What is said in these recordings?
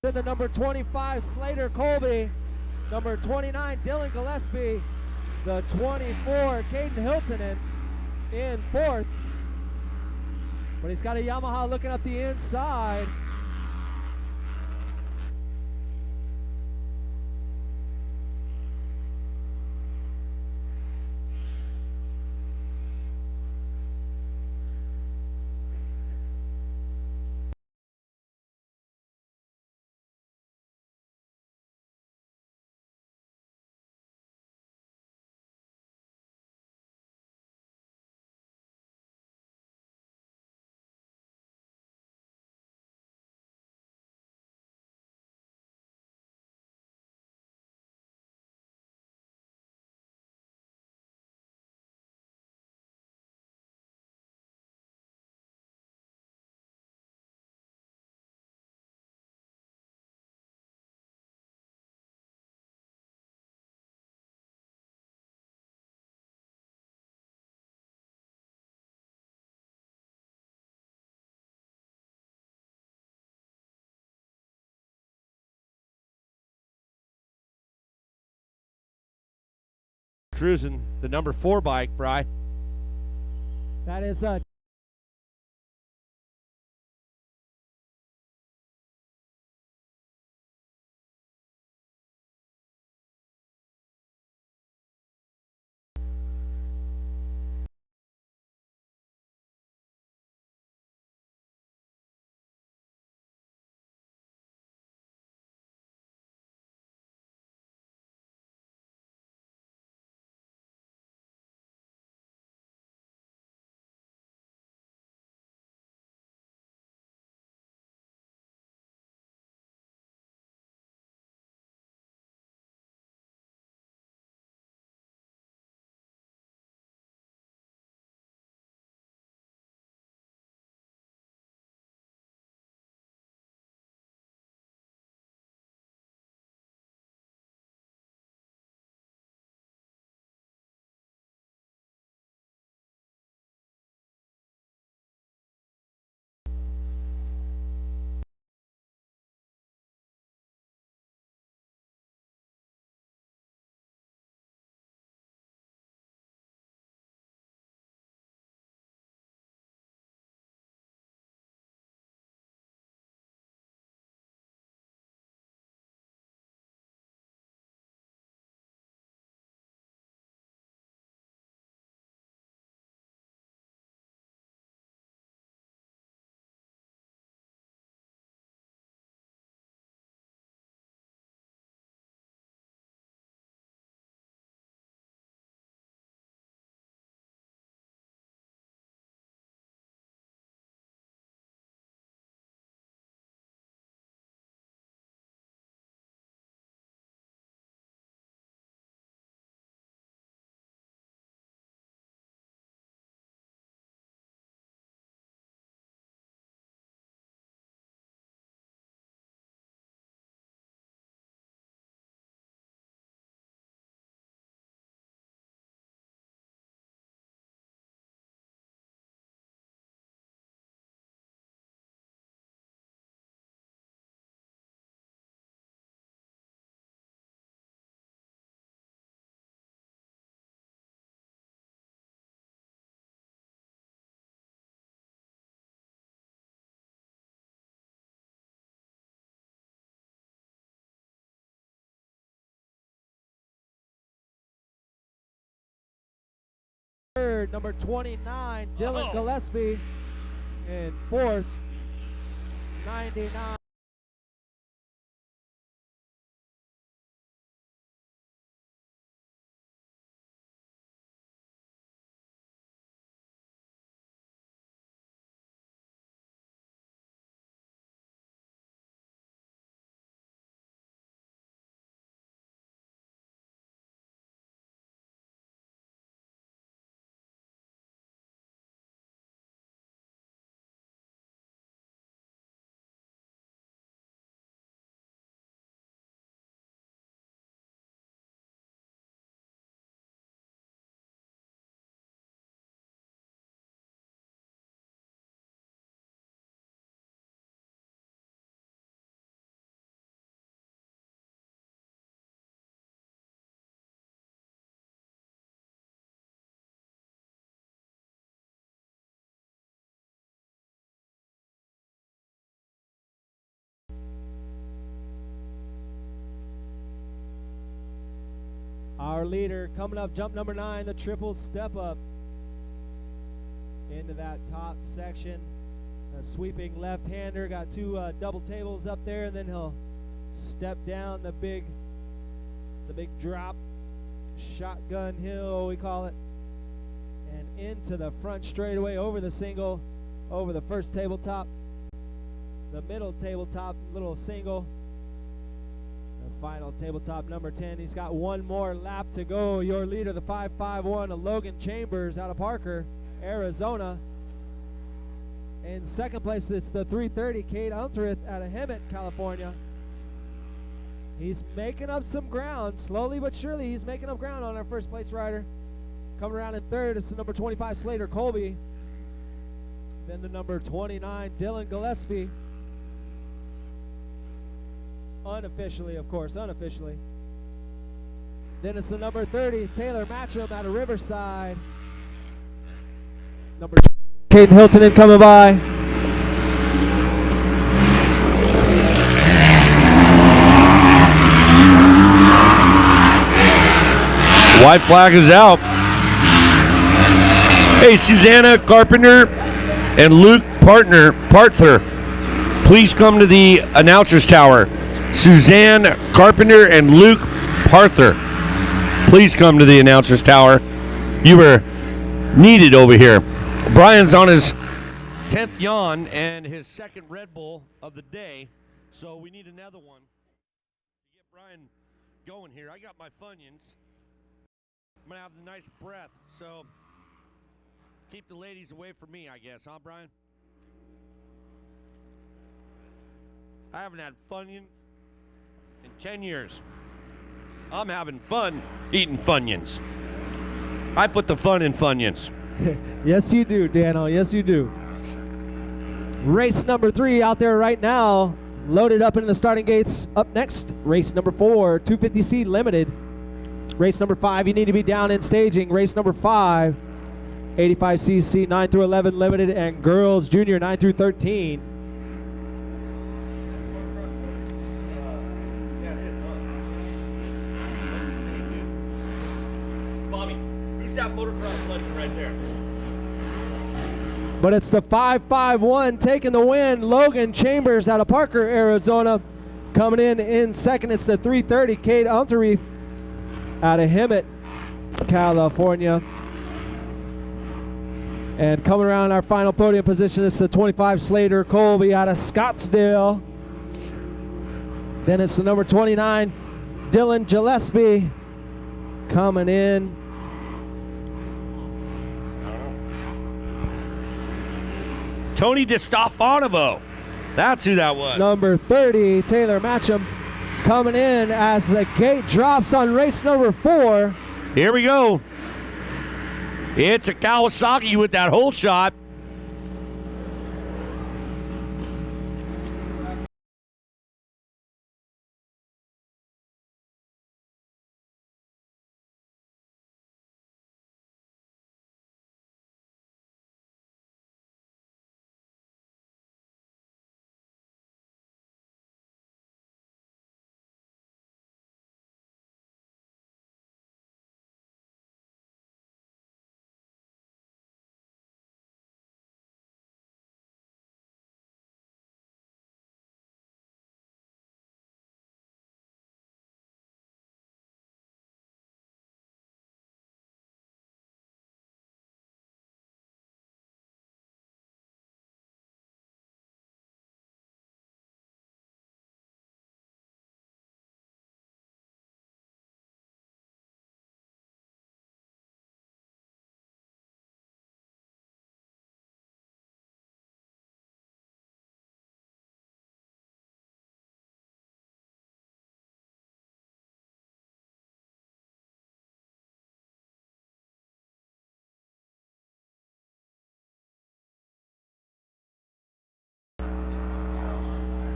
Then the number 25, Slater Colby. Number 29, Dylan Gillespie. The 24, Caden Hiltonen in fourth. But he's got a Yamaha looking up the inside. Cruising the number 4 bike, Bry. That is third, number 29, Dylan Gillespie in fourth, 99. Our leader coming up, jump number 9, the triple step up into that top section. A sweeping left-hander, got 2 double tables up there, and then he'll step down the big drop, shotgun hill we call it, and into the front straightaway over the single, over the first tabletop, the middle tabletop, little single, the final tabletop number 10. He's got 1 more lap to go. Your leader, the 551, Logan Chambers out of Parker, Arizona. In second place, it's the 330, Cade Unterith out of Hemet, California. He's making up some ground, slowly but surely. He's making up ground on our first place rider. Coming around in third, it's the number 25, Slater Colby. Then the number 29, Dylan Gillespie. Unofficially, of course, unofficially. Then it's the number 30, Taylor Matcham out of Riverside. Number 2, Caden Hilton coming by. White flag is out. Hey, Susanna Carpenter and Luke Parther, please come to the announcer's tower. Suzanne Carpenter and Luke Parther, please come to the announcer's tower. You were needed over here. Brian's on his 10th yawn and his 2nd Red Bull of the day, so we need another one to get Brian going here. I got my Funyuns. I'm going to have the nice breath, so keep the ladies away from me, I guess, huh, Brian? I haven't had Funyun in 10 years. I'm having fun eating Funyuns. I put the fun in Funyuns. Yes, you do, Dano. Yes, you do. Race number 3 out there right now, loaded up into the starting gates. Up next, race number 4, 250C Limited. Race number 5, you need to be down in staging. Race number 5, 85cc 9 through 11 Limited, and Girls Junior 9 through 13. Bobby, who's that motocross legend right there? But it's the 551 taking the win. Logan Chambers out of Parker, Arizona. Coming in second, it's the 330, Cade Unterith out of Hemet, California. And coming around our final podium position, it's the 25, Slater Colby out of Scottsdale. Then it's the number 29, Dylan Gillespie coming in. Tony DiStefano. That's who that was. Number 30, Taylor Matcham coming in as the gate drops on race number 4. Here we go. It's a Kawasaki with that hole shot.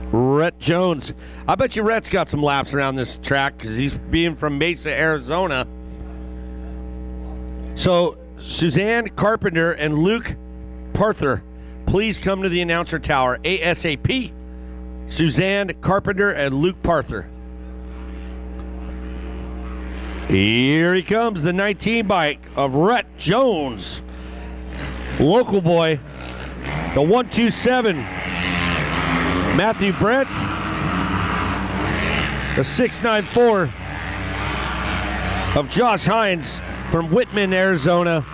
Rhett Jones. I bet you Rhett's got some laps around this track because he's being from Mesa, Arizona. So, Suzanne Carpenter and Luke Parther, please come to the announcer tower ASAP. Suzanne Carpenter and Luke Parther. Here he comes, the 19 bike of Rhett Jones. Local boy, the 127. Matthew Brent, the 694 of Josh Hines from Whitman, Arizona.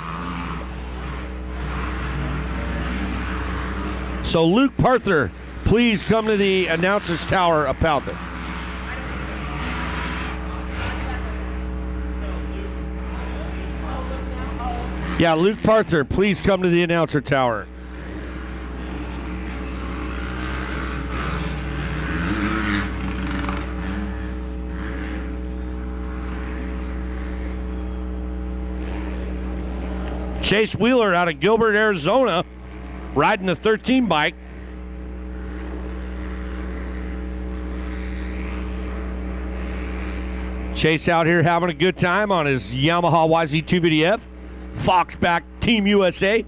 So Luke Parther, please come to the announcer's tower of Powder. Yeah, Luke Parther, please come to the announcer tower. Chase Wheeler out of Gilbert, Arizona, riding the 13 bike. Chase out here having a good time on his Yamaha YZ250F. Foxback Team USA.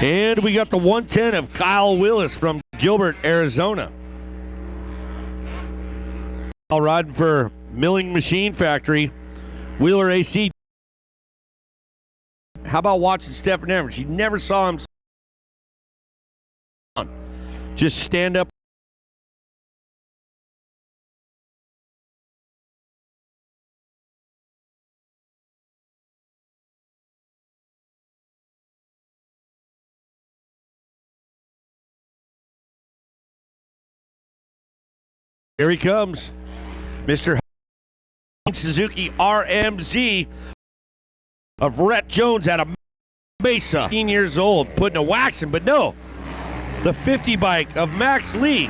And we got the 110 of Kyle Willis from Gilbert, Arizona. All riding for Milling Machine Factory. Wheeler AC. How about watching Stephen Evans? You never saw him just stand up. Here he comes, Mr. Suzuki RMZ of Rhett Jones out of Mesa. 15 years old, putting a wax in, but no. The 50 bike of Max Lee.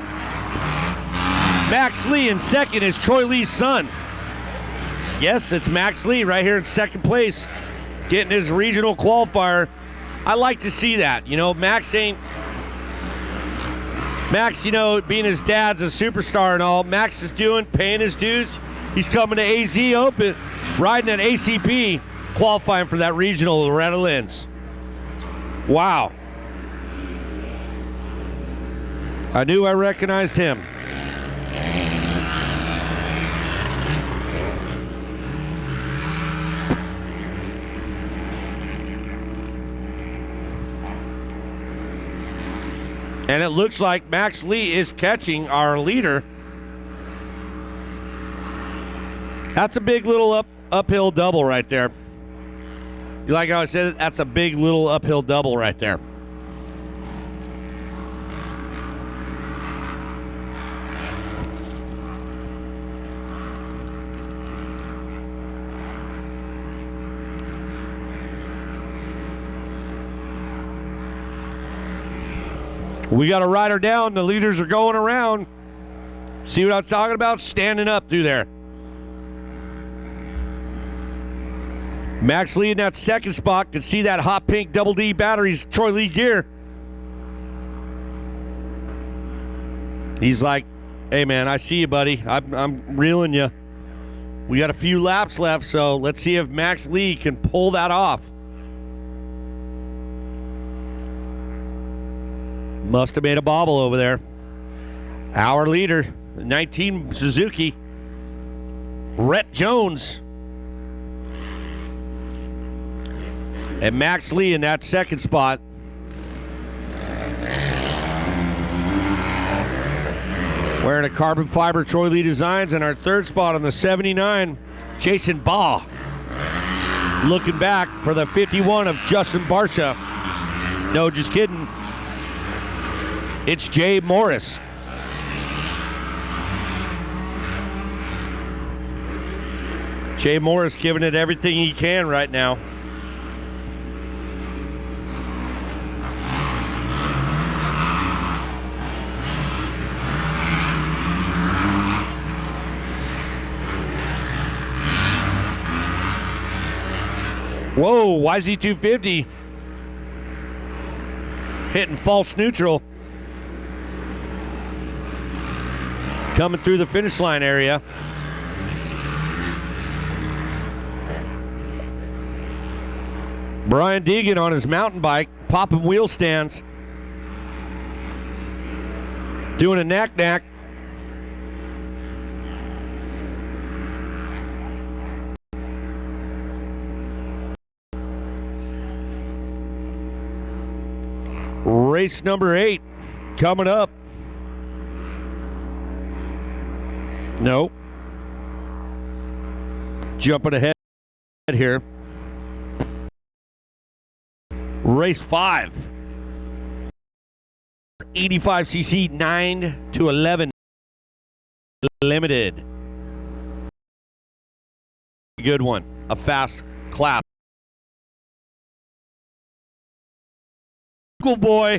Max Lee in second is Troy Lee's son. Yes, it's Max Lee right here in second place, getting his regional qualifier. I like to see that. You know, Max, you know, being his dad's a superstar and all, Max is paying his dues. He's coming to AZ Open, riding at ACP, qualifying for that regional Loeretta Lynn's. Wow. I knew I recognized him. And it looks like Max Lee is catching our leader. That's a big little uphill double right there. You like how I said it? That's a big little uphill double right there. We got a rider down. The leaders are going around. See what I'm talking about? Standing up through there. Max Lee in that second spot. Can see that hot pink double D batteries, Troy Lee gear. He's like, hey man, I see you, buddy. I'm reeling you. We got a few laps left, so let's see if Max Lee can pull that off. Must have made a bobble over there. Our leader, 19 Suzuki, Rhett Jones. And Max Lee in that second spot. Wearing a carbon fiber Troy Lee Designs. And our third spot on the 79, Jason Baugh. Looking back for the 51 of Justin Barsha. No, just kidding. It's Jay Morris. Jay Morris giving it everything he can right now. Whoa, YZ250 hitting false neutral. Coming through the finish line area. Brian Deegan on his mountain bike, popping wheel stands. Doing a knack-knack. race number 8 coming up. No. Jumping ahead here. Race 5. 85cc 9 to 11 limited. Good one. A fast clap. Cool boy.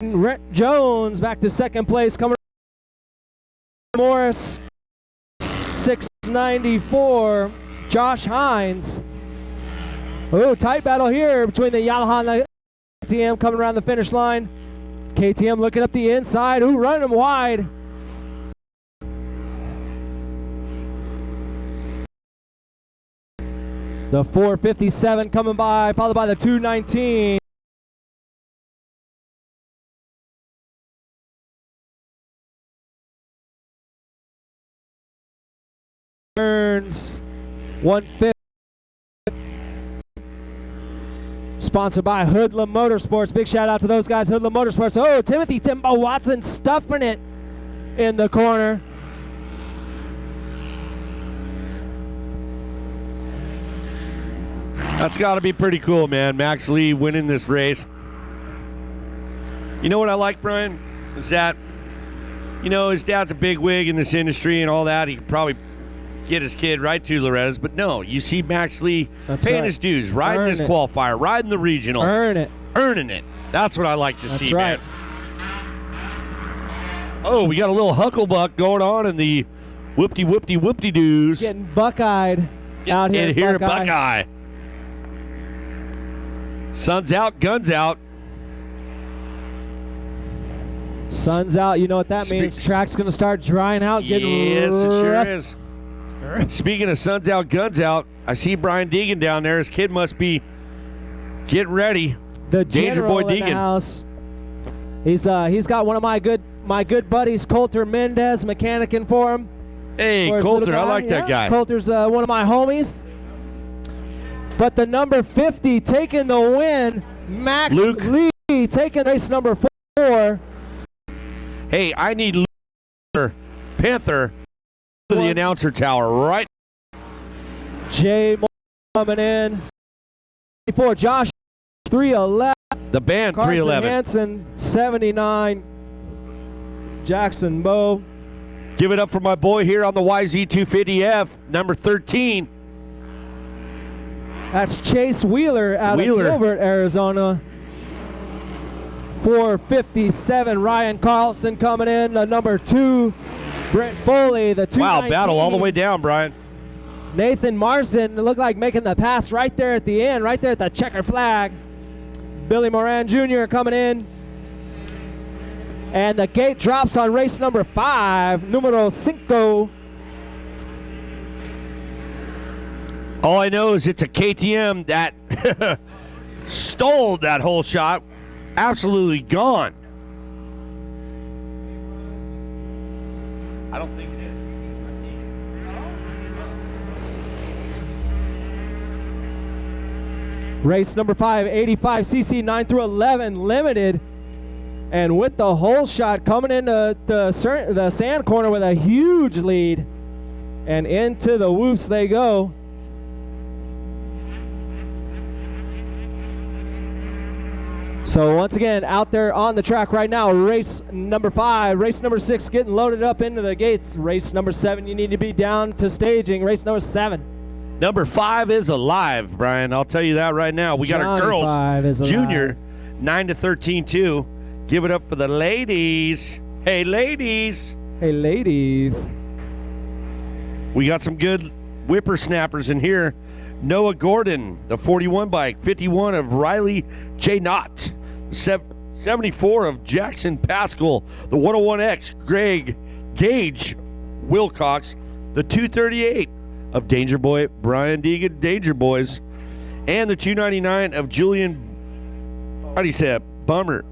Rhett Jones back to second place. Coming Morris, 694. Josh Hines. Oh, tight battle here between the Yamaha and the KTM coming around the finish line. KTM looking up the inside. Ooh, running him wide. The 457 coming by, followed by the 219. Burns, 150. Sponsored by Hoodlum Motorsports. Big shout out to those guys, Hoodlum Motorsports. Oh, Timothy Timbo Watson stuffing it in the corner. That's got to be pretty cool, man. Max Lee winning this race. You know what I like, Brian? Is that, you know, his dad's a big wig in this industry and all that. He could probably get his kid right to Loretta's, but no, you see Max Lee paying his dues, riding his qualifier, riding the regional. Earning it. That's what I like to see, man. Oh, we got a little hucklebuck going on in the whoopty-whoopty-whoopty-doos. Getting buckeyed out here. Get here, Buckeye. Sun's out, guns out. Sun's out. You know what that means. Track's going to start drying out. Yes, it sure is. Speaking of sun's out, guns out, I see Brian Deegan down there. His kid must be getting ready. The Danger Boy Deegan. In the house. He's got one of my good buddies, Coulter Mendez, mechanicking for him. Hey, Coulter, I like that guy. Coulter's one of my homies. But the number 50 taking the win, Max Lee taking race number 4. Hey, I need Panther to the announcer tower, right? Jay coming in. Before Josh, 311. The band, Carson 311. Hansen, 79. Jackson Moe. Give it up for my boy here on the YZ250F, number 13. That's Chase Wheeler out of Gilbert, Arizona. 457, Ryan Carlson coming in. The number 2, Brent Foley. The 219. Wow, battle all the way down, Brian. Nathan Marsden looked like making the pass right there at the end, right there at the checker flag. Billy Moran Jr. coming in. And the gate drops on race number 5, numero 5. All I know is it's a KTM that stole that whole shot. Absolutely gone. I don't think it is. Race number 5, 85cc 9 through 11 limited. And with the whole shot coming into the sand corner with a huge lead. And into the whoops they go. So once again, out there on the track right now, race number 5, race number 6 getting loaded up into the gates. Race number 7, you need to be down to staging. Race number 7. Number 5 is alive, Brian. I'll tell you that right now. We got our girls, junior, 9 to 13 too. Give it up for the ladies. Hey, ladies. Hey, ladies. We got some good whippersnappers in here. Noah Gordon, the 41 bike, 51 of Riley J. Knott, 74 of Jackson Pascal, the 101X, Greg Gage Wilcox, the 238 of Danger Boy, Brian Deegan, Danger Boys, and the 299 of Julian, how do you say it, Bomer,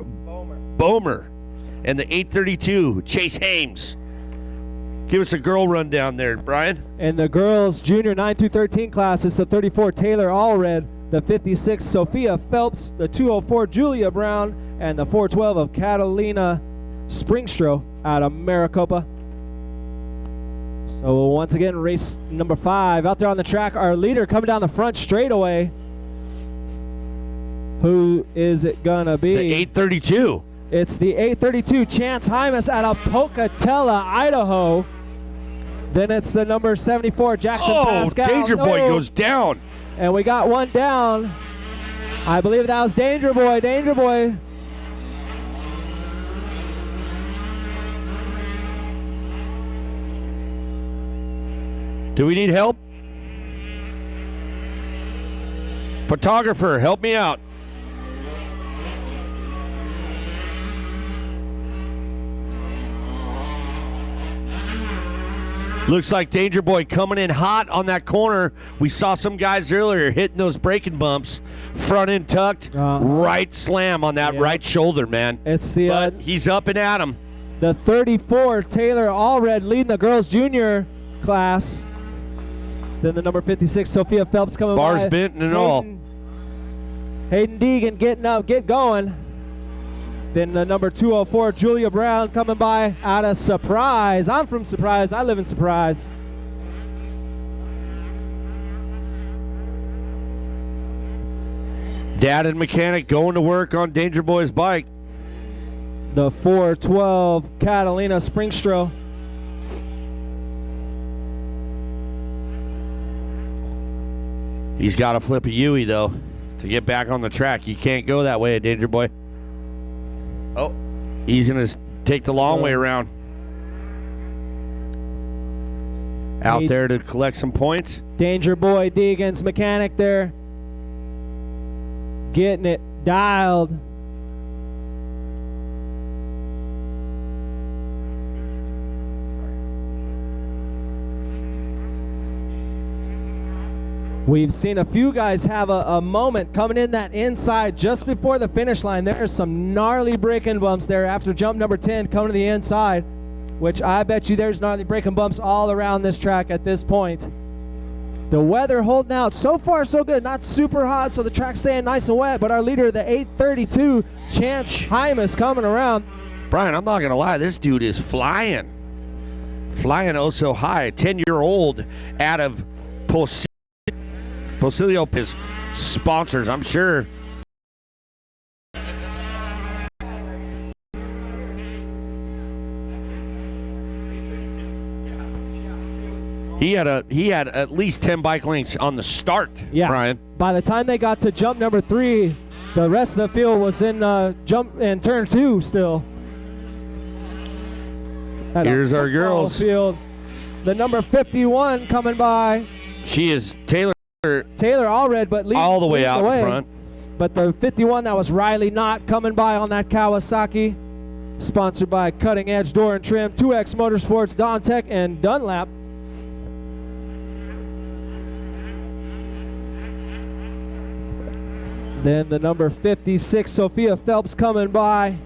and the 832, Chase Hames. Give us a girl rundown there, Brian. In the girls' junior 9 through 13 class, it's the 34 Taylor Allred, the 56 Sophia Phelps, the 204 Julia Brown, and the 412 of Catalina Springstro out of Maricopa. So once again, race number 5 out there on the track. Our leader coming down the front straightaway. Who is it gonna be? The 832. It's the 832 Chance Hymas out of Pocatello, Idaho. Then it's the number 74 Jackson Pascal. Danger Boy goes down. And we got one down. I believe that was Danger Boy. Danger Boy. Do we need help? Photographer, help me out. Looks like Danger Boy coming in hot on that corner. We saw some guys earlier hitting those braking bumps. Front end tucked, right slam on that right shoulder, man. It's the but he's up and at him. The 34 Taylor Allred leading the girls junior class. Then the number 56 Sophia Phelps coming Bars by. bent and all. Hayden Deegan getting up, get going. Then the number 204 Julia Brown coming by out of Surprise. I'm from Surprise. I live in Surprise. Dad and mechanic going to work on Danger Boy's bike. The 412 Catalina Springstro. He's got to flip a Yui though to get back on the track. You can't go that way, Danger Boy. Oh, he's going to take the long way around. Out there to collect some points. Danger Boy Deegan's mechanic there. Getting it dialed. We've seen a few guys have a moment coming in that inside just before the finish line. There's some gnarly braking bumps there after jump number 10 coming to the inside, which I bet you there's gnarly braking bumps all around this track at this point. The weather holding out. So far, so good. Not super hot, so the track's staying nice and wet, but our leader, the 832, Chance Hymas, coming around. Brian, I'm not going to lie. This dude is flying. Flying oh so high. 10-year-old out of Posilio is sponsors, I'm sure. He had at least 10 bike lengths on the start, yeah. Brian. By the time they got to jump number 3, the rest of the field was in jump and turn 2 still. Here's our girls. Field. The number 51 coming by. She is Taylor Allred, but all the way out in front. But the 51, that was Riley Knott coming by on that Kawasaki. Sponsored by Cutting Edge Door and Trim, 2X Motorsports, Don Tech, and Dunlap. Then the number 56, Sophia Phelps, coming by.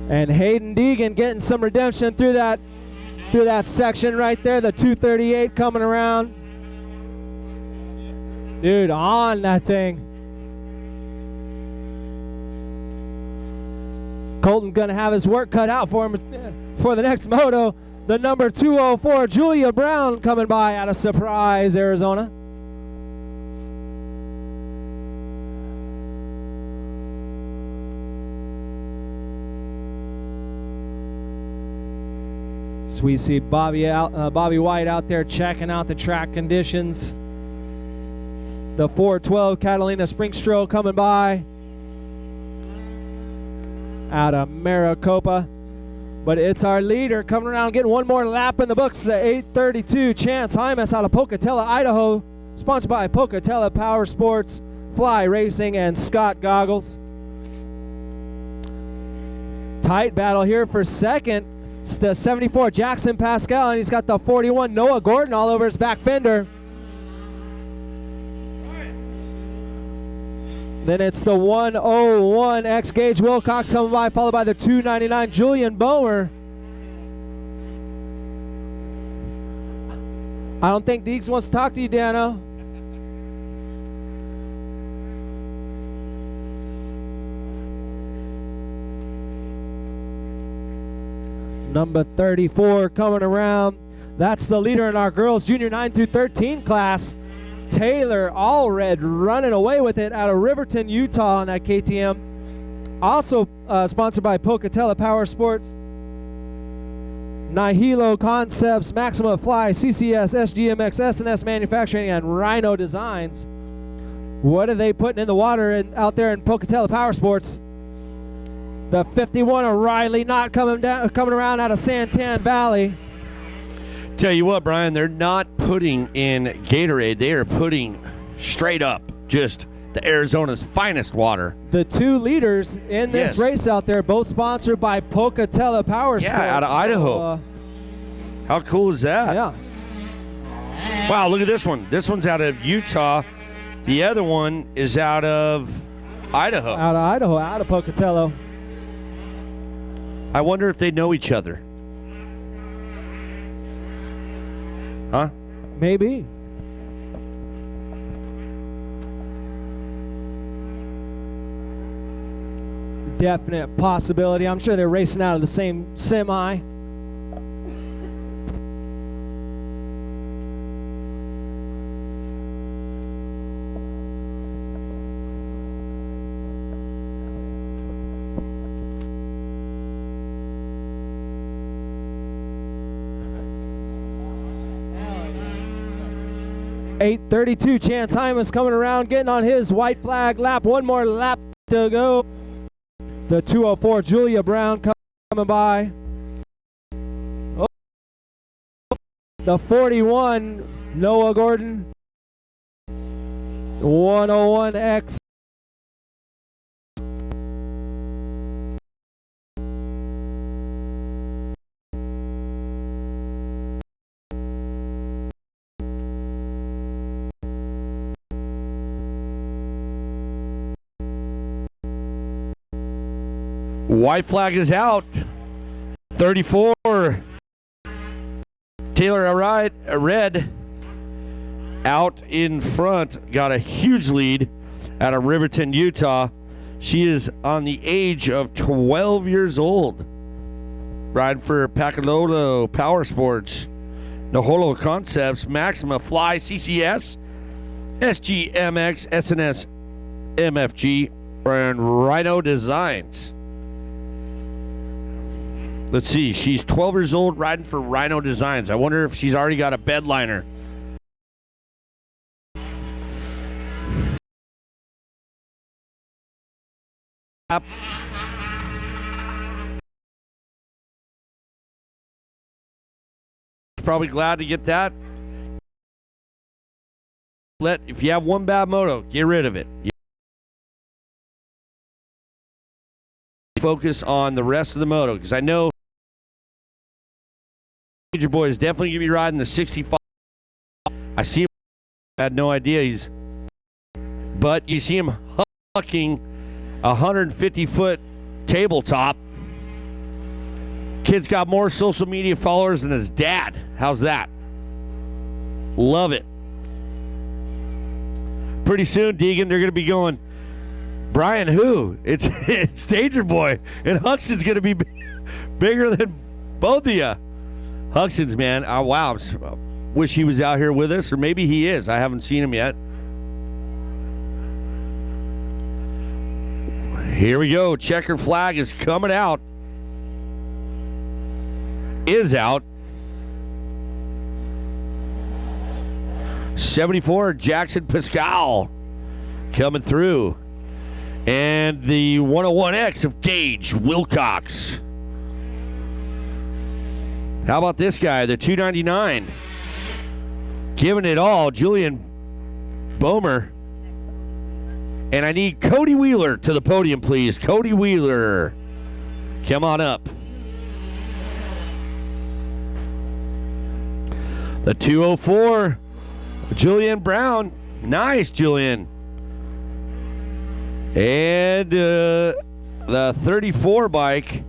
And Hayden Deegan getting some redemption through that section right there. The 238 coming around. Dude, on that thing. Colton gonna have his work cut out for him for the next moto. The number 204 Julia Brown coming by out of Surprise, Arizona. So we see Bobby White out there checking out the track conditions. The 412 Catalina Springstro coming by out of Maricopa. But it's our leader coming around getting one more lap in the books. The 832 Chance Hymas out of Pocatello, Idaho. Sponsored by Pocatello Power Sports, Fly Racing, and Scott Goggles. Tight battle here for second. It's the 74 Jackson Pascal, and he's got the 41 Noah Gordon all over his back fender. Then it's the 101 X Gage Wilcox coming by, followed by the 299 Julian Bower. I don't think Deeks wants to talk to you, Dano. Number 34 coming around. That's the leader in our girls junior 9 through 13 class. Taylor Allred running away with it out of Riverton, Utah on that KTM. Also sponsored by Pocatello Power Sports, Nihilo Concepts, Maxima Fly, CCS, SGMX, SNS Manufacturing, and Rhino Designs. What are they putting in the water out there in Pocatello Power Sports? The 51 O'Reilly not coming around out of Santan Valley. Tell you what, Brian, they're not putting in Gatorade. They are putting straight up just the Arizona's finest water. The two leaders in this race out there, both sponsored by Pocatello Power Sports. Yeah, out of Idaho. How cool is that? Yeah. Wow, look at this one. This one's out of Utah. The other one is out of Idaho. Out of Pocatello. I wonder if they know each other. Huh? Maybe. Definite possibility. I'm sure they're racing out of the same semi. .832, Chance Hymas coming around, getting on his white flag lap. One more lap to go. The 204, Julia Brown coming by. Oh. The 41, Noah Gordon. 101X. White flag is out. 34. Taylor Red out in front. Got a huge lead out of Riverton, Utah. She is on the age of 12 years old. Riding for Pacalolo Power Sports, Nihilo Concepts, Maxima Fly, CCS, SGMX, SNS, MFG, and Rhino Designs. Let's see. She's 12 years old, riding for Rhino Designs. I wonder if she's already got a bedliner. Probably glad to get that. If you have one bad moto, get rid of it. Focus on the rest of the moto, because I know Major Boy is definitely going to be riding the 65. I see him. I had no idea but you see him hucking a 150-foot tabletop. Kid's got more social media followers than his dad. How's that? Love it. Pretty soon, Deegan, they're going to be going, Brian, who? It's Danger Boy, and Huxton's going to be bigger than both of you. Huxton's, man, wow. Wish he was out here with us, or maybe he is. I haven't seen him yet. Here we go. Checker flag is coming out. Is out. 74, Jackson Pascal coming through. And the 101X of Gage Wilcox. How about this guy, the 299? Giving it all, Julian Bomer. And I need Cody Wheeler to the podium, please. Cody Wheeler, come on up. The 204, Julian Brown. Nice, Julian. And the 34 bike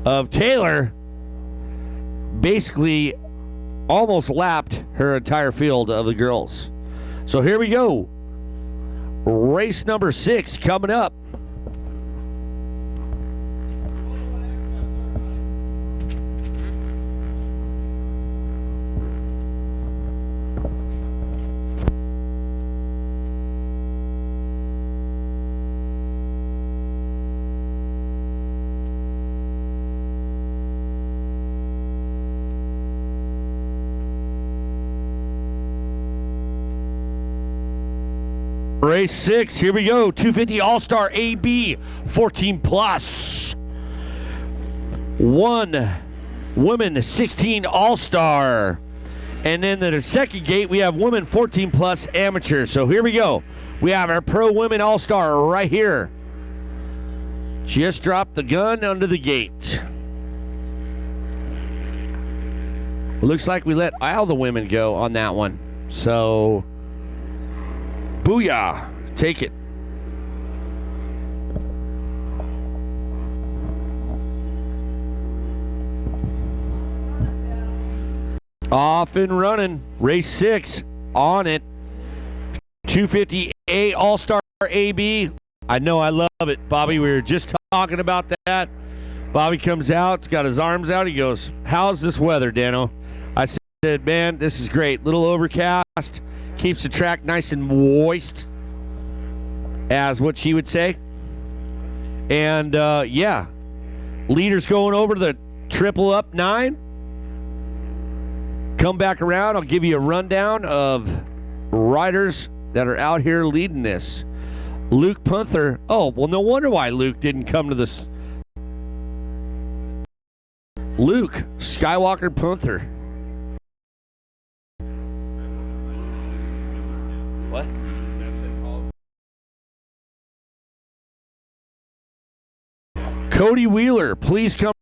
of Taylor basically almost lapped her entire field of the girls. So here we go. Race number 6 coming up. Race 6, here we go. 250 All-Star AB 14 plus. 1 women 16 All-Star. And then the second gate, we have women 14 plus amateur. So here we go. We have our pro women All-Star right here. Just dropped the gun under the gate. Looks like we let all the women go on that one. So booyah. Take it. Off and running. Race 6 on it. 250A All-Star AB. I know, I love it, Bobby. We were just talking about that. Bobby comes out. He's got his arms out. He goes, how's this weather, Dano? I said, man, this is great. Little overcast. Keeps the track nice and moist, as what she would say. And, yeah. Leaders going over to the triple up 9. Come back around. I'll give you a rundown of riders that are out here leading this. Luke Punther. Oh, well, no wonder why Luke didn't come to this. Luke Skywalker Punther. What? Cody Wheeler, please come.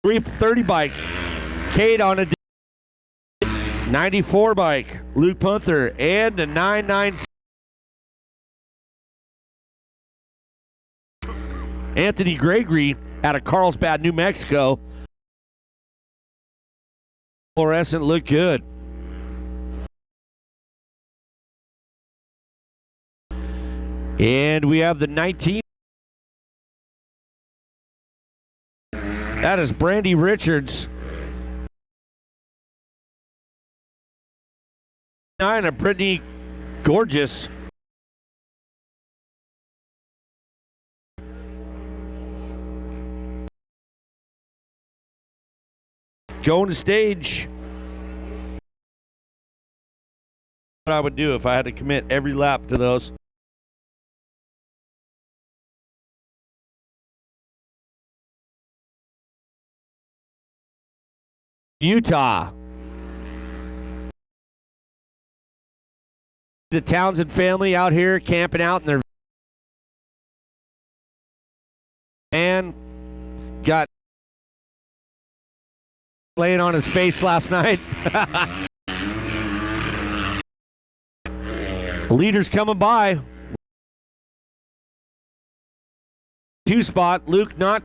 330 bike. Cade on a 94 bike. Luke Punther and a 99. Anthony Gregory out of Carlsbad, New Mexico. Fluorescent look good. And we have the 19. That is Brandy Richards. 9 of Brittany Gorgeous. Going to stage. What I would do if I had to commit every lap to those. Utah. The Townsend family out here camping out in their van. Got laying on his face last night. Leaders coming by. 2 spot. Luke not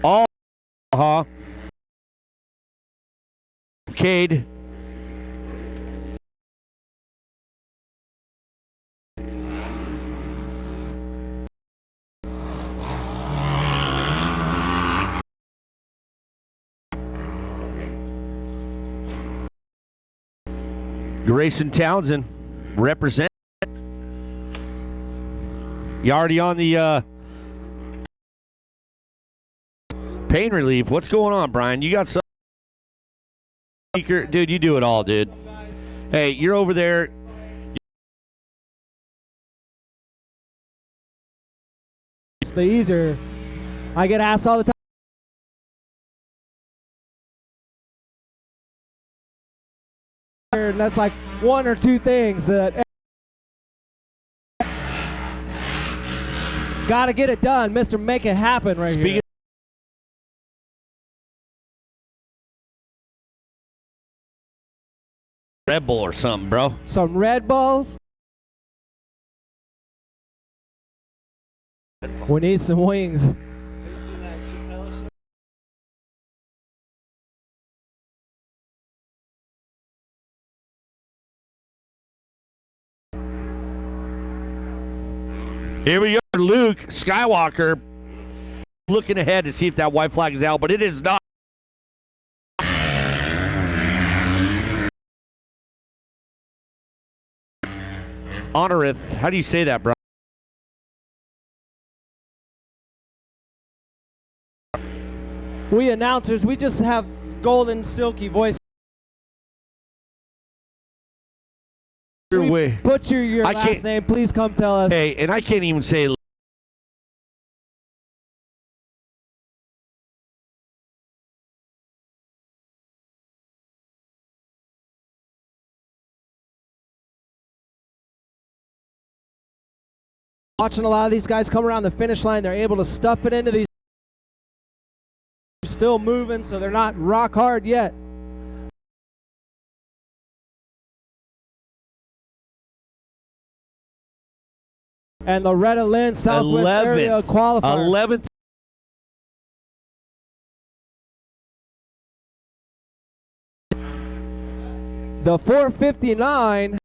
all. Cade. Grayson Townsend represent. You already on the pain relief. What's going on, Brian? You got some speaker, dude. You do it all, dude. Hey, you're over there. It's the easier. I get asked all the time. And that's like 1 or 2 things that got to get it done, Mr. Make It Happen right here. Red Bull or something, bro. Some Red Bulls. We need some wings. Here we go, Luke Skywalker looking ahead to see if that white flag is out, but it is not. Honoreth, how do you say that, bro? We announcers, we just have golden silky voice. Butcher your last name, please come tell us. Hey, and I can't even say. Watching a lot of these guys come around the finish line, they're able to stuff it into these. Still moving, so they're not rock hard yet. And Loeretta Lynn, Southwest area qualifier. 11th. The 4:59.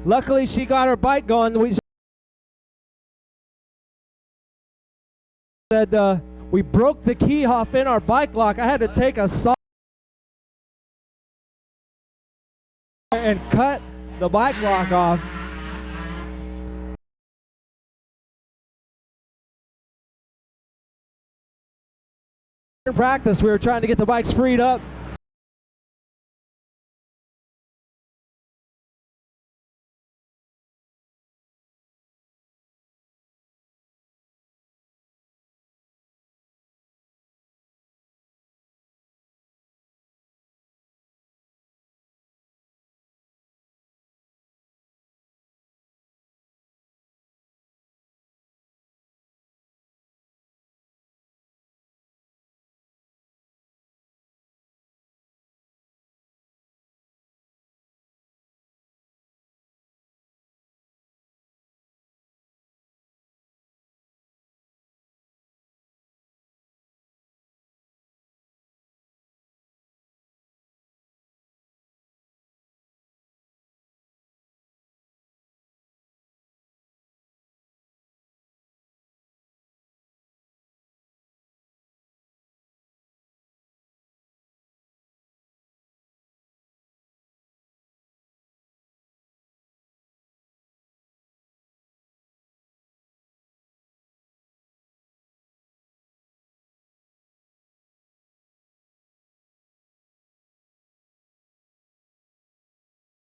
Luckily, she got her bike going. We said we broke the key off in our bike lock. I had to take a saw and cut the bike lock off. In practice, we were trying to get the bikes freed up.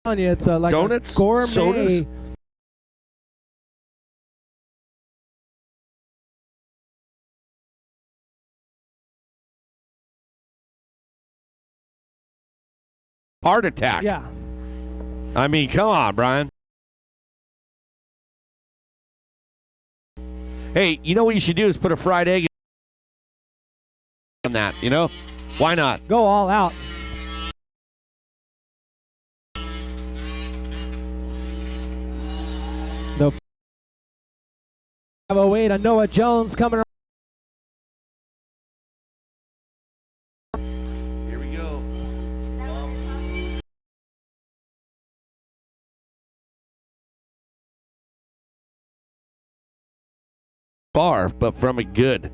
It's like donuts, a gourmet sodas. Heart attack. Yeah. I mean, come on, Brian. Hey, you know what you should do is put a fried egg on that, you know? Why not? Go all out. The 508 of Noah Jones coming around. Here we go. Far, but from a good.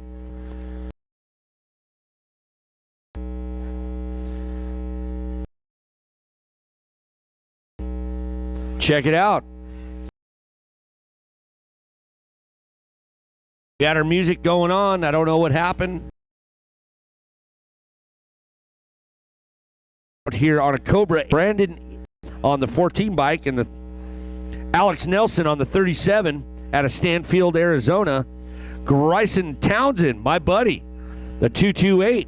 Check it out. We had our music going on. I don't know what happened. Out here on a Cobra, Brandon on the 14 bike and the Alex Nelson on the 37 out of Stanfield, Arizona. Grayson Townsend, my buddy, the 228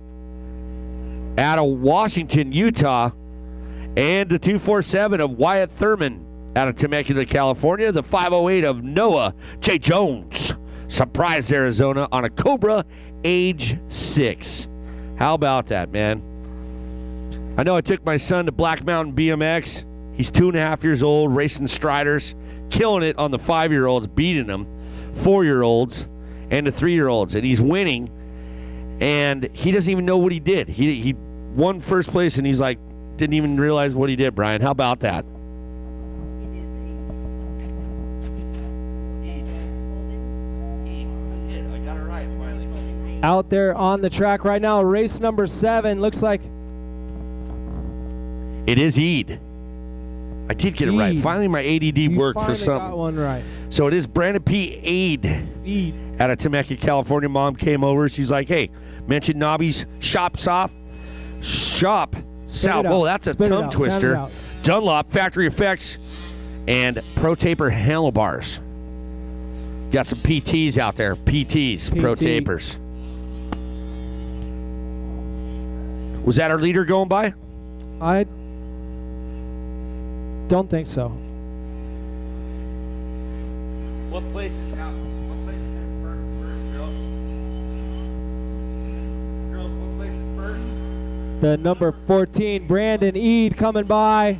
out of Washington, Utah, and the 247 of Wyatt Thurman out of Temecula, California. The 508 of Noah J. Jones. Surprise, Arizona, on a Cobra age 6. How about that, man? I know I took my son to Black Mountain BMX. He's 2.5 years old, racing striders, killing it on the 5-year-olds, beating them, 4-year-olds, and the 3-year-olds. And he's winning, and he doesn't even know what he did. He won first place, and he's like, didn't even realize what he did, Brian. How about that? Out there on the track right now, race number 7. Looks like it is Eid. I did get it right. Finally, my ADD worked for something. Got one right. So it is Brandon P. Eid out of Temecula, California. Mom came over. She's like, hey, mention Nobby's Shop South. Oh, that's a tongue twister. Dunlop, Factory Effects, and Pro Taper handlebars. Got some PTs out there. PTs, Pro Tapers. Was that our leader going by? I don't think so. What place is out? What place is first, girls? Girls, what place is first? The number 14, Brandon Eid, coming by.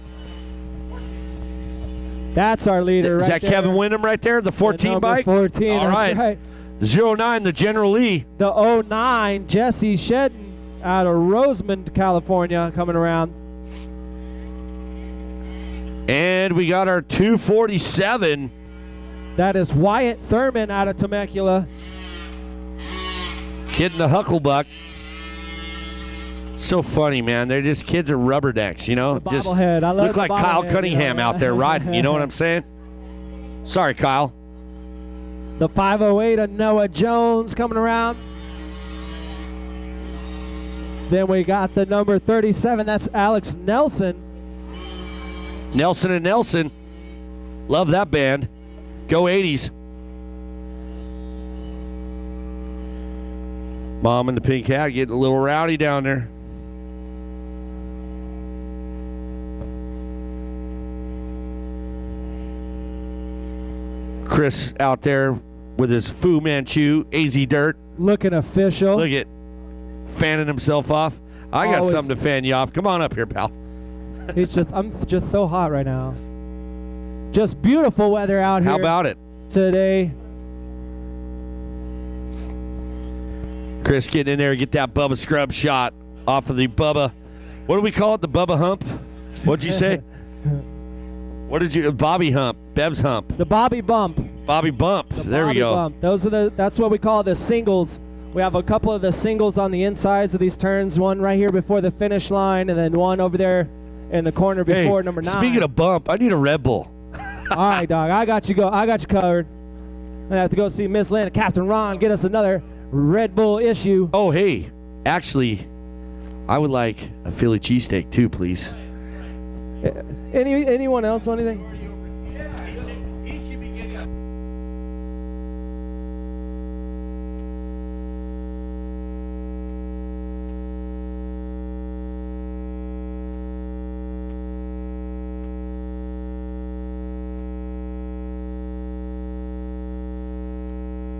That's our leader right there. Is that Kevin Wyndham right there, the 14 bike? 14, all right. 09, the General Lee. The 09, Jesse Shedden out of Rosamond, California, coming around. And we got our 247. That is Wyatt Thurman out of Temecula. Kid in the Hucklebuck. So funny, man. They're just kids are rubbernecks, you know? Just bobblehead. I love look like Kyle Cunningham out there riding, you know what I'm saying? Sorry, Kyle. The 508 of Noah Jones coming around. Then we got the number 37. That's Alex Nelson. Nelson and Nelson. Love that band. Go 80s. Mom and the pink hat getting a little rowdy down there. Chris out there with his Fu Manchu AZ Dirt. Looking official. Look at fanning himself off. I got something to fan you off. Come on up here, pal. I'm just so hot right now. Just beautiful weather out here. How about it? Today. Chris getting in there, get that Bubba Scrub shot off of the Bubba. What do we call it? The Bubba hump? What'd you say? What did you? Bobby hump. Bev's hump. The Bobby bump. Bobby bump. There we go. Bump. That's what we call the singles. We have a couple of the singles on the insides of these turns. One right here before the finish line, and then one over there in the corner before number 9. Speaking of bump, I need a Red Bull. All right, dog. I got you covered. I have to go see Miss Lynn and Captain Ron get us another Red Bull issue. Oh, hey. Actually, I would like a Philly cheesesteak too, please. Anyone else want anything?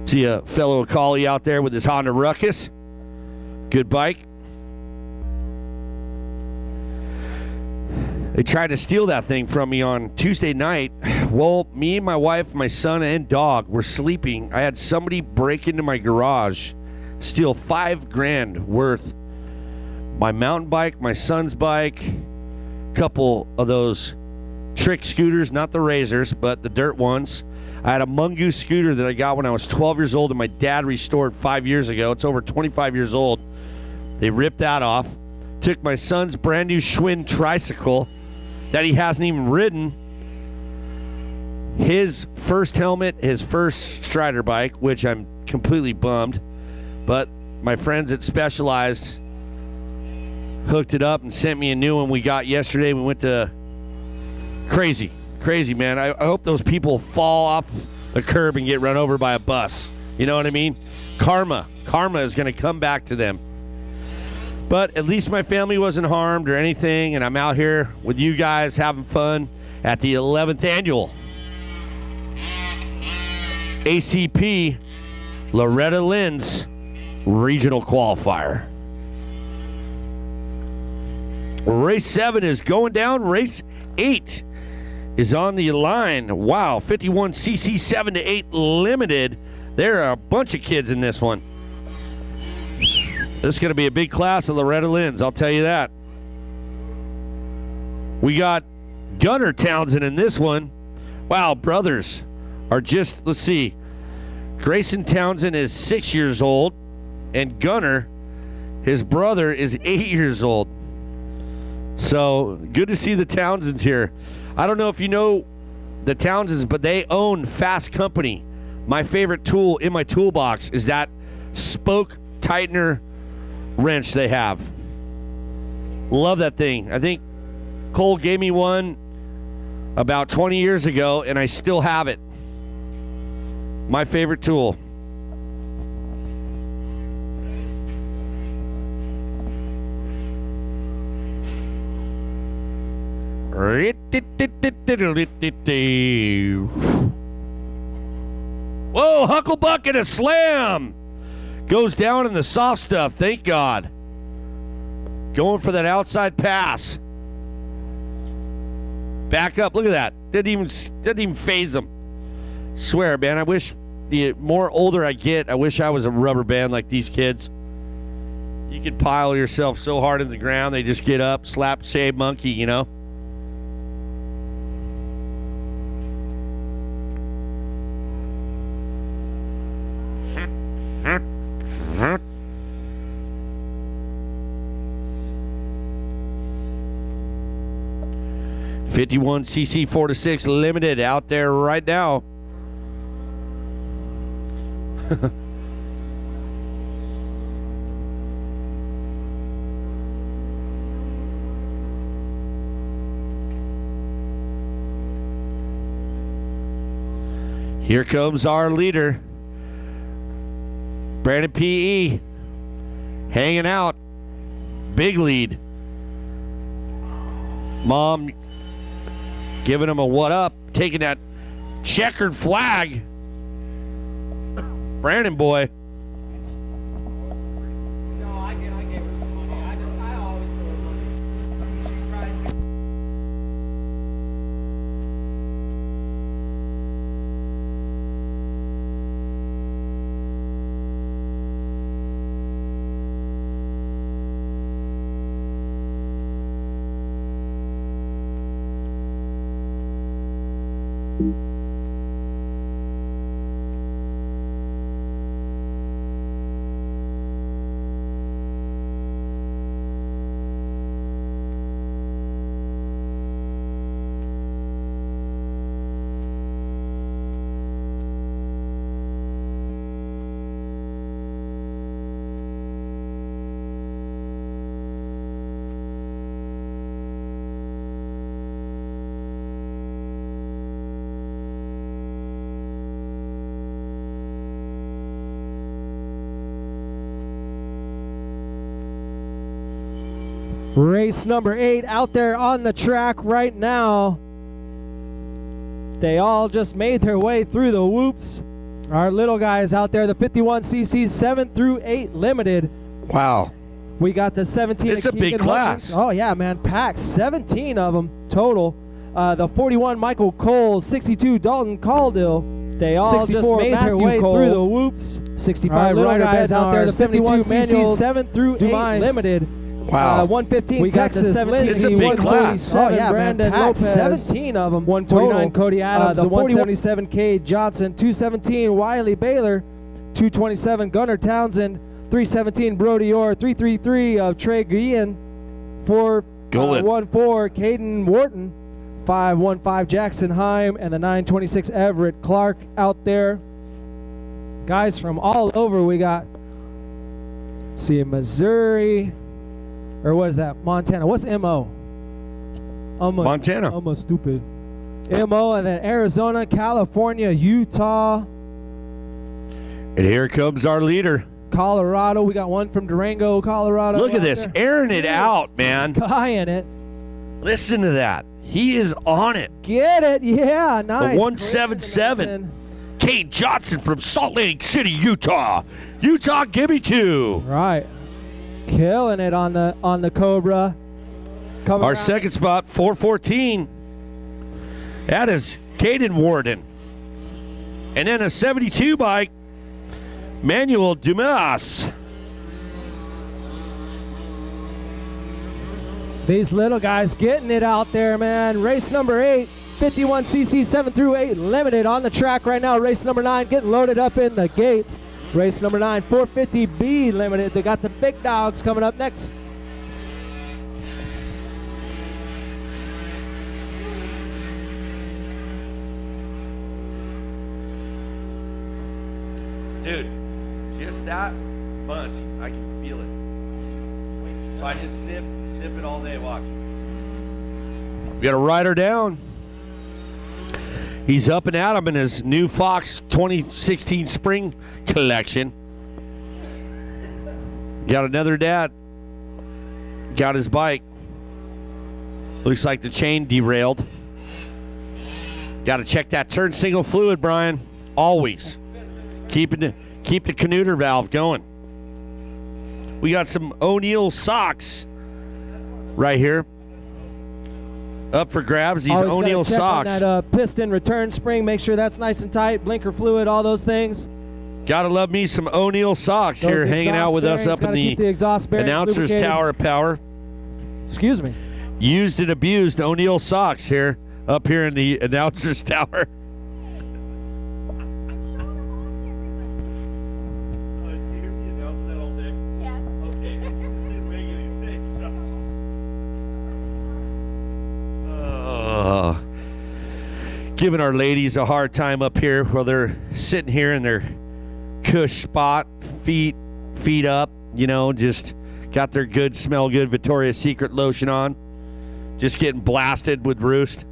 See a fellow collie out there with his Honda Ruckus. Good bike. They tried to steal that thing from me on Tuesday night. Well, me and my wife, my son, and dog were sleeping. I had somebody break into my garage, steal $5,000 worth. My mountain bike, my son's bike, couple of those trick scooters, not the razors, but the dirt ones. I had a Mongoose scooter that I got when I was 12 years old and my dad restored 5 years ago. It's over 25 years old. They ripped that off. Took my son's brand new Schwinn tricycle that he hasn't even ridden. His first helmet, his first Strider bike, which I'm completely bummed. But my friends at Specialized hooked it up and sent me a new one we got yesterday. We went to crazy, man. I hope those people fall off the curb and get run over by a bus. You know what I mean? Karma is going to come back to them. But at least my family wasn't harmed or anything, and I'm out here with you guys having fun at the 11th annual ACP Loeretta Lynn's Regional Qualifier. Race 7 is going down. Race 8 is on the line. Wow, 51cc 7 to 8 limited. There are a bunch of kids in this one. This is going to be a big class of Loeretta Lynn's, I'll tell you that. We got Gunnar Townsend in this one. Wow, brothers are just, let's see. Grayson Townsend is 6 years old, and Gunnar, his brother, is 8 years old. So good to see the Townsends here. I don't know if you know the Townsends, but they own Fast Company. My favorite tool in my toolbox is that spoke tightener wrench they have. Love that thing. I think Cole gave me one about 20 years ago, and I still have it. My favorite tool. Whoa, Hucklebuck and a slam. Goes down in the soft stuff, thank God. Going for that outside pass. Back up, look at that. Didn't even phase him. Swear, man, I wish the more older I get, I wish I was a rubber band like these kids. You could pile yourself so hard in the ground, they just get up, slap, say monkey, you know? Huh? 51cc 4 to 6 limited out there right now. Here comes our leader, Brandon P.E. hanging out. Big lead. Mom giving him a what up, taking that checkered flag. Brandon boy. No, I gave her some money. I always throw her money. She tries to. Race number 8 out there on the track right now. They all just made their way through the whoops. Our little guys out there, the 51cc 7 through 8 limited. Wow. We got the 17. It's a big class. Oh, yeah, man. Packed 17 of them total. The 41 Michael Cole, 62 Dalton Caldill. They all just made their way through the whoops. 65 little guys out there, the 51cc 7 through 8 limited. Wow. 115 we Texas, Lynn. It's a big class. Oh, yeah, Brandon Lopez. 17 of them. 149 Cody Adams. The 177 Cade Johnson. 217 Wiley Baylor. 227 Gunnar Townsend. 317 Brody Orr. 333 of Trey Guillen. 414 Caden Wharton. 515 Jackson Heim. And the 926 Everett Clark out there. Guys from all over. We got, let's see, Missouri. Or what is that? Montana. What's M.O.? Montana. I'm a stupid. M.O. and then Arizona, California, Utah. And here comes our leader. Colorado. We got one from Durango, Colorado. Look at this. Airing it out, man. Sky in it. Listen to that. He is on it. Get it. Yeah, nice. The 177. Cade Johnson from Salt Lake City, Utah. Utah, give me 2. Right. Killing it on the Cobra. Coming Our around. second spot, 414. That is Caden Warden. And then a 72 by Manuel Dumas. These little guys getting it out there, man. Race number 8, 51cc 7 through 8 limited on the track right now. Race number 9 getting loaded up in the gates. Race number 9, 450B limited. They got the big dogs coming up next. Dude, just that bunch, I can feel it. So I just sip it all day, watch. We got a rider down. He's up and at him in his new Fox 2016 spring collection. Got another dad. Got his bike. Looks like the chain derailed. Got to check that turn signal fluid, Brian. Always. Keep the Canuter valve going. We got some O'Neill socks right here. Up for grabs, these Always O'Neill gotta check socks. on that piston return spring, make sure that's nice and tight, blinker fluid, all those things. Gotta love me some O'Neill socks Those here hanging out with us bearings, up in gotta keep the exhaust bearings Announcers lubricated. Tower of Power. Excuse me. Used and abused O'Neill socks here, up here in the Announcers Tower. Giving our ladies a hard time up here while they're sitting here in their cush spot, feet up, you know, just got their good, smell good Victoria's Secret lotion on, just getting blasted with roost.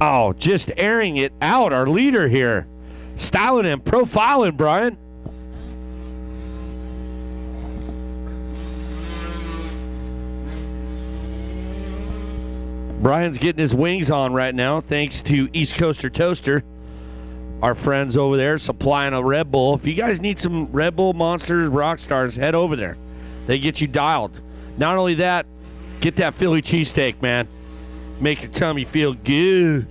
Oh, just airing it out, our leader here. Styling and profiling, Brian. Brian's getting his wings on right now, thanks to East Coaster Toaster. Our friends over there supplying a Red Bull. If you guys need some Red Bull, Monsters, Rockstars, head over there. They get you dialed. Not only that, get that Philly cheesesteak, man. Make your tummy feel good.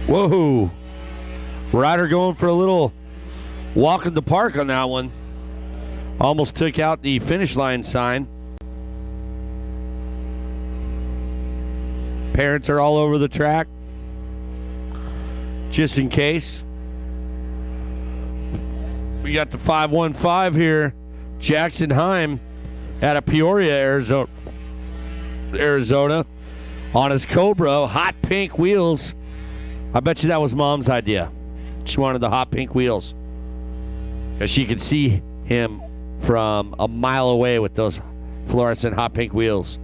Whoa. Ryder going for a little walk in the park on that one. Almost took out the finish line sign. Parents are all over the track, just in case. We got the 515 here. Jackson Heim out of Peoria, Arizona, on his Cobra, hot pink wheels. I bet you that was Mom's idea. She wanted the hot pink wheels because she could see him from a mile away with those fluorescent hot pink wheels.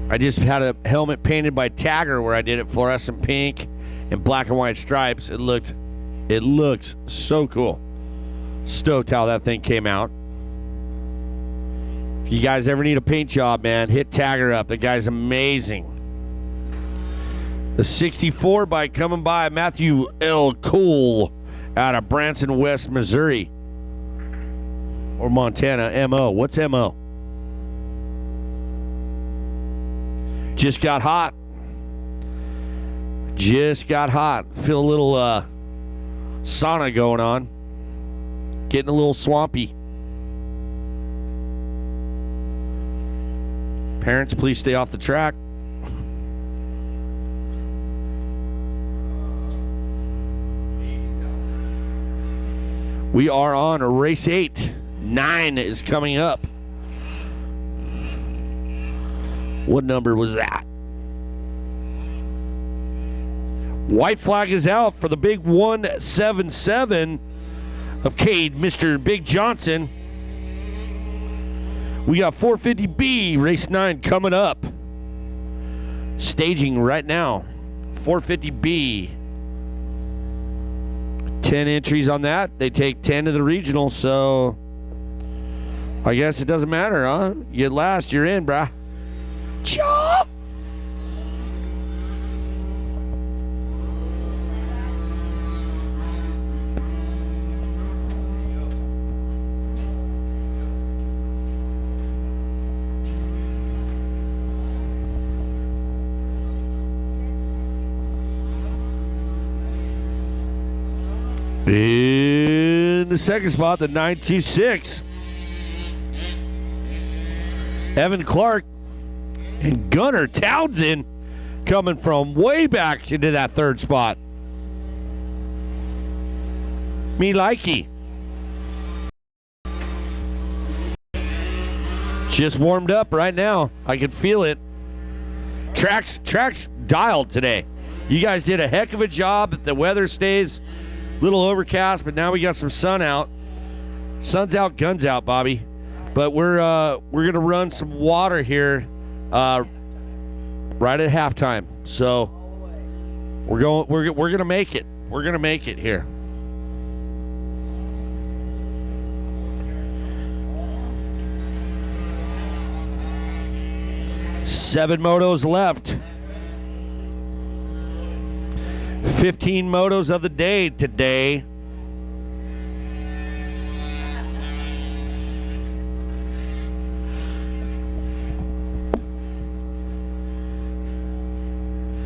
I just had a helmet painted by Tagger where I did it fluorescent pink and black and white stripes. It looks so cool. Stoked how that thing came out. If you guys ever need a paint job, man, hit Tagger up. The guy's amazing. The 64 bike coming by Matthew L. Cole out of Branson, West Missouri. Or Montana. MO. What's MO? Just got hot. Just got hot. Feel a little sauna going on. Getting a little swampy. Parents, please stay off the track. We are on race 8. 9 is coming up. What number was that? White flag is out for the big 177 of Cade, Mr. Big Johnson. We got 450B, race 9 coming up. Staging right now. 450B. 10 entries on that. They take 10 to the regional, so I guess it doesn't matter, huh? You get last, you're in, brah. Cha! In the second spot, the 926. Evan Clark and Gunnar Townsend coming from way back into that third spot. Me likey. Just warmed up right now. I can feel it. Tracks dialed today. You guys did a heck of a job. The weather stays a little overcast, but now we got some sun out. Sun's out, guns out, Bobby. But we're gonna run some water here right at halftime. So we're gonna make it. We're gonna make it here. Seven motos left. 15 motos of the day today.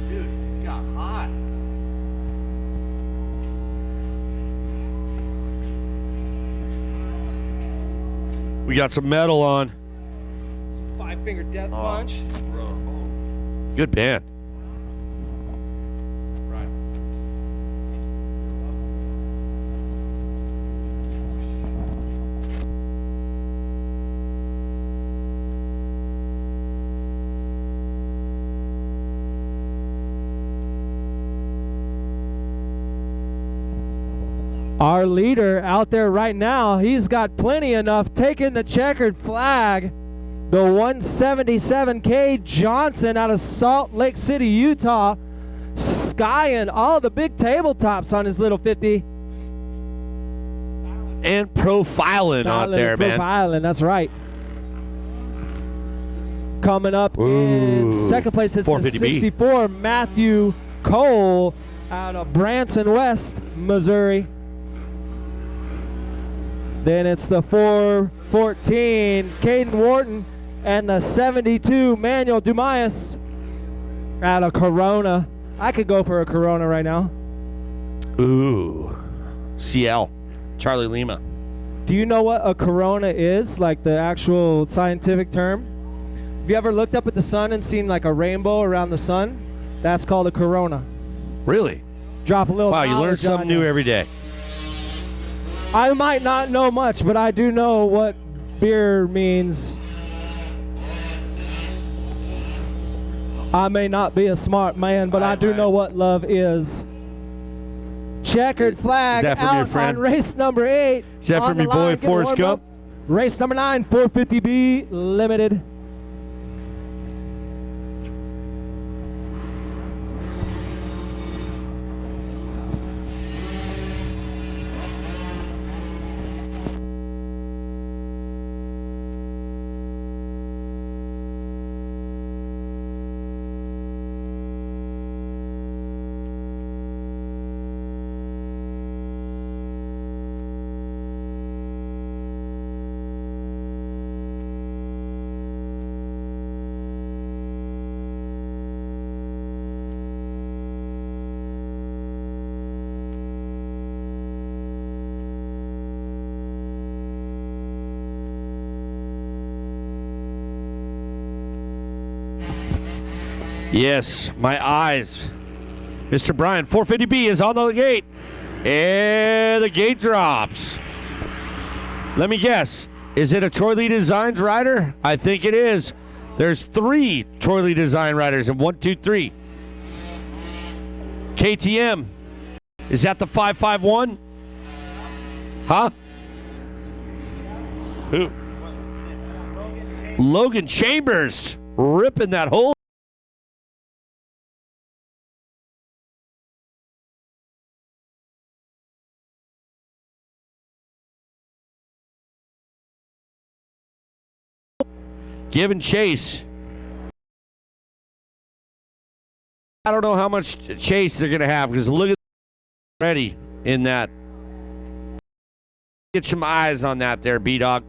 Dude, it's got hot. We got some metal on. Some five-finger death punch. Good band. Our leader out there right now, he's got plenty enough, taking the checkered flag. The 177K Johnson out of Salt Lake City, Utah, skying all the big tabletops on his little 50. And profiling out there, man. Profiling, that's right. Coming up in second place is the 64, Matthew Cole out of Branson West, Missouri. Then it's the 414, Caden Wharton, and the 72, Manuel Dumayas out of Corona. I could go for a Corona right now. Ooh. CL, Charlie Lima. Do you know what a Corona is, like the actual scientific term? Have you ever looked up at the sun and seen like a rainbow around the sun? That's called a Corona. Really? Drop a little Wow, you learn something new every day. I might not know much, but I do know what beer means. I may not be a smart man, but I do know what love is. Checkered flag out on race number 8. Is that from your boy Forrest Gump? Race number 9, 450B Limited. Yes, my eyes. Mr. Brian, 450B is on the gate. And the gate drops. Let me guess. Is it a Troy Lee Designs rider? I think it is. There's 3 Troy Lee Design riders in 1, 2, 3. KTM. Is that the 551? Huh? Who? Logan Chambers ripping that hole. Giving chase. I don't know how much chase they're going to have because look at already in that. Get some eyes on that there, B-Dog.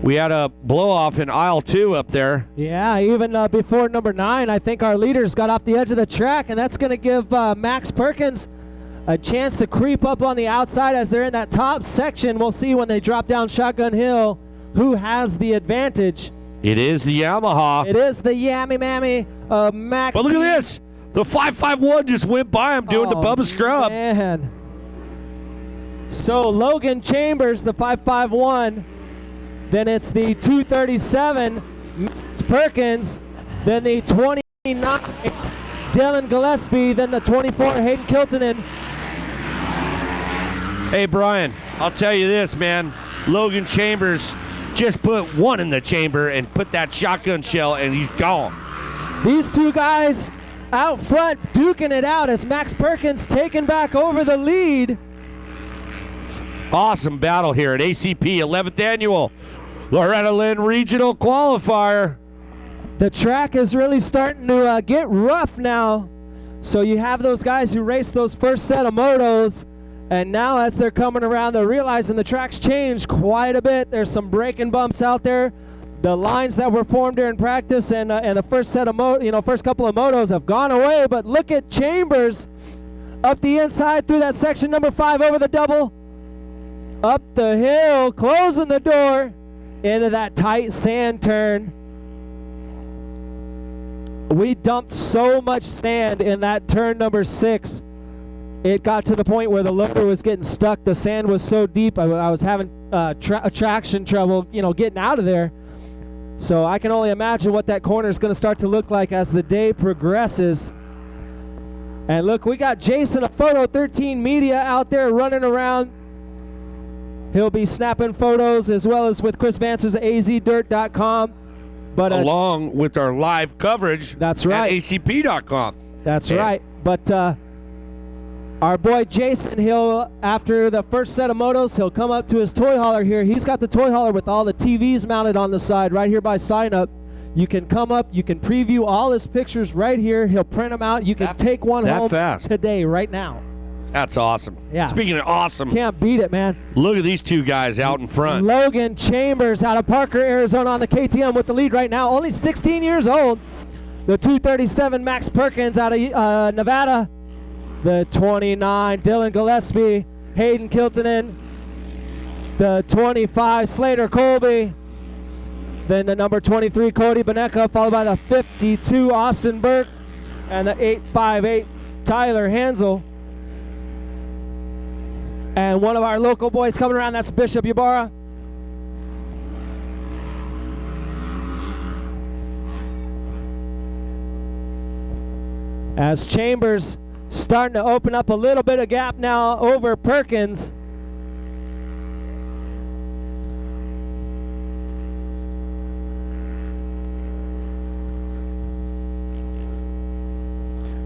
We had a blow-off in aisle 2 up there. Yeah, even before number 9, I think our leaders got off the edge of the track, and that's going to give Max Perkins a chance to creep up on the outside as they're in that top section. We'll see when they drop down Shotgun Hill who has the advantage. It is the Yamaha. It is the Yammy Mammy Max. But look at this. The 551 just went by him doing the Bubba Scrub. Man. So Logan Chambers, the 551. Then it's the 237, Max Perkins. Then the 29, Dylan Gillespie. Then the 24, Hayden Kiltonen. Hey, Brian, I'll tell you this, man. Logan Chambers just put one in the chamber and put that shotgun shell, and he's gone. These two guys out front duking it out as Max Perkins taking back over the lead. Awesome battle here at ACP 11th Annual Loeretta Lynn Regional Qualifier. The track is really starting to get rough now. So you have those guys who raced those first set of motos, and now as they're coming around, they're realizing the track's changed quite a bit. There's some braking bumps out there. The lines that were formed during practice and the first set of first couple of motos have gone away. But look at Chambers up the inside through that section number 5 over the double, up the hill, closing the door into that tight sand turn. We dumped so much sand in that turn number 6. It got to the point where the loader was getting stuck. The sand was so deep, I was having traction trouble, getting out of there. So I can only imagine what that corner is going to start to look like as the day progresses. And look, we got Jason of Photo 13 Media out there running around. He'll be snapping photos as well as with Chris Vance's azdirt.com. But along with our live coverage, that's right, at acp.com. That's right. But our boy Jason, after the first set of motos, he'll come up to his toy hauler here. He's got the toy hauler with all the TVs mounted on the side right here by sign up. You can come up, you can preview all his pictures right here. He'll print them out. You can take one home today, right now. That's awesome. Yeah. Speaking of awesome, can't beat it, man. Look at these two guys out in front. Logan Chambers out of Parker, Arizona on the KTM with the lead right now. Only 16 years old. The 237 Max Perkins out of Nevada. The 29 Dylan Gillespie, Hayden Kiltonen. The 25 Slater Colby. Then the number 23 Cody Bonecca, followed by the 52 Austin Burke and the 858 Tyler Hansel. And one of our local boys coming around, that's Bishop Ybarra. As Chambers starting to open up a little bit of gap now over Perkins.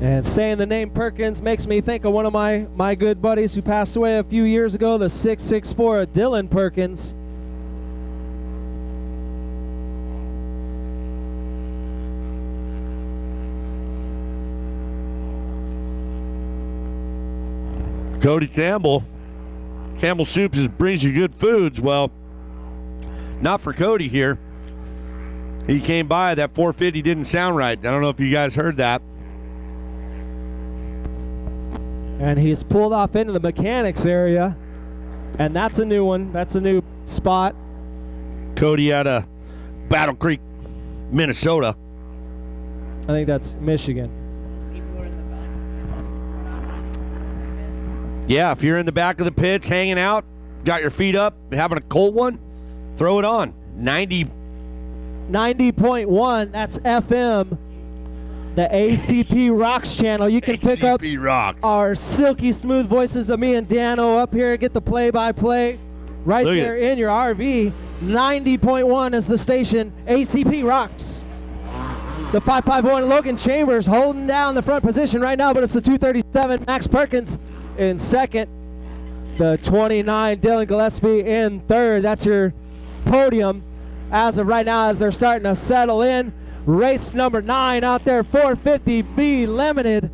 And saying the name Perkins makes me think of one of my good buddies who passed away a few years ago, the 664 Dylan Perkins. Cody Campbell. Campbell Soup just brings you good foods. Well, not for Cody here. He came by, that 450 didn't sound right. I don't know if you guys heard that. And he's pulled off into the mechanics area. And that's a new one. That's a new spot. Cody out of Battle Creek, Minnesota. I think that's Michigan. Yeah, if you're in the back of the pits hanging out, got your feet up, having a cold one, throw it on. 90.1, that's FM. The ACP Rocks channel. You can pick up Rocks. our silky smooth voices of me and Dano up here, get the play-by-play right Look there in your RV. 90.1 is the station. ACP Rocks. The 551 Logan Chambers holding down the front position right now, but it's the 237 Max Perkins in second. The 29 Dylan Gillespie in third. That's your podium as of right now as they're starting to settle in. Race number 9 out there, 450B Limited.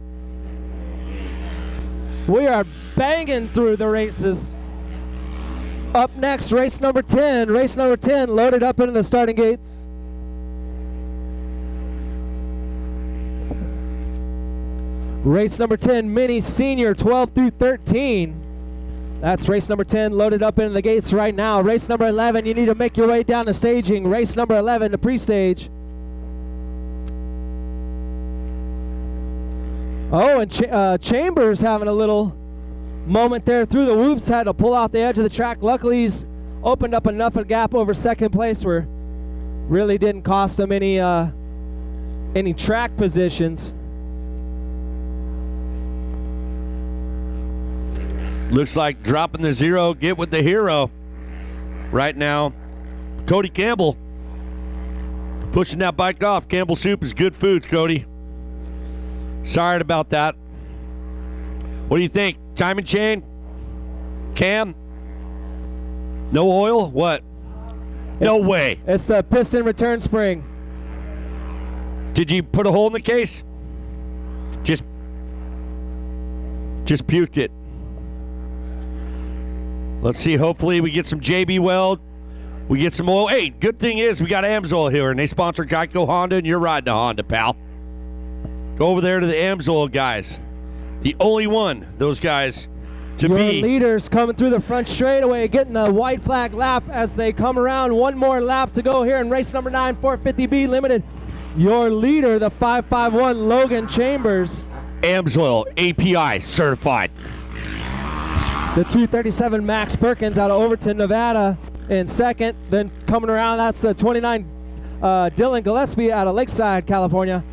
We are banging through the races. Up next, race number 10. Race number 10 loaded up into the starting gates. Race number 10, Mini Senior, 12 through 13. That's race number 10 loaded up into the gates right now. Race number 11, you need to make your way down to staging. Race number 11, the pre-stage. Oh, and Chambers having a little moment there through the whoops, had to pull off the edge of the track. Luckily, he's opened up enough of a gap over second place where really didn't cost him any track positions. Looks like dropping the zero, get with the hero right now. Cody Campbell pushing that bike off. Campbell Soup is good foods, Cody. Sorry about that. What do you think? Timing chain? Cam? No oil? What? No way. It's the piston return spring. Did you put a hole in the case? Just puked it. Let's see. Hopefully we get some JB Weld. We get some oil. Hey, good thing is we got AMSOIL here, and they sponsor Geico Honda, and you're riding a Honda, pal. Go over there to the AMSOIL guys. The only one, those guys, to Your be. leaders coming through the front straightaway, getting the white flag lap as they come around. One more lap to go here in race number 9, 450B Limited. Your leader, the 551 Logan Chambers. AMSOIL API certified. The 237 Max Perkins out of Overton, Nevada in second. Then coming around, that's the 29 Dylan Gillespie out of Lakeside, California.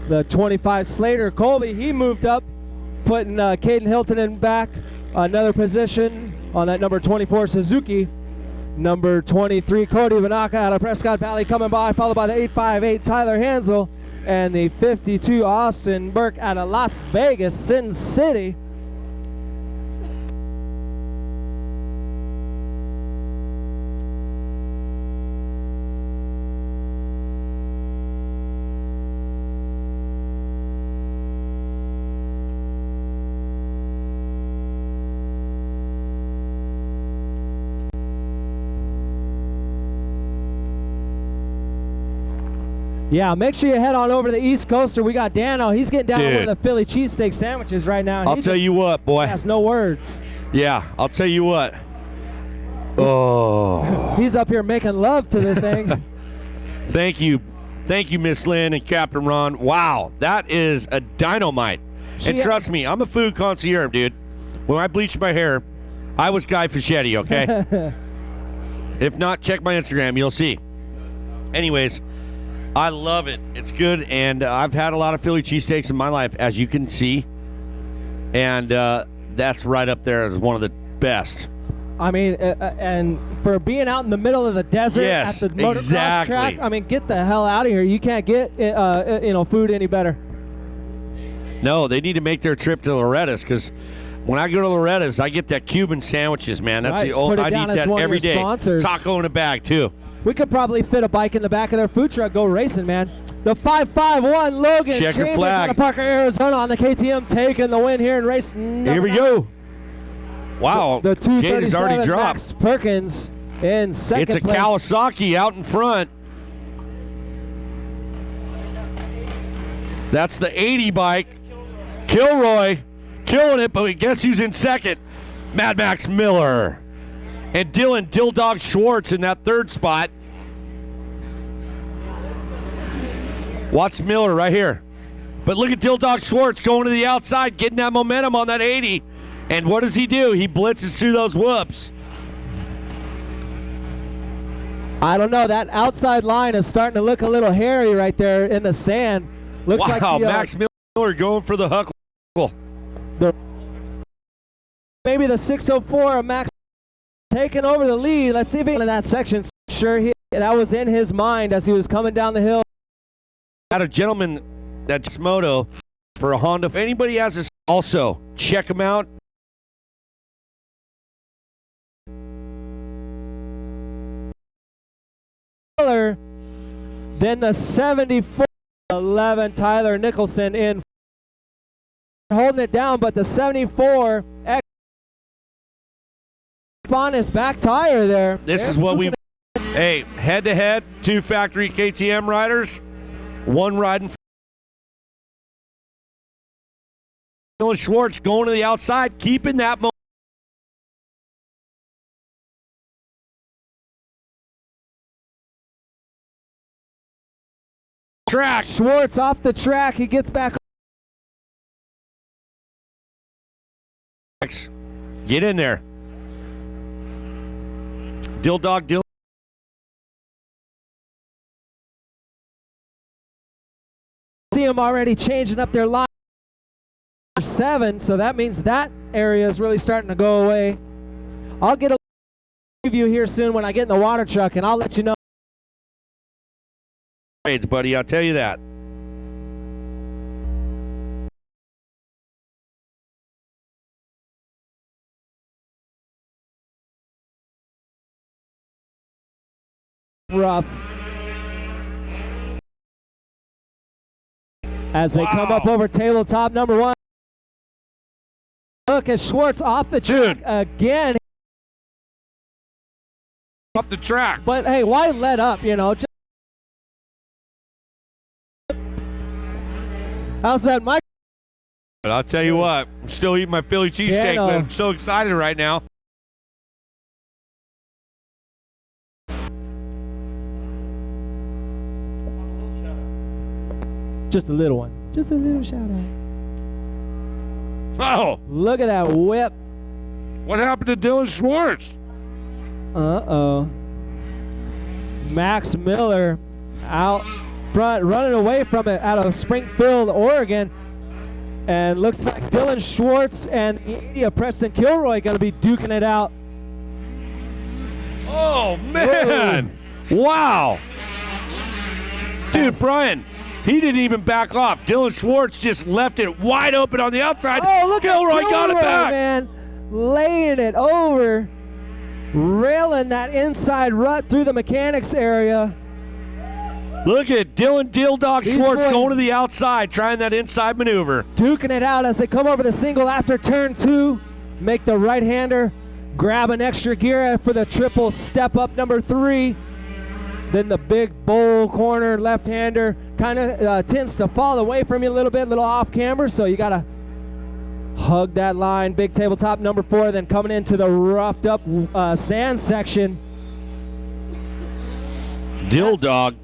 The 25 Slater Colby, he moved up, putting Caden Hilton in back. Another position on that number 24 Suzuki. Number 23 Cody Vanaka out of Prescott Valley coming by, followed by the 858 Tyler Hansel and the 52 Austin Burke out of Las Vegas, Sin City. Yeah, make sure you head on over to the East Coaster. We got Dano. He's getting down on one of the Philly cheesesteak sandwiches right now. I'll tell you what, boy. Has no words. Yeah, I'll tell you what. Oh. He's up here making love to the thing. Thank you, Miss Lynn and Captain Ron. Wow, that is a dynamite. And trust me, I'm a food concierge, dude. When I bleached my hair, I was Guy Fischetti, okay? If not, check my Instagram. You'll see. Anyways, I love it. It's good, and I've had a lot of Philly cheesesteaks in my life, as you can see, and that's right up there as one of the best. I mean, and for being out in the middle of the desert at the motocross track, I mean, get the hell out of here. You can't get food any better. No, they need to make their trip to Loretta's, because when I go to Loretta's, I get that Cuban sandwiches, man. That's the old. I eat that every day. Sponsors. Taco in a bag too. We could probably fit a bike in the back of their food truck, go racing, man. The 551 Logan Chambers out of Parker, Arizona on the KTM taking the win here in race number Here we go. Wow, the 237 already dropped. Max Perkins in second place. It's a Kawasaki out in front. That's the 80 bike. Kilroy killing it, but guess who's in second? Mad Max Miller. And Dylan Dilldog Schwartz in that third spot. Watts Miller right here. But look at Dill Dog Schwartz going to the outside, getting that momentum on that 80. And what does he do? He blitzes through those whoops. I don't know. That outside line is starting to look a little hairy right there in the sand. Looks like Max Miller going for the huckle. Maybe the 604 of Max taking over the lead. Let's see if he in that section. Sure, that was in his mind as he was coming down the hill. Got a gentleman that's moto for a Honda. If anybody has this, also check him out. Then the 74 11 Tyler Nicholson in holding it down, but the 74 on his back tire there. This is what we. Hey, head-to-head, 2 factory KTM riders, 1 riding. Dylan Schwartz going to the outside, keeping that momentum. Track. Schwartz off the track. He gets back. Get in there. Dill Dog, Dill. See him already changing up their line. 7, so that means that area is really starting to go away. I'll get a preview here soon when I get in the water truck, and I'll let you know. Buddy, I'll tell you that. Rough. As they come up over tabletop number 1. Look at Schwartz off the track again. Off the track. But hey, why let up, you know? How's that, Mike? But I'll tell you what, I'm still eating my Philly cheesesteak, but I'm so excited right now. Just a little one. Just a little shout out. Oh! Look at that whip. What happened to Dylan Schwartz? Uh-oh. Max Miller out front, running away from it out of Springfield, Oregon. And looks like Dylan Schwartz and the 80 of Preston Kilroy going to be duking it out. Oh, man. Whoa. Wow. Dude, Brian, he didn't even back off. Dylan Schwartz just left it wide open on the outside. Oh, look Kilroy at got it back. Man. Laying it over. Railing that inside rut through the mechanics area. Look at Dylan Dill Dog Schwartz going to the outside, trying that inside maneuver. Duking it out as they come over the single after turn 2. Make the right-hander grab an extra gear for the triple step up number 3. Then the big bowl corner left-hander kind of tends to fall away from you a little bit, a little off camber, so you got to hug that line. Big tabletop number 4, then coming into the roughed up sand section. Dill Dog.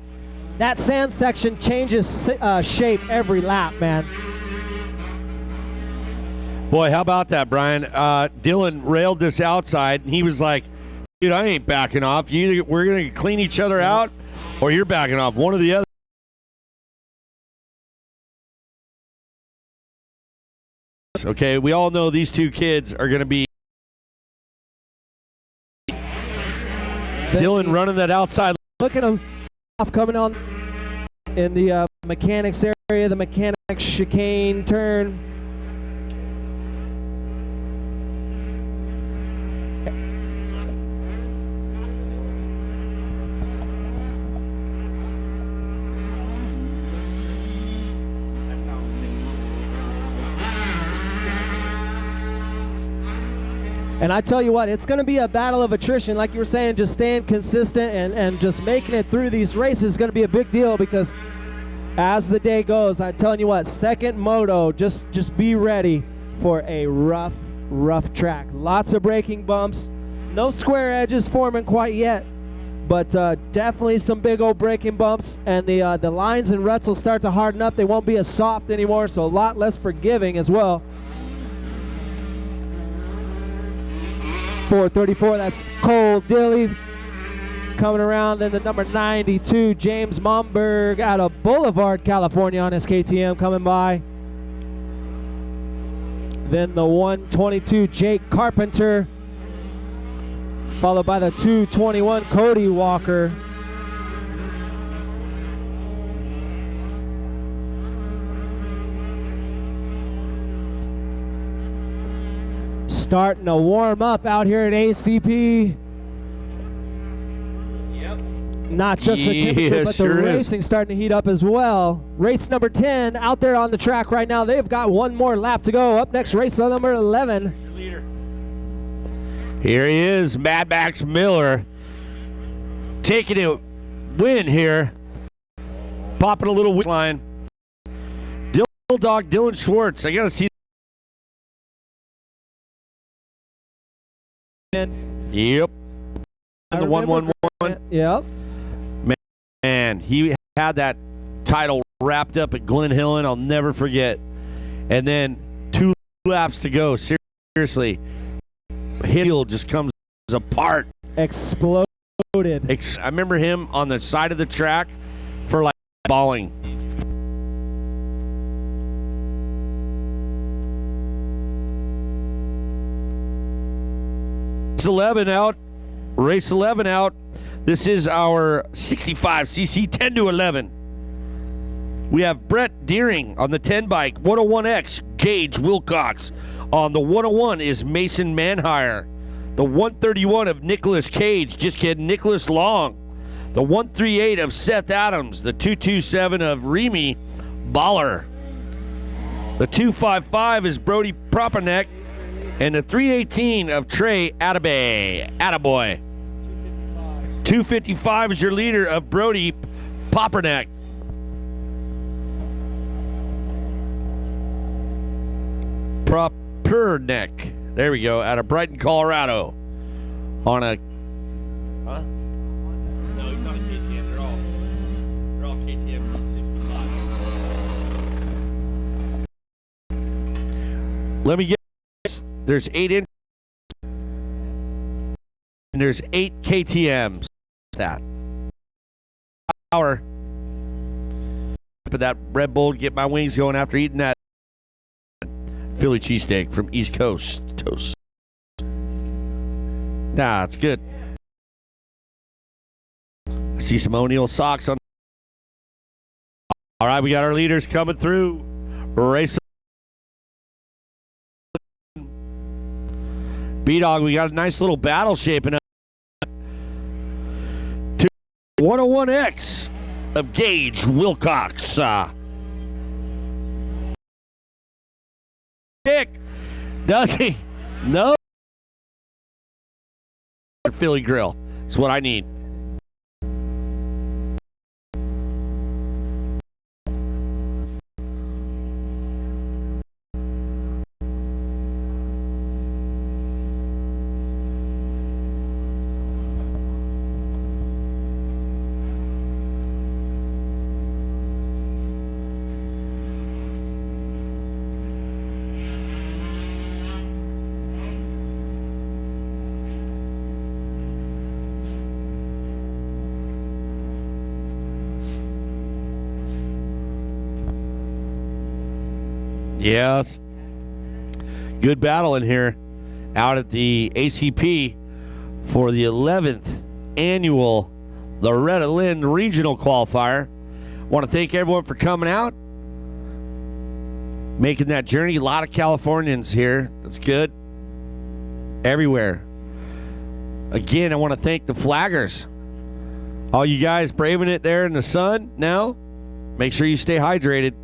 That sand section changes shape every lap, man. Boy, how about that, Brian? Dylan railed this outside, and he was like, dude, I ain't backing off. Either we're going to clean each other out, or you're backing off. One or the other. Okay, we all know these two kids are going to be. Dylan running that outside. Look at him off coming on in the mechanics area, the mechanics chicane turn. And I tell you what, it's going to be a battle of attrition. Like you were saying, just staying consistent and just making it through these races is going to be a big deal, because as the day goes, I'm telling you what, second moto, just be ready for a rough track. Lots of braking bumps. No square edges forming quite yet. but definitely some big old braking bumps, and the lines and ruts will start to harden up. They won't be as soft anymore, so a lot less forgiving as well. 434, that's Cole Dilly coming around. Then the number 92, James Momberg out of Boulevard, California on his KTM coming by. Then the 122, Jake Carpenter, followed by the 221, Cody Walker. Starting to warm up out here at ACP. Yep. Not just the temperature, but the racing starting to heat up as well. Race number 10 out there on the track right now. They've got one more lap to go. Up next, race number 11. Here he is, Mad Max Miller, taking a win here. Popping a little line. Dog Dylan Schwartz. I got to see. Yep. The 111. Yep. Man, he had that title wrapped up at Glen Helen. I'll never forget. And then 2 laps to go. Seriously. Hill just comes apart. Exploded. I remember him on the side of the track for like balling. Race 11 out. This is our 65cc 10 to 11. We have Brett Deering on the 10 bike, 101X, Gage Wilcox. On the 101 is Mason Manhire. The 131 of Nicholas Cage, just kidding, Nicholas Long. The 138 of Seth Adams. The 227 of Remy Baller. The 255 is Brody Propanek. And the 318 of Trey Attaboy. 255 is your leader of Brody Popernak. Properneck. There we go. Out of Brighton, Colorado. On a... Huh? No, he's on a KTM. They're all KTM 65. Let me get this. There's 8 in. And there's 8 KTMs. That hour. But that Red Bull to get my wings going after eating that Philly cheesesteak from East Coast toast. Nah, it's good. I see some O'Neill socks on. All right, we got our leaders coming through. Race. B-Dog, we got a nice little battle shaping up. 101X of Gage Wilcox. Dick, does he? No. Philly grill. That's what I need. Yes. Good battle in here out at the ACP for the 11th annual Loeretta Lynn Regional Qualifier. Want to thank everyone for coming out, making that journey. A lot of Californians here. That's good. Everywhere. Again, I want to thank the flaggers. All you guys braving it there in the sun now, make sure you stay hydrated.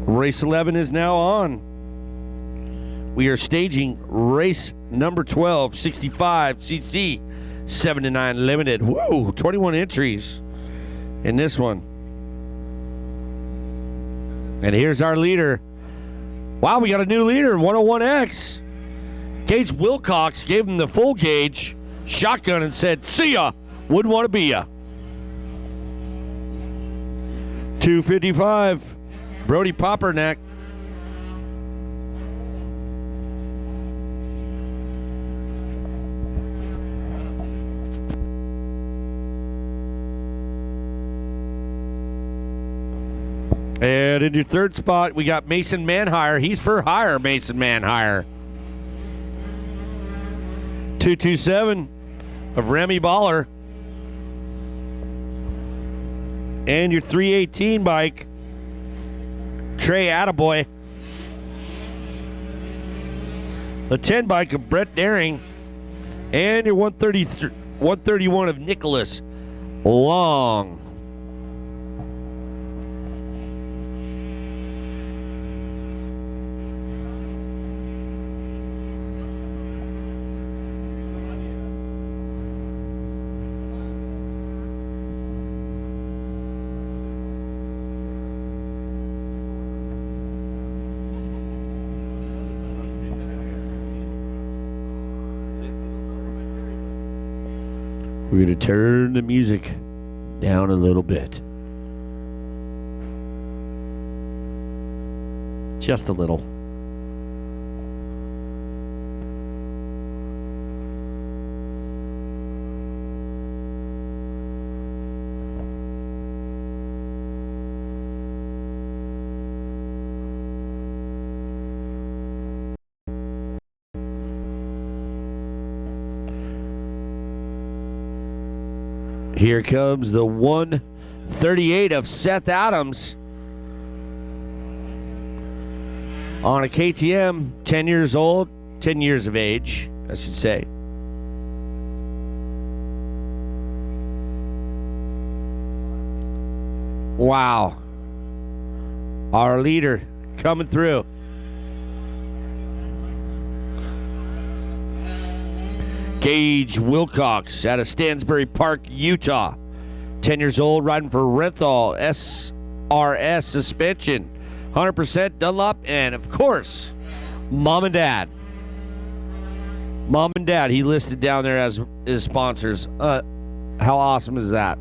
Race 11 is now on. We are staging race number 12, 65cc 7 to 9 limited. Whoa, 21 entries in this one. And here's our leader. Wow, we got a new leader, 101X. Gage Wilcox gave him the full gauge shotgun and said, "See ya, wouldn't want to be ya." 255, Brody Popperneck. And in your third spot, we got Mason Manhire. He's for hire, Mason Manhire. 227 of Remy Baller. And your 318 bike, Trey Attaboy. The 10 bike of Brett Daring. And your 131 of Nicholas Long. We're going to turn the music down a little bit. Just a little. Here comes the 138 of Seth Adams on a KTM, 10 years old, 10 years of age, I should say. Wow. Our leader coming through. Gage Wilcox out of Stansbury Park, Utah. 10 years old, riding for Renthal SRS suspension. 100% Dunlop, and of course, Mom and Dad. Mom and Dad, he listed down there as his sponsors. How awesome is that?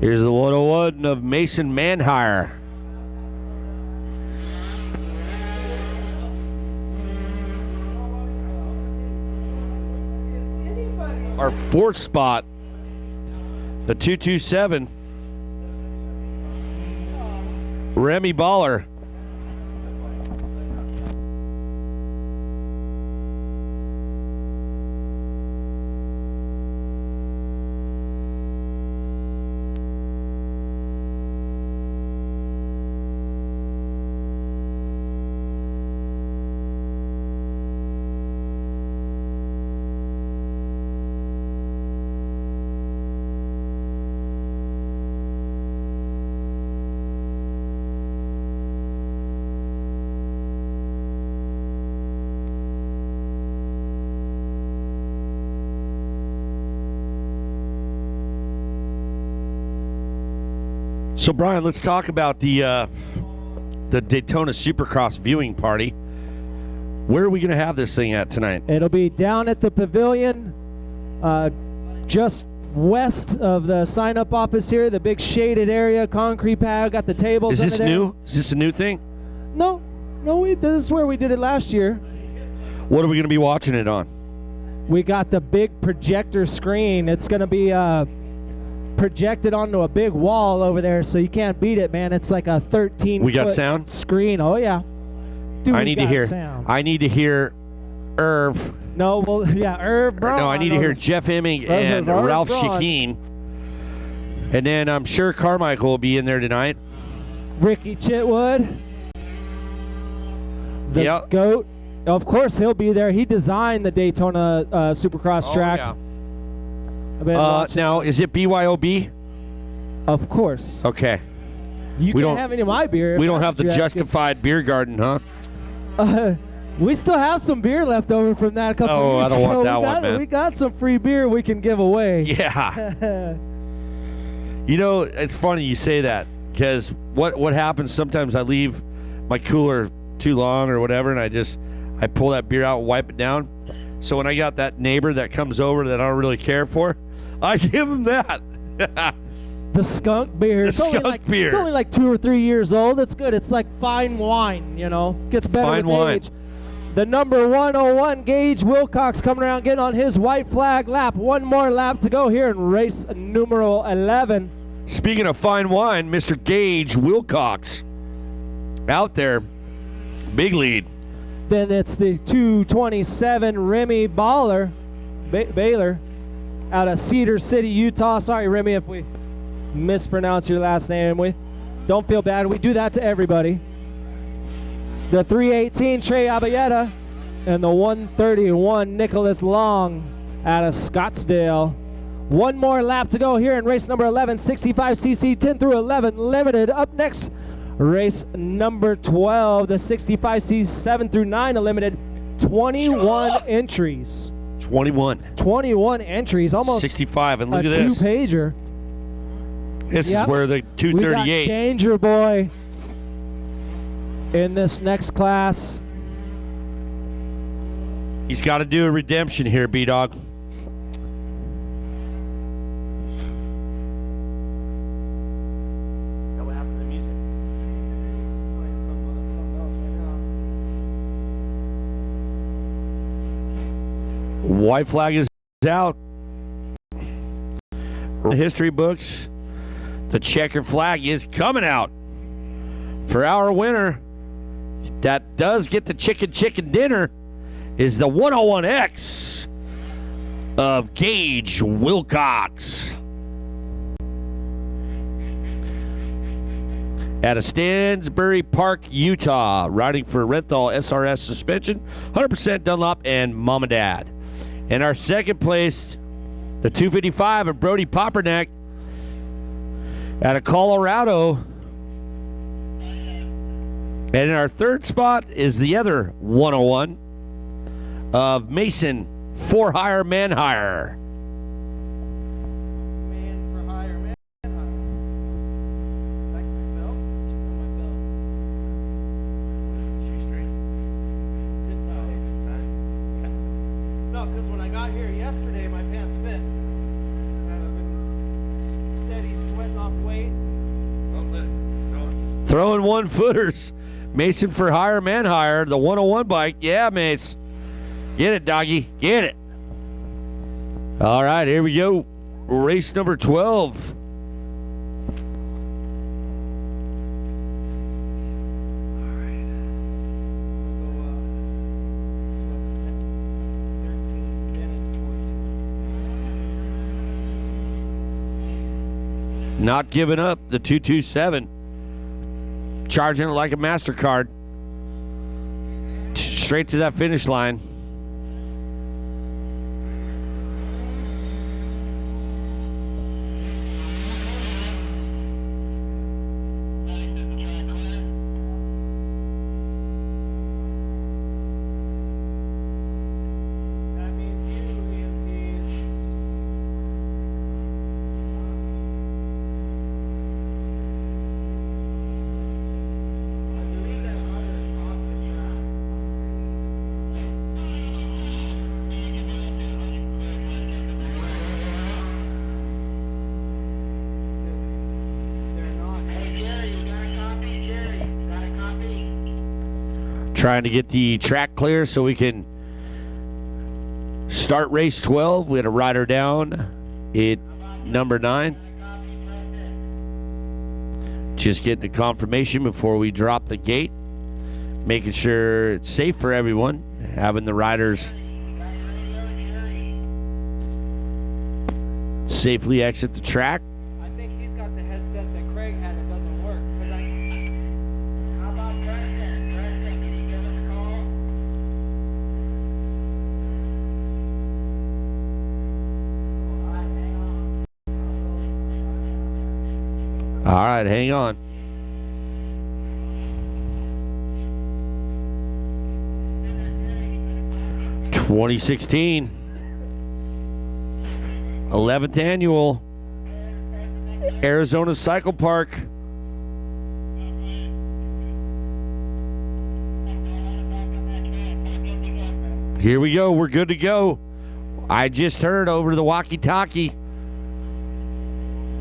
Here's the 101 of Mason Manhire. Our fourth spot, the 227, Remy Baller. So, Brian, let's talk about the Daytona Supercross viewing party. Where are we going to have this thing at tonight? It'll be down at the pavilion, just west of the sign-up office here, the big shaded area, concrete pad, got the tables. Is this under there. new? Is this a new thing? No, this is where we did it last year. What are we going to be watching it on? We got the big projector screen. It's going to be projected onto a big wall over there, so you can't beat it, man. It's like a 13 We got sound? screen. Oh yeah. Dude, I need to hear sound. I need to hear Irv. No, well, yeah, Irv Braun. No, I need to hear Jeff Hemming and Irv Ralph Braun. Shaheen. And then I'm sure Carmichael will be in there tonight. Ricky Chitwood. The Yep. GOAT. Of course he'll be there. He designed the Daytona Supercross track. Yeah. I've been watching. Now, is it BYOB? Of course. Okay. You We can't don't- have any of my beer. We if don't that's have the what you're asking. justified beer garden, huh? We still have some beer left over from that a couple Oh, years I don't ago. want that one, man. We got some free beer we can give away. Yeah. You know, it's funny you say that, because what happens sometimes, I leave my cooler too long or whatever, and I pull that beer out and wipe it down. So when I got that neighbor that comes over that I don't really care for, I give him that. The skunk beer. The skunk beer. It's only like 2 or 3 years old. It's good. It's like fine wine, you know. Gets better Fine with wine. age. The number 101, Gage Wilcox, coming around, getting on his white flag lap. One more lap to go here in race numero 11. Speaking of fine wine, Mr. Gage Wilcox out there. Big lead. Then it's the 227 Remy Baylor out of Cedar City, Utah. Sorry, Remy, if we mispronounce your last name. We don't feel bad. We do that to everybody. The 318 Trey Abayeta and the 131 Nicholas Long out of Scottsdale. One more lap to go here in race number 11, 65cc 10 through 11 limited. Up next, race number 12, the 65cc 7 through 9 limited. 21 entries. 21 entries, almost 65, and look a at this. two-pager. This is where the We got 238. Danger Boy in this next class. He's got to do a redemption here, B-Dog. What happened to the music? White flag is out. The history books, the checker flag is coming out for our winner. That does get the chicken dinner is the 101X of Gage Wilcox. Out of Stansbury Park, Utah, riding for Renthal SRS suspension, 100% Dunlop and Mom and Dad. And our second place, the 255 of Brody Popperneck out of Colorado. And in our third spot is the other 101 of Mason For Hire Man Hire. Man for hire, man hire. Like my belt? Check on my belt. Shoestring? Zip tie. No, because when I got here yesterday, my pants fit. I've been steady sweating off weight. Throwing one footers. Mason For Hire Man Hire, the 101 bike. Yeah, Mace. Get it, doggy. Get it. All right, here we go. Race number 12. Not giving up, the 227. Charging it like a MasterCard. Straight to that finish line. That means you, EMTs. I believe that rudder is off the track. They're not. Hey Jerry, you got a copy? Jerry, you got a copy? Trying to get the track clear so we can start race 12. We had a rider down at number 9. Just getting the confirmation before we drop the gate. Making sure it's safe for everyone. Having the riders safely exit the track. I think he's got the headset that Craig had that doesn't work. 'Cause How about Preston? Preston, can you give us a call? All right, hang on. All right, hang on. 2016. 11th annual Arizona Cycle Park. Here we go. We're good to go. I just heard over the walkie-talkie.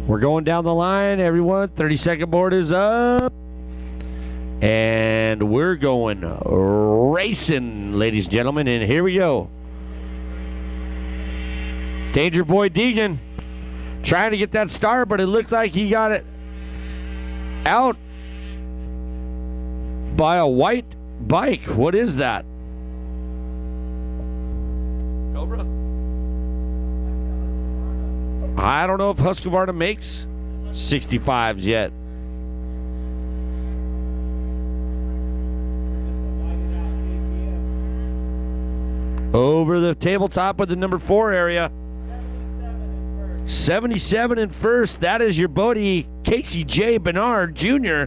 We're going down the line, everyone. 30-second board is up. And we're going racing, ladies and gentlemen. And here we go. Danger Boy Deegan trying to get that star, but it looked like he got it out by a white bike. What is that? Cobra? I don't know if Husqvarna makes 65s yet. Over the tabletop with the number 4 area. 77 in first. That is your buddy, Casey J. Bernard Jr.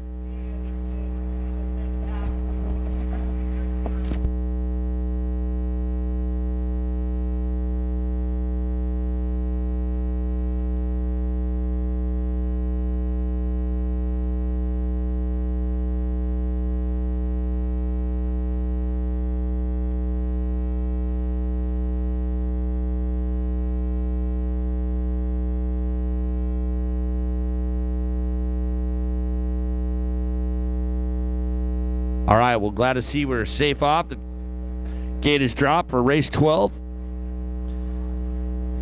All right, well, glad to see we're safe off. The gate is dropped for race 12.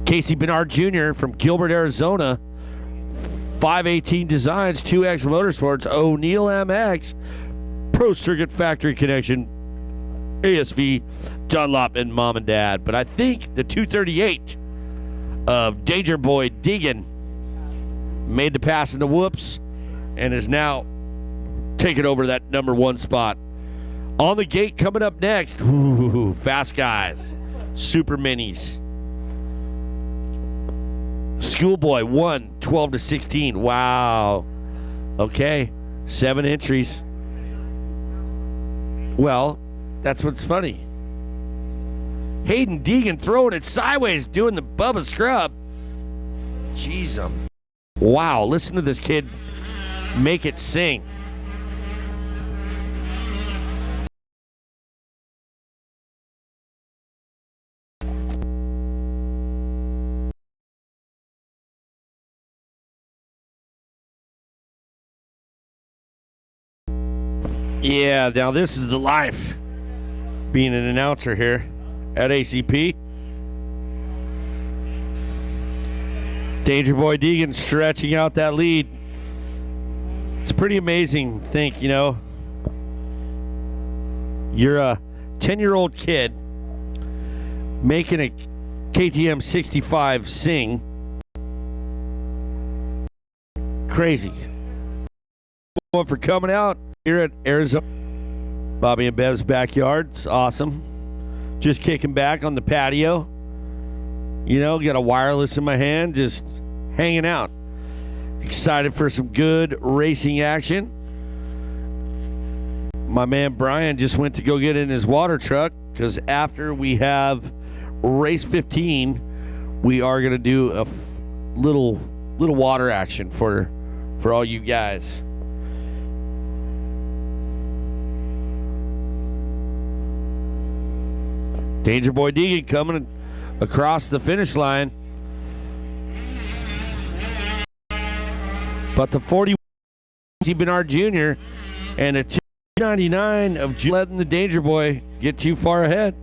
Casey Bernard Jr. from Gilbert, Arizona. 518 Designs, 2X Motorsports, O'Neill MX, Pro Circuit Factory Connection, ASV, Dunlop, and Mom and Dad. But I think the 238 of Danger Boy Deegan made the pass in the whoops and is now taking over that number 1 spot. On the gate coming up next, ooh, fast guys, super minis. Schoolboy 1, 12 to 16. Wow. Okay, 7 entries. Well, that's what's funny. Hayden Deegan throwing it sideways, doing the Bubba Scrub. Jeez, wow, listen to this kid make it sing. Yeah, now this is the life being an announcer here at ACP. Danger Boy Deegan stretching out that lead. It's pretty amazing to think, you know, you're a 10-year-old kid making a KTM 65 sing. Crazy. For coming out here at Arizona, Bobby and Bev's backyard. It's awesome. Just kicking back on the patio. You know, got a wireless in my hand, just hanging out. Excited for some good racing action. My man Brian just went to go get in his water truck because after we have race 15, we are going to do a little water action for all you guys. Danger Boy Deegan coming across the finish line. But the 40 Bernard Jr. and a 299 of letting the Danger Boy get too far ahead.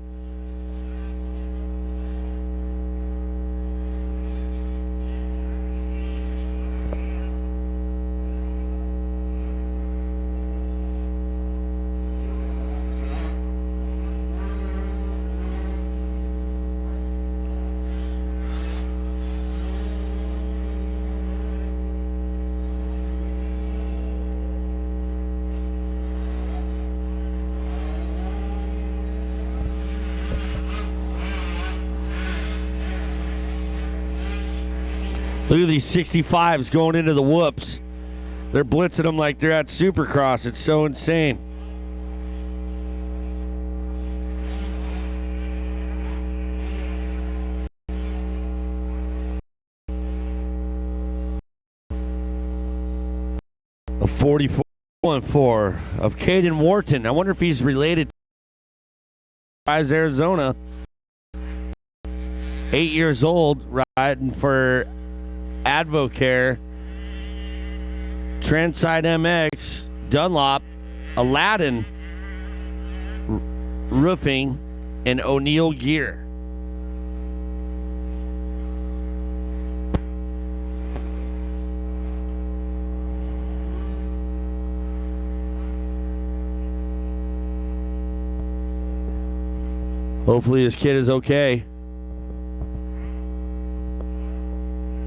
Look at these 65s going into the whoops. They're blitzing them like they're at Supercross. It's so insane. 44-4 of Caden Wharton. I wonder if he's related to Arizona. 8 years old, riding for Advocare, Transide MX, Dunlop, Aladdin Roofing, and O'Neill Gear. Hopefully this kid is okay.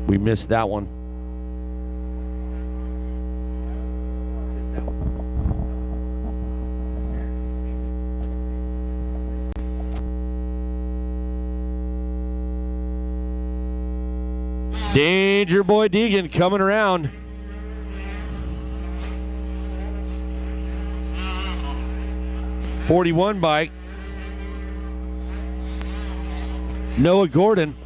We missed that one. Danger Boy Deegan coming around. '41 bike. Noah Gordon.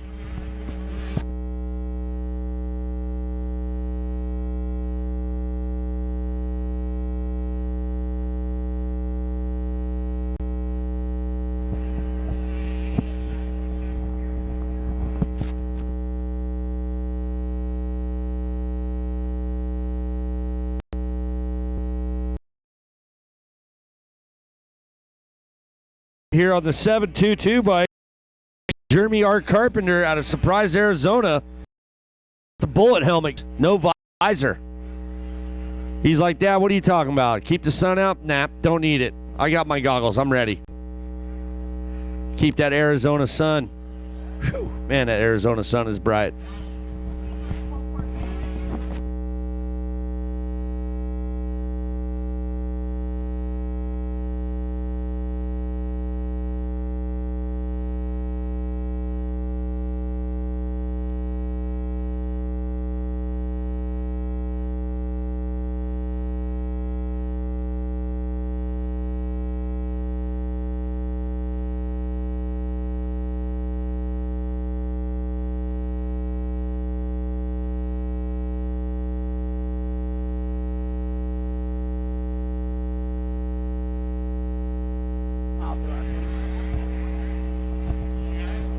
Here on the 722 bike, Jeremy R. Carpenter out of Surprise, Arizona. The bullet helmet, no visor. He's like, Dad, what are you talking about? Keep the sun out? Nah, don't need it. I got my goggles. I'm ready. Keep that Arizona sun. Whew, man, that Arizona sun is bright.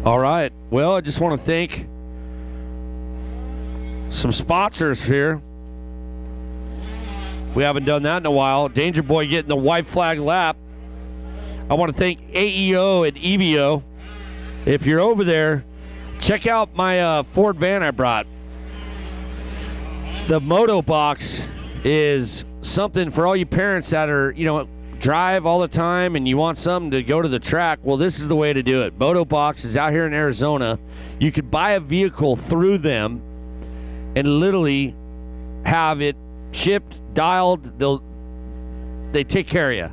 All right. Well, I just want to thank some sponsors here. We haven't done that in a while. Danger Boy getting the white flag lap. I want to thank AEO and EVO. If you're over there, check out my Ford van I brought. The Moto Box is something for all you parents that are, drive all the time and you want something to go to the track. Well, this is the way to do it. Moto Box is out here in Arizona. You could buy a vehicle through them and literally have it shipped, dialed. They take care of you.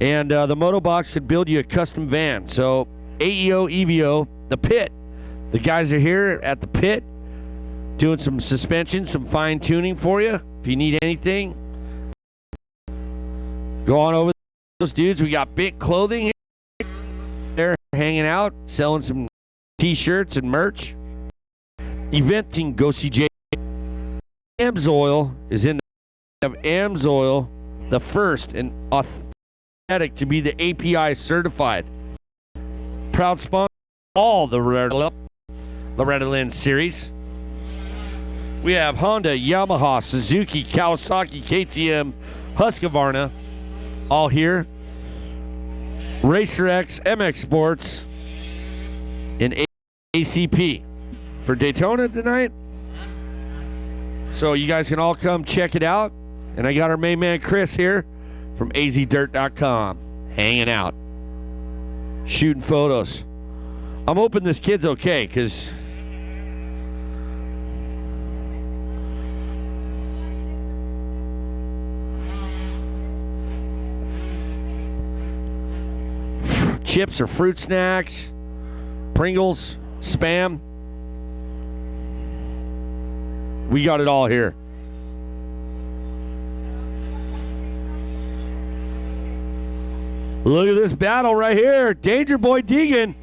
And the Moto Box could build you a custom van. So AEO, EVO, the pit. The guys are here at the pit doing some suspension, some fine tuning for you. If you need anything, go on over those dudes. We got Big Clothing here. They're hanging out, selling some t-shirts and merch. Eventing, go see Jay. AMSOIL is in the AMSOIL, the first and authentic to be the API certified. Proud sponsor of all the Loeretta Lynn series. We have Honda, Yamaha, Suzuki, Kawasaki, KTM, Husqvarna, all here. Racer X, MX Sports, and ACP for Daytona tonight. So you guys can all come check it out. And I got our main man Chris here from azdirt.com hanging out, shooting photos. I'm hoping this kid's okay, because chips or fruit snacks, Pringles, Spam. We got it all here. Look at this battle right here. Danger Boy Deegan.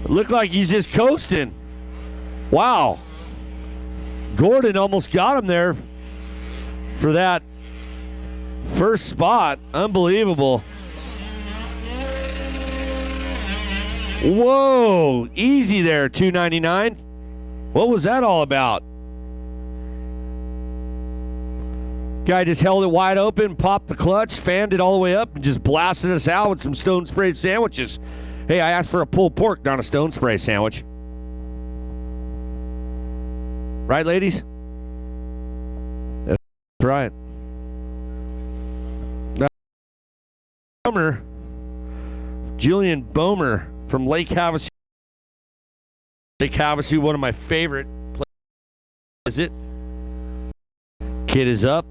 Looked like he's just coasting. Wow. Gordon almost got him there. for that first spot. Unbelievable. Whoa, easy there, 299. What was that all about? Guy just held it wide open, popped the clutch, fanned it all the way up, and just blasted us out with some Stone Spray sandwiches. Hey, I asked for a pulled pork, not a Stone Spray sandwich. Right, ladies? That's right. Now, Julian Bomer from Lake Havasu. Lake Havasu, one of my favorite places. Is it? Kid is up.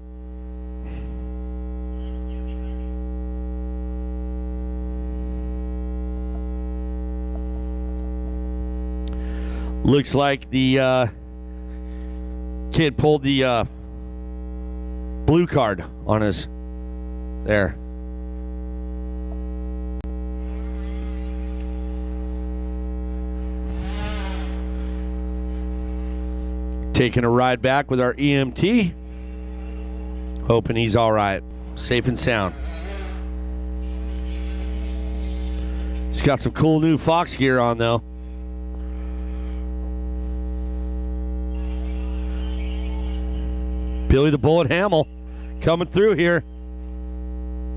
Looks like the kid pulled the blue card on us there. Taking a ride back with our EMT. Hoping he's all right. Safe and sound. He's got some cool new Fox gear on, though. Billy the Bullet Hamill coming through here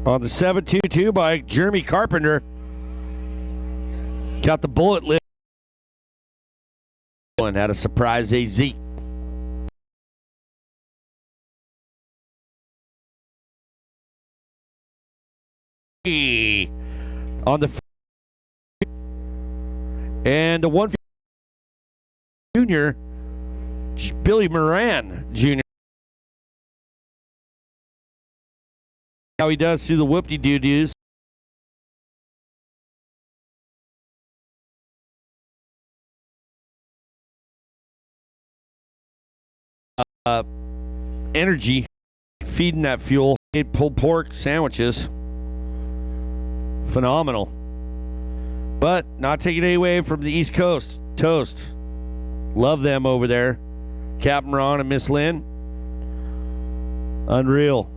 on the 722 by Jeremy Carpenter. Got the bullet lift and had a surprise AZ. On the and the 150 junior Billy Moran Jr. How he does through the whoop-de-doo-doos. Energy, feeding that fuel. Pulled pork sandwiches. Phenomenal. But not taking it away from the East Coast. Toast. Love them over there. Captain Ron and Miss Lynn. Unreal.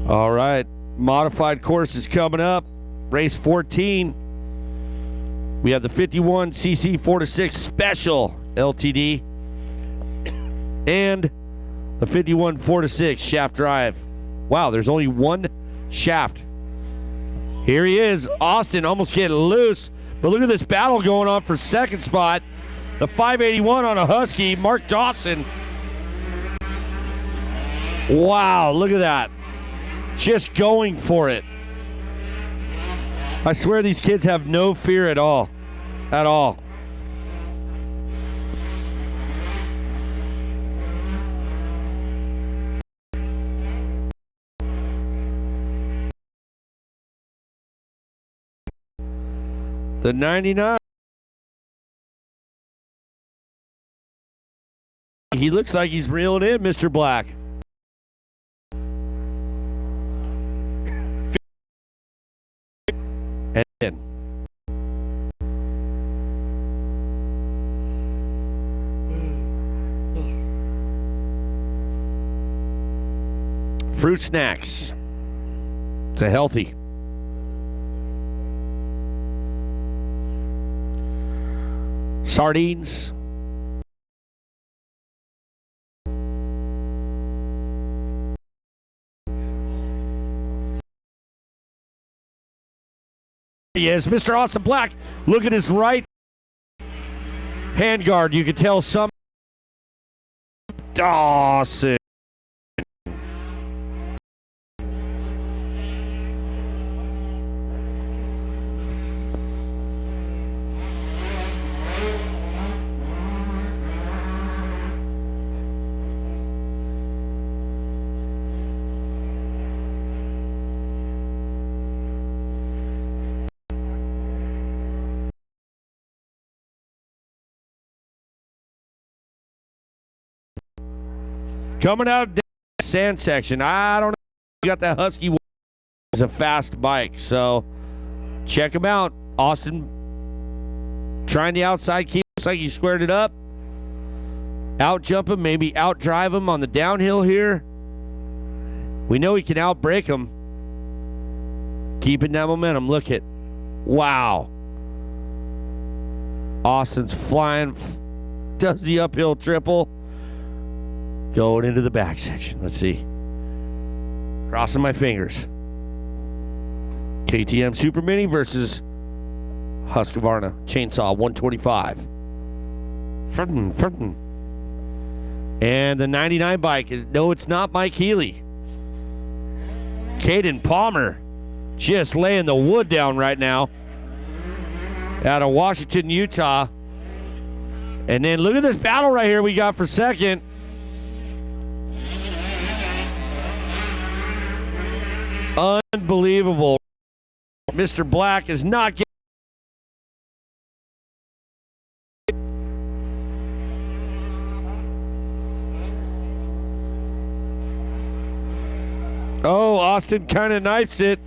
All right, modified course is coming up. Race 14. We have the 51cc 4-6 Special LTD and the 51 4-6 Shaft Drive. Wow, there's only one shaft. Here he is, Austin, almost getting loose. But look at this battle going on for second spot. The 581 on a Husky, Mark Dawson. Wow, look at that. Just going for it. I swear these kids have no fear at all. At all. The 99. He looks like he's reeling in, Mr. Black. Fruit snacks. It's a healthy. Sardines. Yes, Mr. Austin Black. Look at his right hand guard. You can tell some Dawson. Coming out sand section. I don't know. You got that Husky is a fast bike, so check him out. Austin trying the outside keep. Looks like he squared it up. Out jump him, maybe out drive him on the downhill here. We know he can out brake him. Keeping that momentum. Look at, wow. Austin's flying, does the uphill triple. Going into the back section. Let's see. Crossing my fingers. KTM Super Mini versus Husqvarna Chainsaw 125. And the 99 bike is, no, it's not Mike Healy. Caden Palmer just laying the wood down right now out of Washington, Utah. And then look at this battle right here we got for second. Unbelievable. Mr. Black is not getting. Oh, Austin kind of knifes it.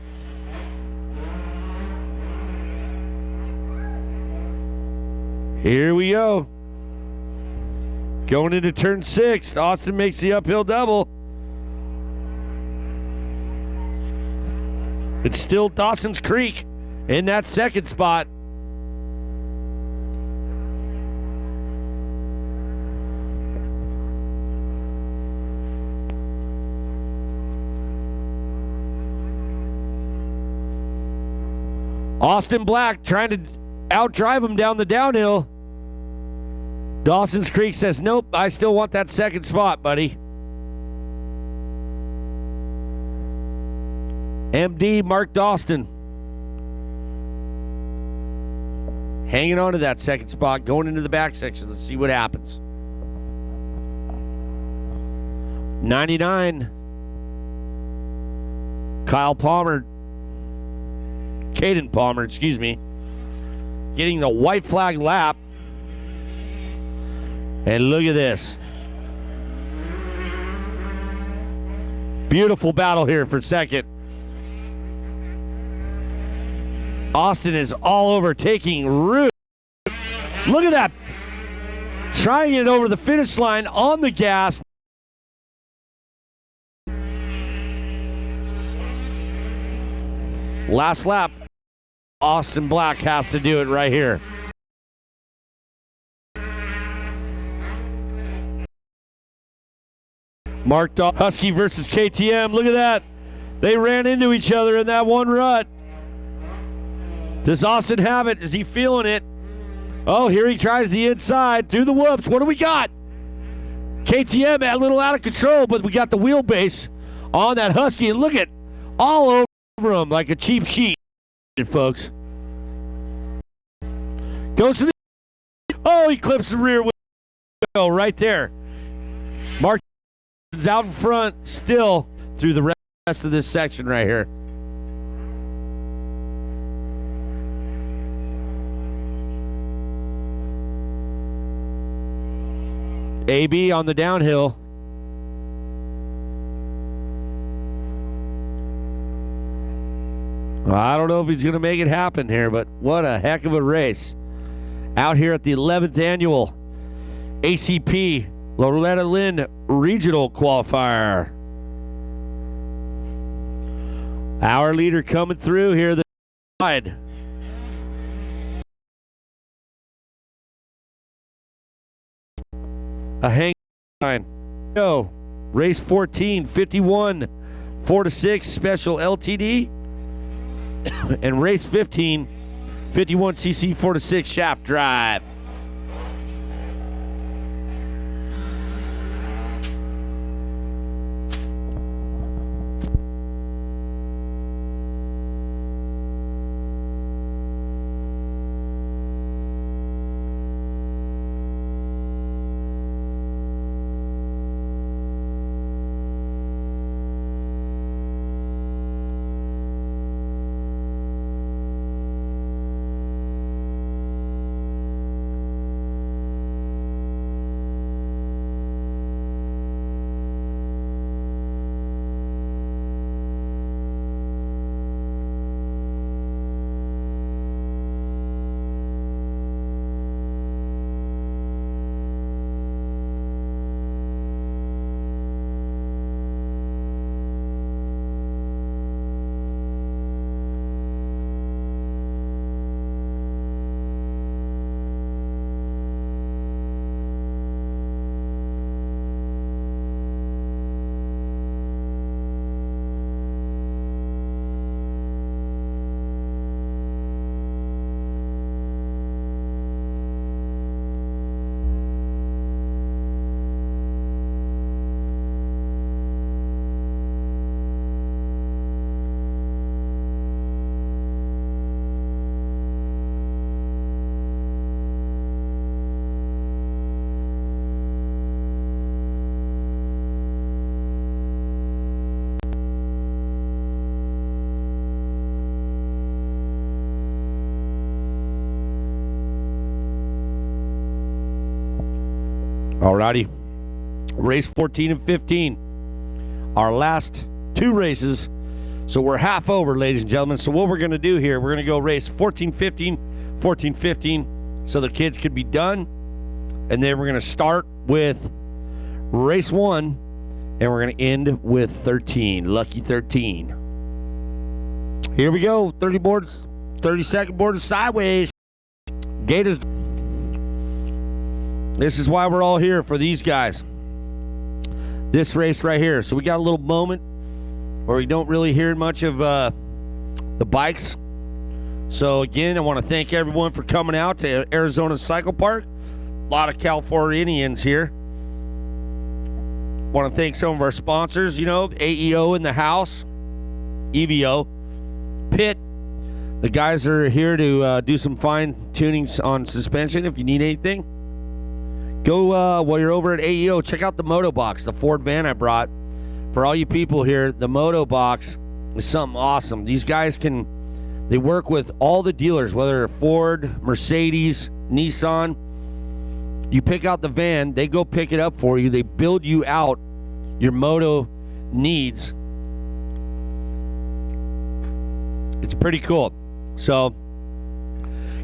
Here we go. Going into turn 6. Austin makes the uphill double. It's still Dawson's Creek in that second spot. Austin Black trying to outdrive him down the downhill. Dawson's Creek says, nope, I still want that second spot, buddy. MD Mark Dawson hanging on to that second spot, going into the back section. Let's see what happens. 99. Caden Palmer, excuse me, getting the white flag lap. And look at this. Beautiful battle here for second. Austin is all over, taking root. Look at that. Trying it over the finish line on the gas. Last lap. Austin Black has to do it right here. Mark Husky versus KTM. Look at that. They ran into each other in that one rut. Does Austin have it? Is he feeling it? Oh, here he tries the inside through the whoops. What do we got? KTM a little out of control, but we got the wheelbase on that Husky. And look at all over him like a cheap sheet, folks. Goes to the. Oh, he clips the rear wheel right there. Mark is out in front still through the rest of this section right here. AB on the downhill. Well, I don't know if he's going to make it happen here, but what a heck of a race. Out here at the 11th annual ACP Loeretta Lynn Regional Qualifier. Our leader coming through here. The side. A hang line. Go. Race 14, 51, 4-6 special LTD. And race 15, 51cc 4-6 shaft drive. Alrighty. Race 14 and 15. Our last two races. So we're half over, ladies and gentlemen. So what we're going to do here, we're going to go race 14-15, 14-15, so the kids could be done. And then we're going to start with race 1, and we're going to end with 13, lucky 13. Here we go, 30 boards, 30-second board sideways. Gators. This is why we're all here, for these guys. This race right here. So we got a little moment where we don't really hear much of the bikes. So again, I want to thank everyone for coming out to Arizona Cycle Park. A lot of Californians here. Want to thank some of our sponsors, AEO in the house, EVO, Pitt. The guys are here to do some fine tunings on suspension if you need anything. Go while you're over at AEO, check out the Moto Box, the Ford van I brought. For all you people here, the Moto Box is something awesome. These guys they work with all the dealers, whether they're Ford, Mercedes, Nissan. You pick out the van, they go pick it up for you. They build you out your moto needs. It's pretty cool. So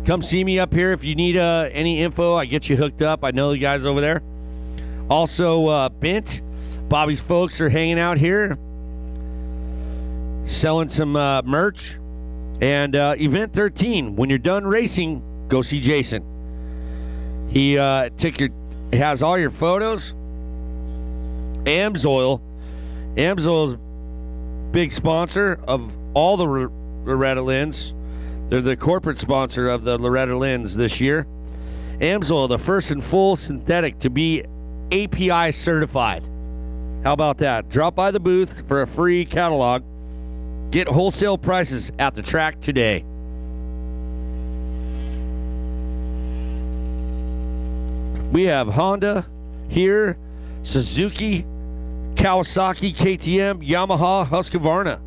come see me up here if you need any info. I get you hooked up. I know the guys over there. Also, Bent, Bobby's folks are hanging out here, selling some merch. And Event 13, when you're done racing, go see Jason. He has all your photos. Amsoil is a big sponsor of all the Loeretta Lynn's. They're the corporate sponsor of the Loeretta Lynn's this year. Amsoil, the first and full synthetic to be API certified. How about that? Drop by the booth for a free catalog. Get wholesale prices at the track today. We have Honda here, Suzuki, Kawasaki, KTM, Yamaha, Husqvarna.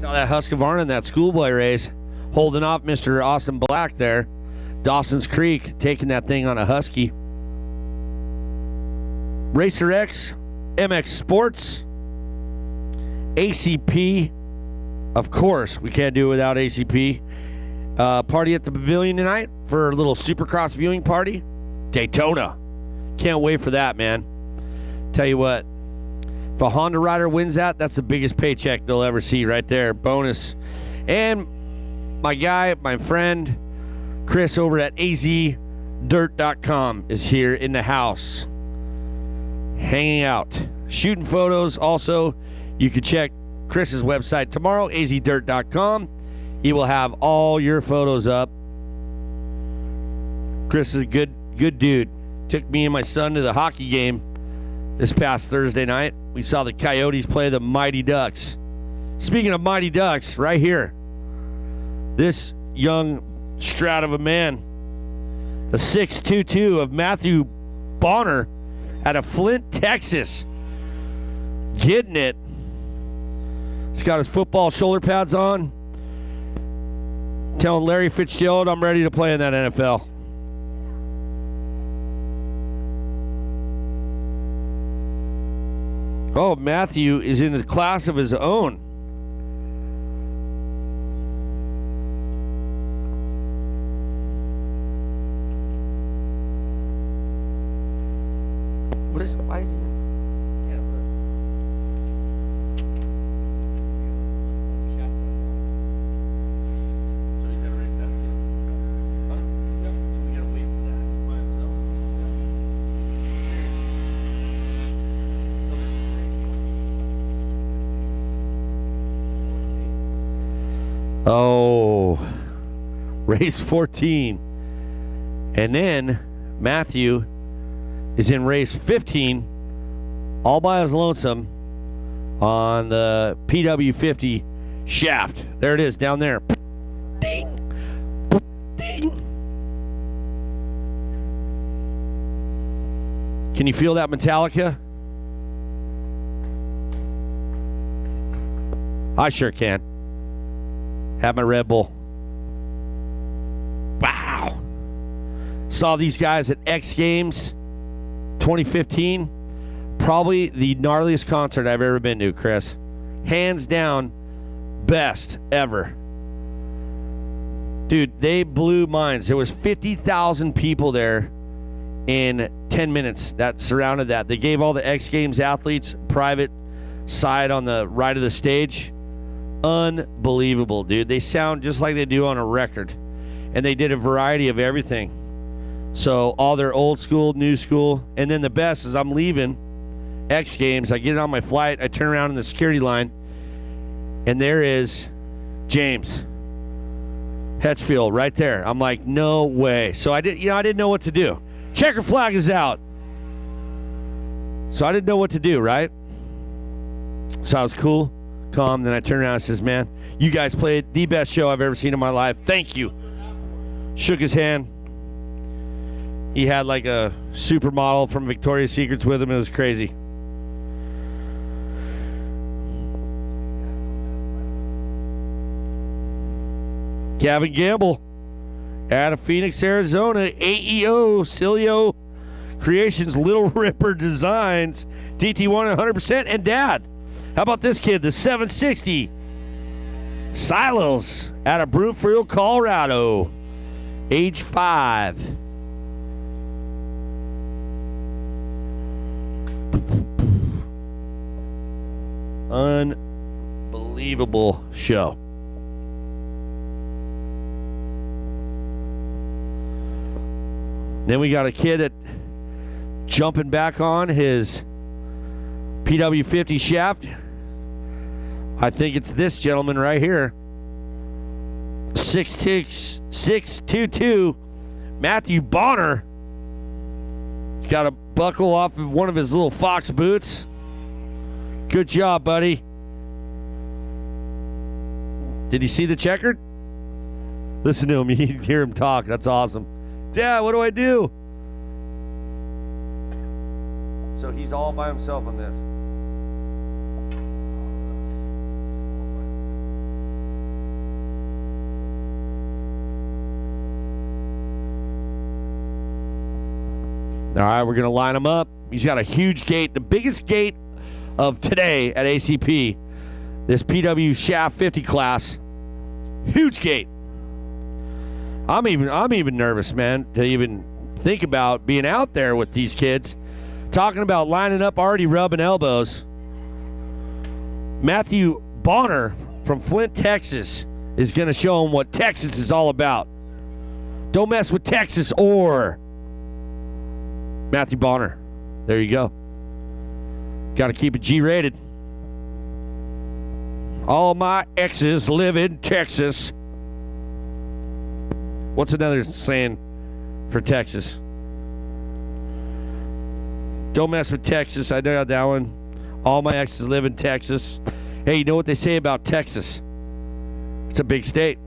Saw that Husqvarna in that schoolboy race, holding off Mr. Austin Black there. Dawson's Creek taking that thing on a Husky. Racer X, MX Sports, ACP. Of course, we can't do it without ACP. Party at the Pavilion tonight for a little Supercross viewing party. Daytona. Can't wait for that, man. Tell you what, if a Honda rider wins that, that's the biggest paycheck they'll ever see right there. Bonus. And my guy, my friend, Chris over at azdirt.com is here in the house, hanging out, shooting photos. Also, you can check Chris's website tomorrow, azdirt.com. He will have all your photos up. Chris is a good dude. Took me and my son to the hockey game this past Thursday night. We saw the Coyotes play the Mighty Ducks. Speaking of Mighty Ducks, right here, this young strat of a man, the 6'22" of Matthew Bonner out of Flint, Texas, getting it. He's got his football shoulder pads on, telling Larry Fitzgerald, I'm ready to play in that NFL. Oh, Matthew is in a class of his own. Why is he? Yeah, look. So he's got to race that too? Huh? Yep. So we got to wait for that by himself. Oh, race 14. And then Matthew is in race 15 all by his lonesome on the PW50 shaft. There it is down there. Ding. Ding. Can you feel that Metallica? I sure can. Have my Red Bull. Wow. Saw these guys at X Games 2015, probably the gnarliest concert I've ever been to, Chris. Hands down, best ever. Dude, they blew minds. There was 50,000 people there in 10 minutes that surrounded that. They gave all the X Games athletes private side on the right of the stage. Unbelievable, dude. They sound just like they do on a record. And they did a variety of everything. So all their old school, new school. And then the best is I'm leaving X Games. I get on my flight. I turn around in the security line. And there is James Hetfield right there. I'm like, no way. So I didn't know what to do. Checker flag is out. So I didn't know what to do, right? So I was cool, calm. Then I turned around and says, man, you guys played the best show I've ever seen in my life. Thank you. Shook his hand. He had like a supermodel from Victoria's Secrets with him. It was crazy. Gavin Gamble out of Phoenix, Arizona. AEO Cilio Creations, Little Ripper Designs, DT1 100%, and Dad. How about this kid, the 760? Silos out of Broomfield, Colorado. Age 5. Unbelievable show. Then we got a kid that jumping back on his PW50 shaft. I think it's this gentleman right here. 6'22", Matthew Bonner. He's got a buckle off of one of his little Fox boots. Good job, buddy. Did he see the checkered? Listen to him. You can hear him talk. That's awesome. Dad, what do I do? So he's all by himself on this. All right, we're going to line him up. He's got a huge gate, the biggest gate of today at ACP. This PW Shaft 50 class. Huge gate. I'm even nervous, man, to even think about being out there with these kids. Talking about lining up, already rubbing elbows. Matthew Bonner from Flint, Texas is going to show them what Texas is all about. Don't mess with Texas or Matthew Bonner. There you go. Got to keep it G-rated. All my exes live in Texas. What's another saying for Texas? Don't mess with Texas. I know that one. All my exes live in Texas. Hey, you know what they say about Texas? It's a big state.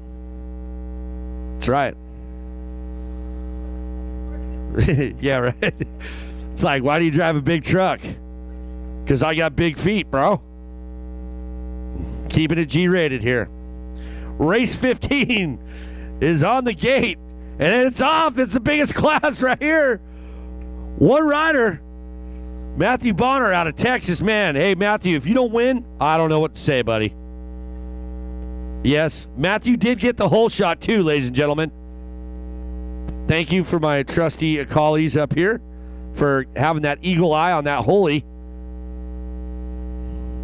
That's right. Yeah, right. It's like, why do you drive a big truck? Because I got big feet, bro. Keeping it G-rated here. Race 15 is on the gate, and it's off. It's the biggest class right here. One rider, Matthew Bonner out of Texas. Man, hey, Matthew, if you don't win, I don't know what to say, buddy. Yes, Matthew did get the whole shot, too, ladies and gentlemen. Thank you for my trusty colleagues up here for having that eagle eye on that holy.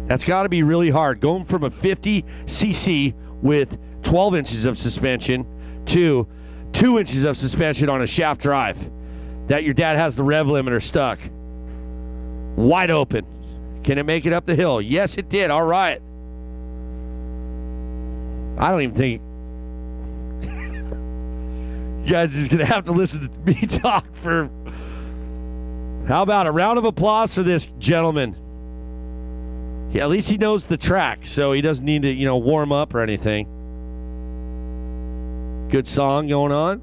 That's got to be really hard. Going from a 50cc with 12 inches of suspension to 2 inches of suspension on a shaft drive that your dad has the rev limiter stuck. Wide open. Can it make it up the hill? Yes, it did. All right. I don't even think... You guys are just going to have to listen to me talk for... How about a round of applause for this gentleman? Yeah, at least he knows the track, so he doesn't need to, warm up or anything. Good song going on.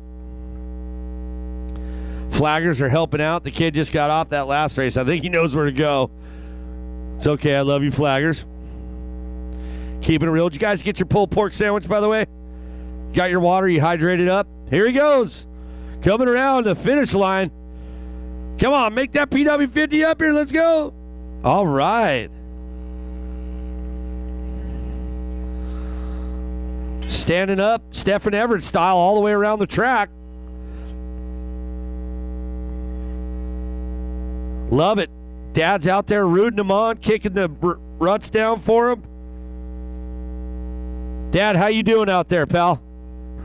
Flaggers are helping out. The kid just got off that last race. I think he knows where to go. It's okay. I love you, flaggers. Keeping it real. Did you guys get your pulled pork sandwich, by the way? Got your water? You hydrated up? Here he goes. Coming around the finish line. Come on, make that PW50 up here. Let's go. All right. Standing up, Stephen Everett style all the way around the track. Love it. Dad's out there rooting him on, kicking the ruts down for him. Dad, how you doing out there, pal?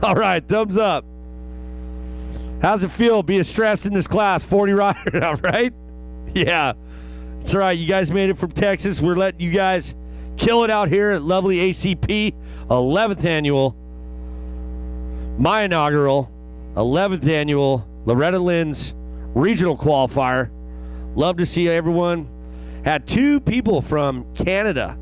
All right, thumbs up. How's it feel being stressed in this class? 40 rider, all right? Yeah, it's all right. You guys made it from Texas. We're letting you guys kill it out here at lovely ACP, 11th annual, my inaugural, 11th annual Loeretta Lynn's regional qualifier. Love to see everyone. Had 2 people from Canada.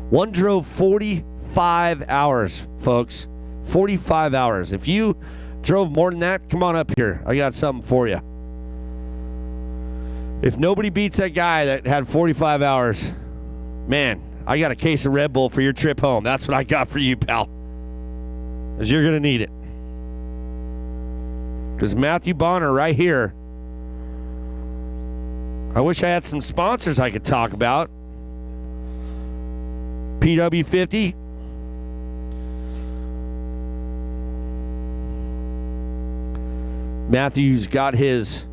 One drove 45 hours, folks. 45 hours. If you drove more than that, come on up here. I got something for you. If nobody beats that guy that had 45 hours, man, I got a case of Red Bull for your trip home. That's what I got for you, pal. Because you're going to need it. Because Matthew Bonner right here. I wish I had some sponsors I could talk about. PW50. Matthew's got his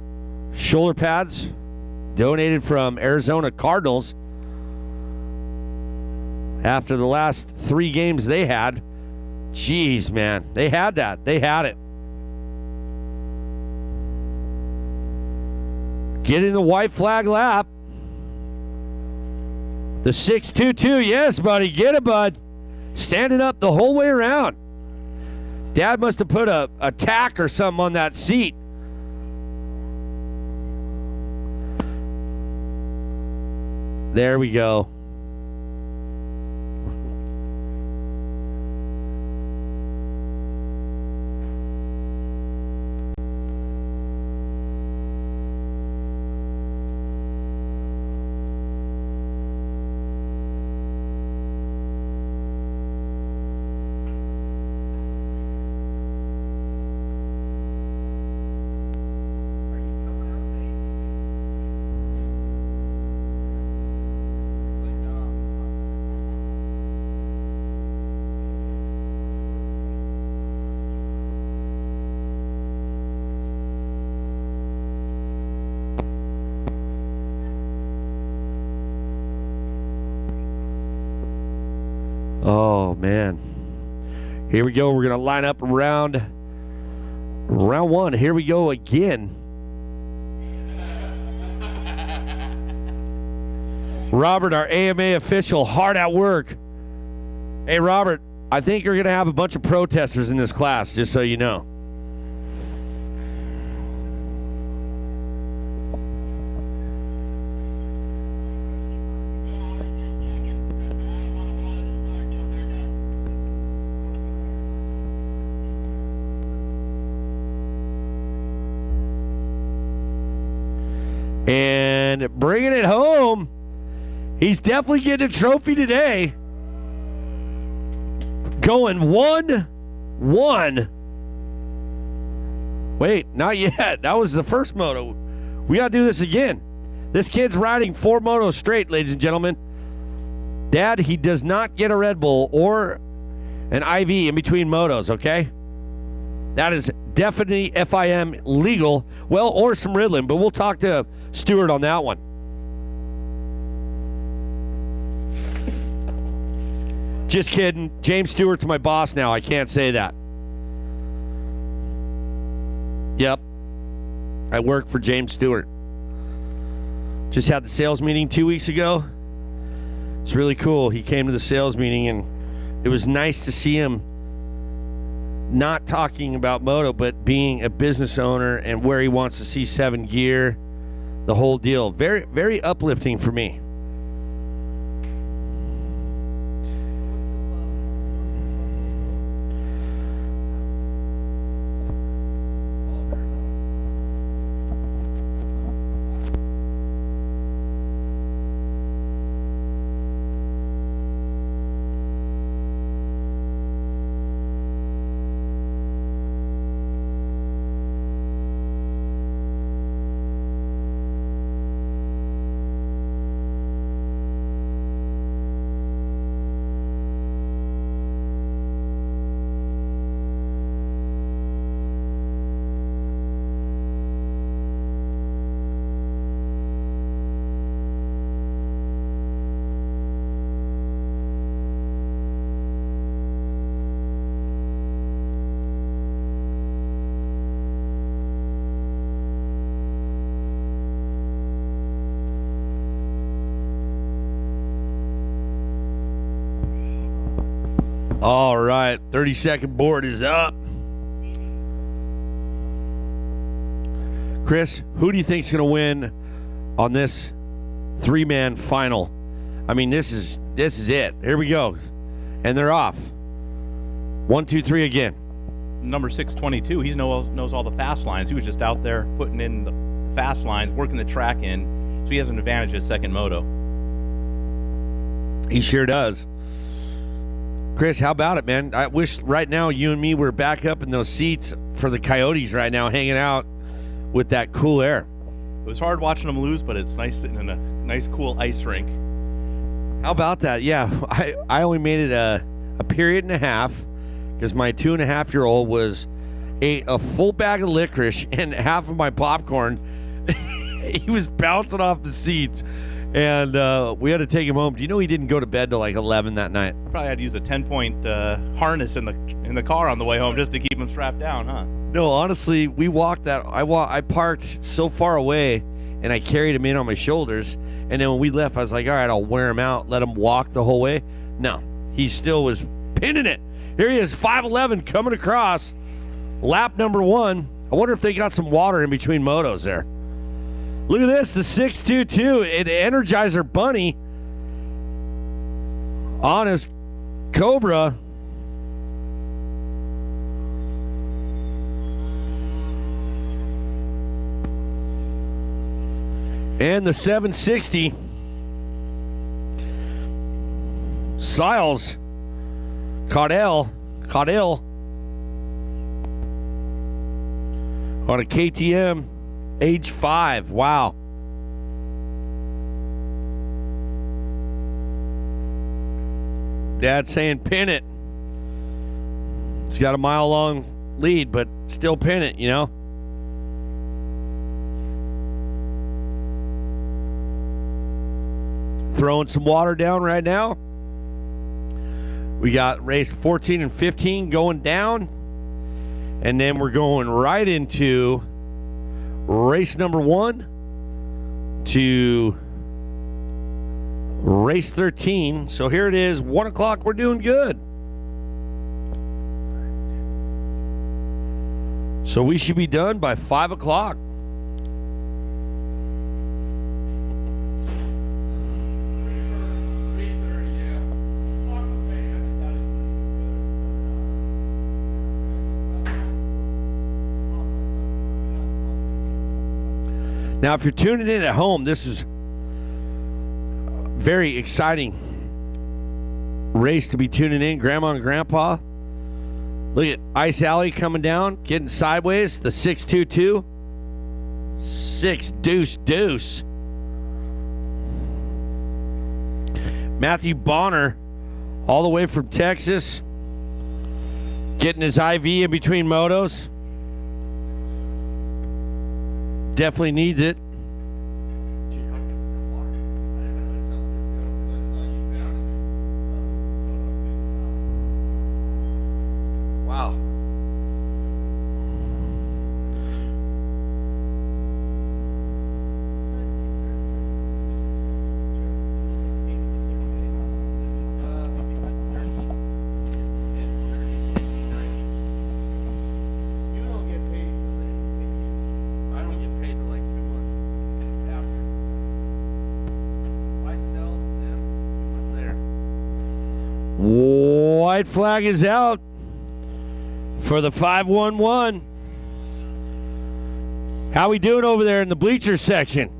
shoulder pads donated from Arizona Cardinals after the last 3 games they had. Jeez, man. They had that. They had it. Getting the white flag lap. The 622. Yes, buddy. Get it, bud. Standing up the whole way around. Dad must have put a tack or something on that seat. There we go. Oh, man. Here we go. We're going to line up round 1. Here we go again. Robert, our AMA official, hard at work. Hey, Robert, I think you're going to have a bunch of protesters in this class, just so you know. And bringing it home, he's definitely getting a trophy today. Going 1-1. Wait, not yet. That was the first moto. We got to do this again. This kid's riding 4 motos straight, ladies and gentlemen. Dad, he does not get a Red Bull or an IV in between motos, okay? That is definitely FIM legal. Well, or some Ritalin, but we'll talk to Stewart on that one. Just kidding. James Stewart's my boss now. I can't say that. Yep. I work for James Stewart. Just had the sales meeting 2 weeks ago. It's really cool. He came to the sales meeting, and it was nice to see him not talking about moto, but being a business owner and where he wants to see 7 gear, the whole deal. Very, very uplifting for me. All right, 30-second board is up. Chris, who do you think's going to win on this 3-man final? I mean, this is it. Here we go. And they're off. 1, 2, 3 again. Number 622, he knows all the fast lines. He was just out there putting in the fast lines, working the track in, so he has an advantage at second moto. He sure does. Chris, how about it, man? I wish right now you and me were back up in those seats for the Coyotes right now, hanging out with that cool air. It was hard watching them lose, but it's nice sitting in a nice, cool ice rink. How about that? Yeah, I only made it a period and a half because my 2.5-year-old was ate a full bag of licorice and half of my popcorn. He was bouncing off the seats, and we had to take him home. Do you know he didn't go to bed till like 11 that night? I probably had to use a 10-point harness in the car on the way home just to keep him strapped down, huh? No, honestly, we walked that. I parked so far away, and I carried him in on my shoulders. And then when we left, I was like, all right, I'll wear him out, let him walk the whole way. No, he still was pinning it. Here he is, 5'11", coming across. Lap number 1. I wonder if they got some water in between motos there. Look at this, the 622, an Energizer Bunny on his Cobra. And the 760, Siles, Caudell on a KTM, age 5. Wow. Dad's saying pin it. It's got a mile-long lead, but still pin it, you know? Throwing some water down right now. We got race 14 and 15 going down. And then we're going right into race number 1 to race 13. So here it is, 1 o'clock. We're doing good. So we should be done by 5 o'clock. Now, if you're tuning in at home, this is a very exciting race to be tuning in. Grandma and Grandpa. Look at Ice Alley coming down, getting sideways. The 622. 6 deuce. Matthew Bonner, all the way from Texas, getting his IV in between motos. Definitely needs it. Wow. White flag is out for the 511. How we doing over there in the bleacher section?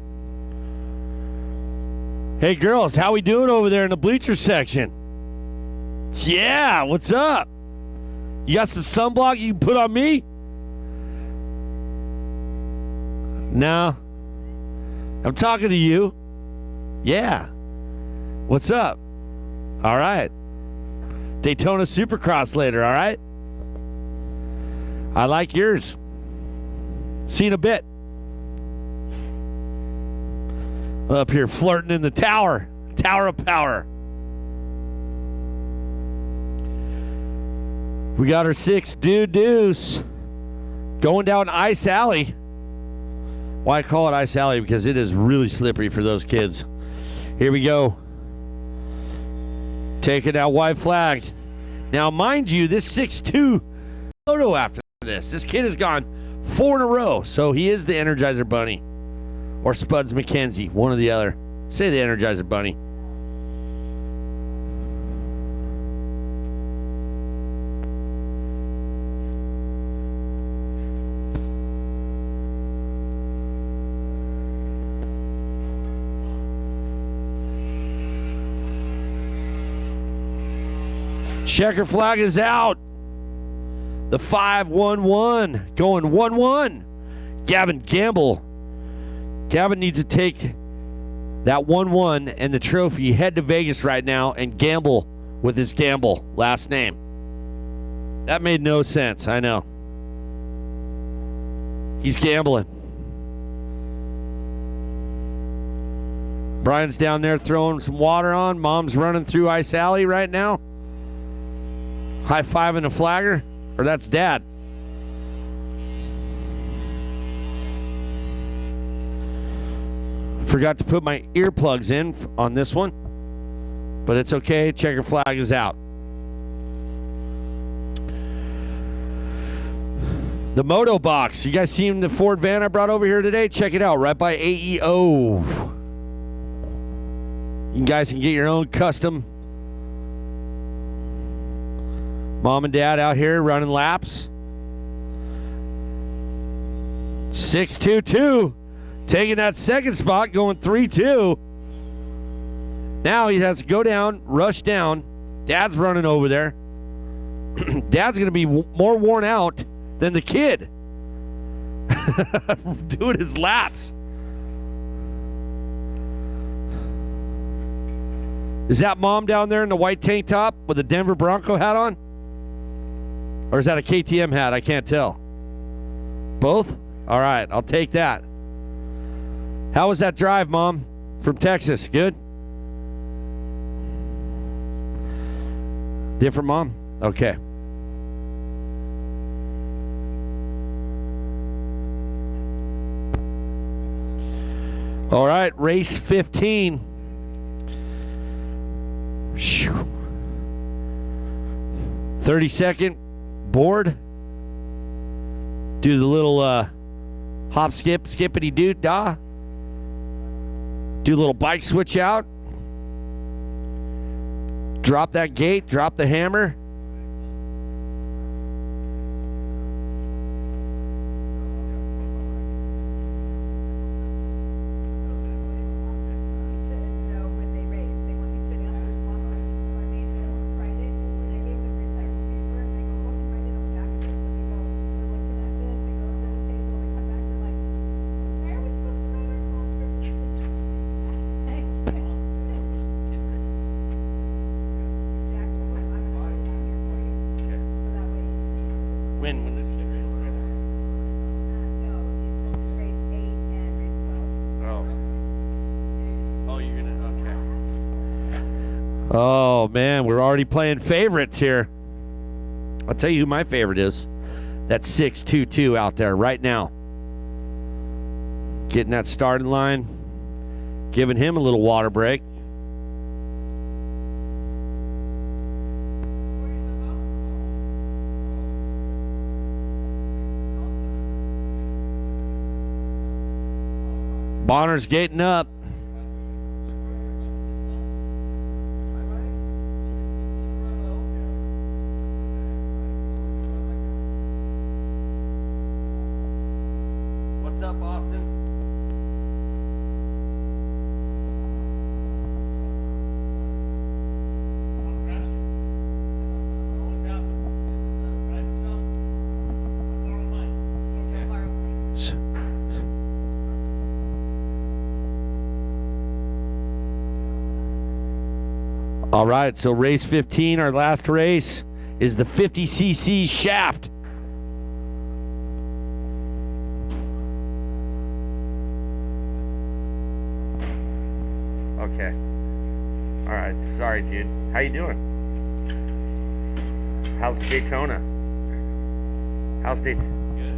Hey girls, how we doing over there in the bleacher section? Yeah, what's up? You got some sunblock you can put on me? No. I'm talking to you. Yeah. What's up? All right. Daytona Supercross later, all right? I like yours. See you in a bit. Up here flirting in the tower. Tower of Power. We got our 6 deuce going down Ice Alley. Why I call it Ice Alley? Because it is really slippery for those kids. Here we go. Taking that white flag. Now, mind you, this 6'2" photo after this. This kid has gone 4 in a row, so he is the Energizer Bunny. Or Spuds McKenzie, one or the other. Say the Energizer Bunny. Checker flag is out. The 5-1-1 going 1-1. Gavin Gamble. Gavin needs to take that 1-1 and the trophy, head to Vegas right now and gamble with his Gamble last name. That made no sense, I know. He's gambling. Brian's down there throwing some water on. Mom's running through Ice Alley right now. High-fiving a flagger. Or that's Dad. Forgot to put my earplugs in on this one. But it's okay. Checker flag is out. The Moto Box. You guys seen the Ford van I brought over here today? Check it out. Right by AEO. You guys can get your own custom. Mom and Dad out here running laps. 6-2-2. Taking that second spot, going 3-2. Now he has to go down, rush down. Dad's running over there. Dad's going to be more worn out than the kid. Doing his laps. Is that Mom down there in the white tank top with the Denver Bronco hat on? Or is that a KTM hat? I can't tell. Both? All right, I'll take that. How was that drive, Mom, from Texas? Good? Different Mom? Okay. All right, race 15. Whew. 30-second board. Do the little hop, skip, skippity doo dah. Do a little bike switch out. Drop that gate, drop the hammer. When this kid races right now? No, this is race 8 and race 12. Oh, you're gonna, okay. Oh, man, we're already playing favorites here. I'll tell you who my favorite is. That's 6-2-2 out there right now. Getting that starting line. Giving him a little water break. Bonner's gating up. What's up, Austin? All right, so race 15, our last race, is the 50cc shaft. Okay. All right, sorry, dude. How you doing? How's Daytona? How's Daytona? Good.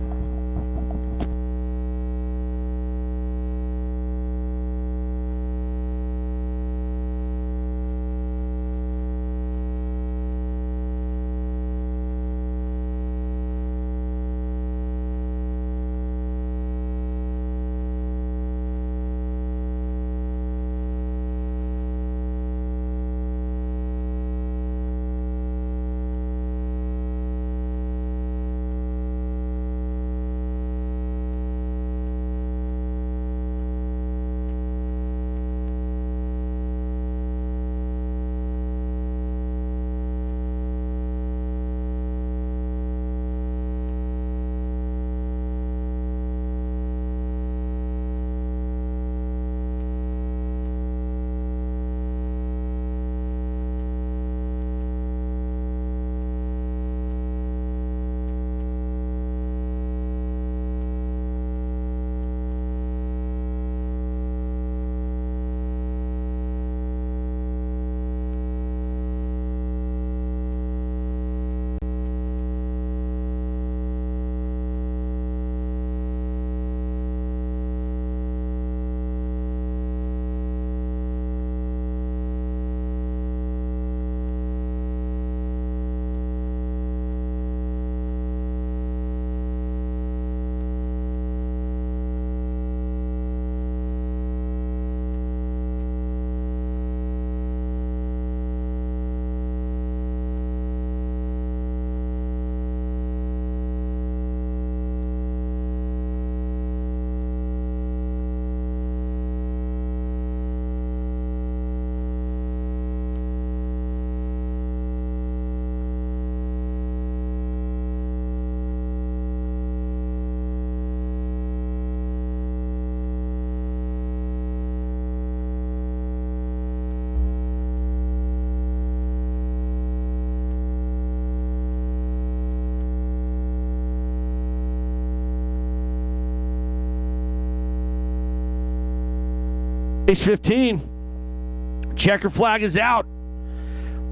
Race 15. Checker flag is out.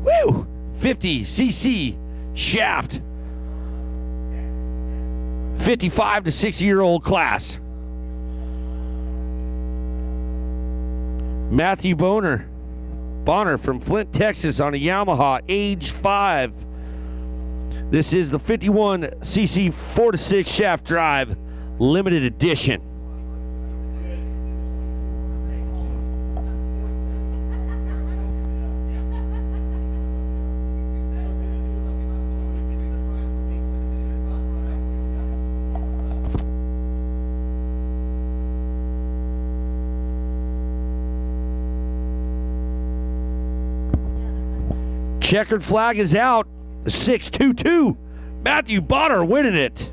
Woo! 50cc shaft. 55 to 60-year-old class. Matthew Bonner from Flint, Texas on a Yamaha age 5. This is the 51cc 4-6 shaft drive limited edition. Checkered flag is out. 6-2-2. Matthew Bonner winning it.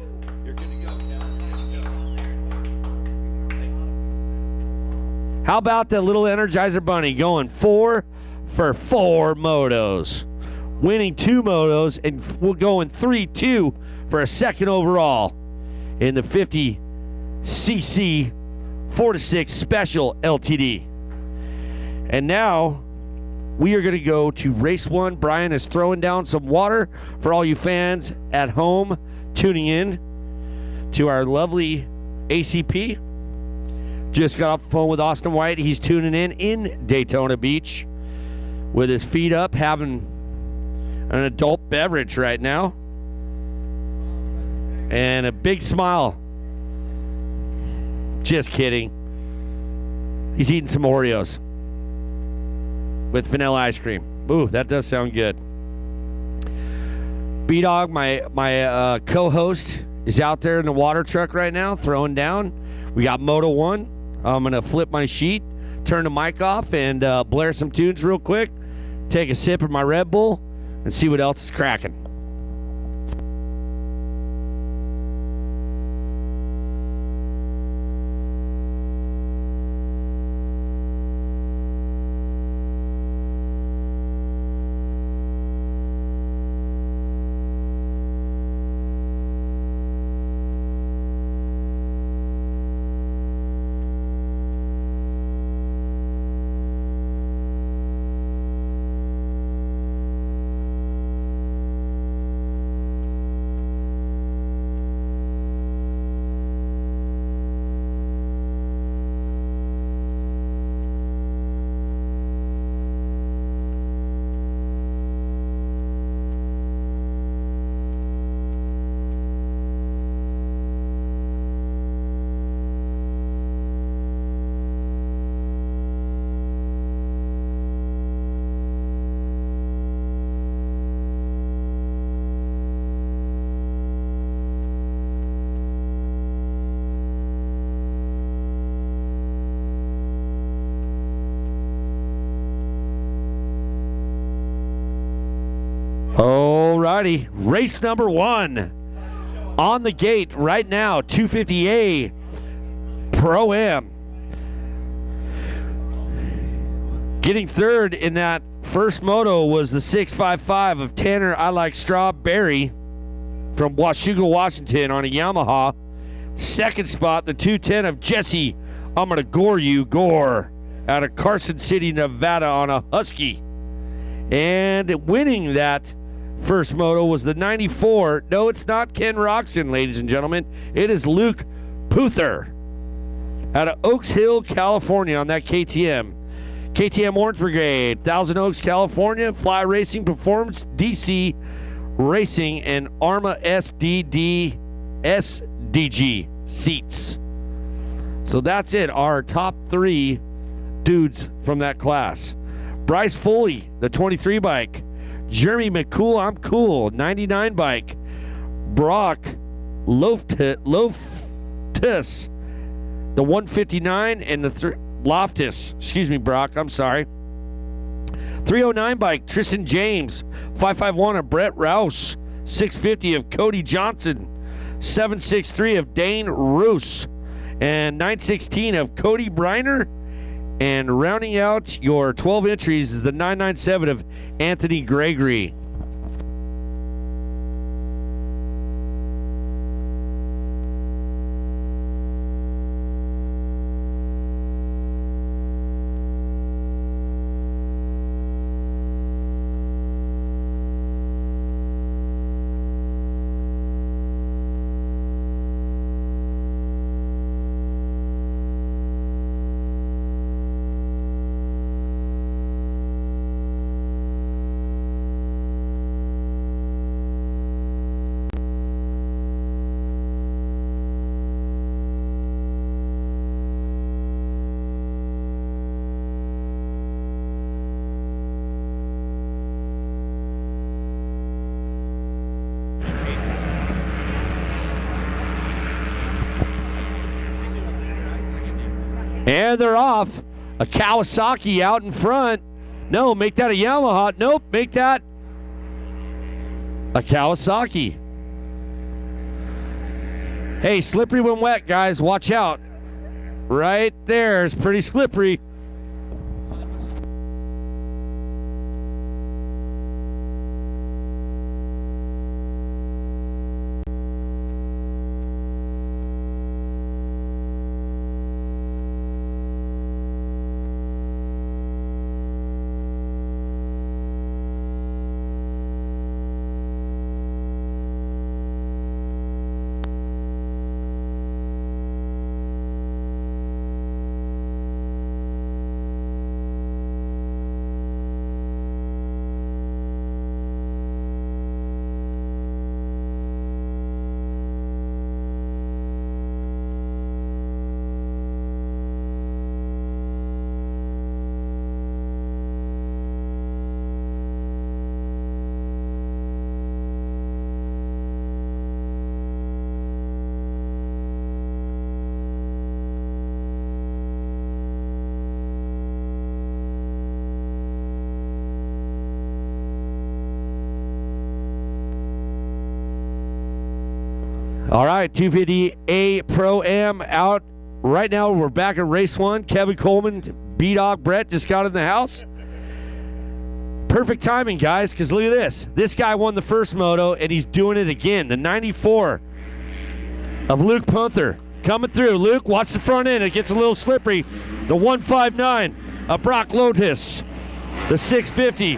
How about that little Energizer Bunny going 4 for 4 motos? Winning 2 motos, and we're going 3-2 for a second overall in the 50cc 4-6 special LTD. And now we are going to go to race 1. Brian is throwing down some water for all you fans at home tuning in to our lovely ACP. Just got off the phone with Austin White. He's tuning in Daytona Beach with his feet up, having an adult beverage right now. And a big smile. Just kidding. He's eating some Oreos with vanilla ice cream. Ooh, that does sound good. B-Dog, my co-host, is out there in the water truck right now throwing down. We got Moto 1. I'm going to flip my sheet, turn the mic off, and blare some tunes real quick, take a sip of my Red Bull, and see what else is cracking. Alrighty, race number 1 on the gate right now, 250A Pro-Am. Getting third in that first moto was the 655 of Tanner I Like Strawberry from Washougal, Washington on a Yamaha. Second spot, the 210 of Jesse I'm Gonna Gore You Gore out of Carson City, Nevada on a Husky. And winning that first moto was the 94. No, it's not Ken Roxon, ladies and gentlemen. It is Luke Puther out of Oaks Hill, California on that KTM. KTM Orange Brigade, Thousand Oaks, California, Fly Racing Performance, DC Racing, and Arma SDG seats. So that's it, our top 3 dudes from that class. Bryce Foley, the 23 bike. Jeremy McCool, I'm Cool, 99 bike. Brock Loftus, the 159, and the Loftus, excuse me, Brock, I'm sorry. 309 bike, Tristan James. 551 of Brett Rouse. 650 of Cody Johnson. 763 of Dane Roos. And 916 of Cody Briner. And rounding out your 12 entries is the 997 of Anthony Gregory. And they're off. A Kawasaki out in front. No, make that a Yamaha. Nope, make that a Kawasaki. Hey, slippery when wet, guys. Watch out. Right there. It's pretty slippery. All right, 250A Pro-Am out. Right now, we're back at race 1. Kevin Coleman, B-Dog Brett just got in the house. Perfect timing, guys, because look at this. This guy won the first moto, and he's doing it again. The 94 of Luke Punther coming through. Luke, watch the front end. It gets a little slippery. The 159 of Brock Lotus. The 650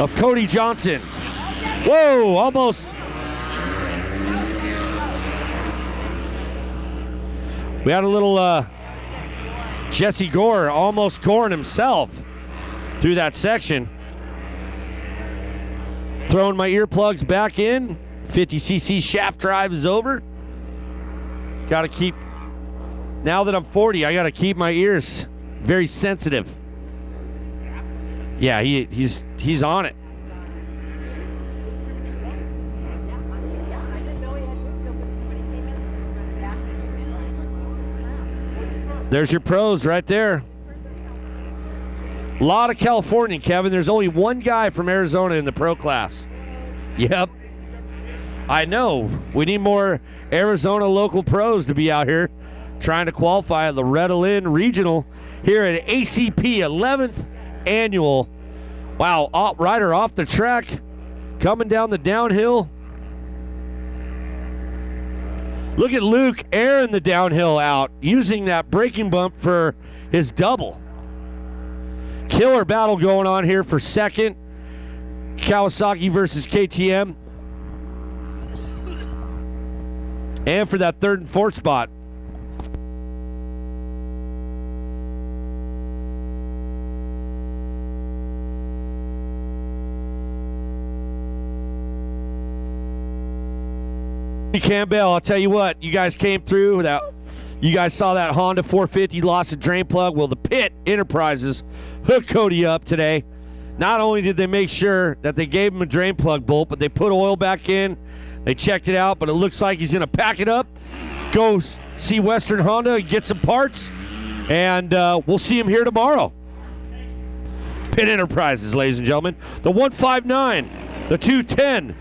of Cody Johnson. Whoa, almost. We had a little Jesse Gore almost goring himself through that section. Throwing my earplugs back in. 50cc shaft drive is over. Got to keep, now that I'm 40, I got to keep my ears very sensitive. Yeah, he's on it. There's your pros right there. A lot of California, Kevin. There's only one guy from Arizona in the pro class. Yep. I know. We need more Arizona local pros to be out here trying to qualify at Loeretta Lynn Regional here at ACP 11th Annual. Wow, rider off the track, coming down the downhill. Look at Luke airing the downhill out, using that braking bump for his double. Killer battle going on here for second. Kawasaki versus KTM. And for that third and fourth spot. Campbell, I'll tell you what, you guys came through that. You guys saw that Honda 450 lost a drain plug. Well, the Pit Enterprises hooked Cody up today. Not only did they make sure that they gave him a drain plug bolt, but they put oil back in. They checked it out, but it looks like he's going to pack it up, go see Western Honda, get some parts, and we'll see him here tomorrow. Pit Enterprises, ladies and gentlemen. The 159, the 210,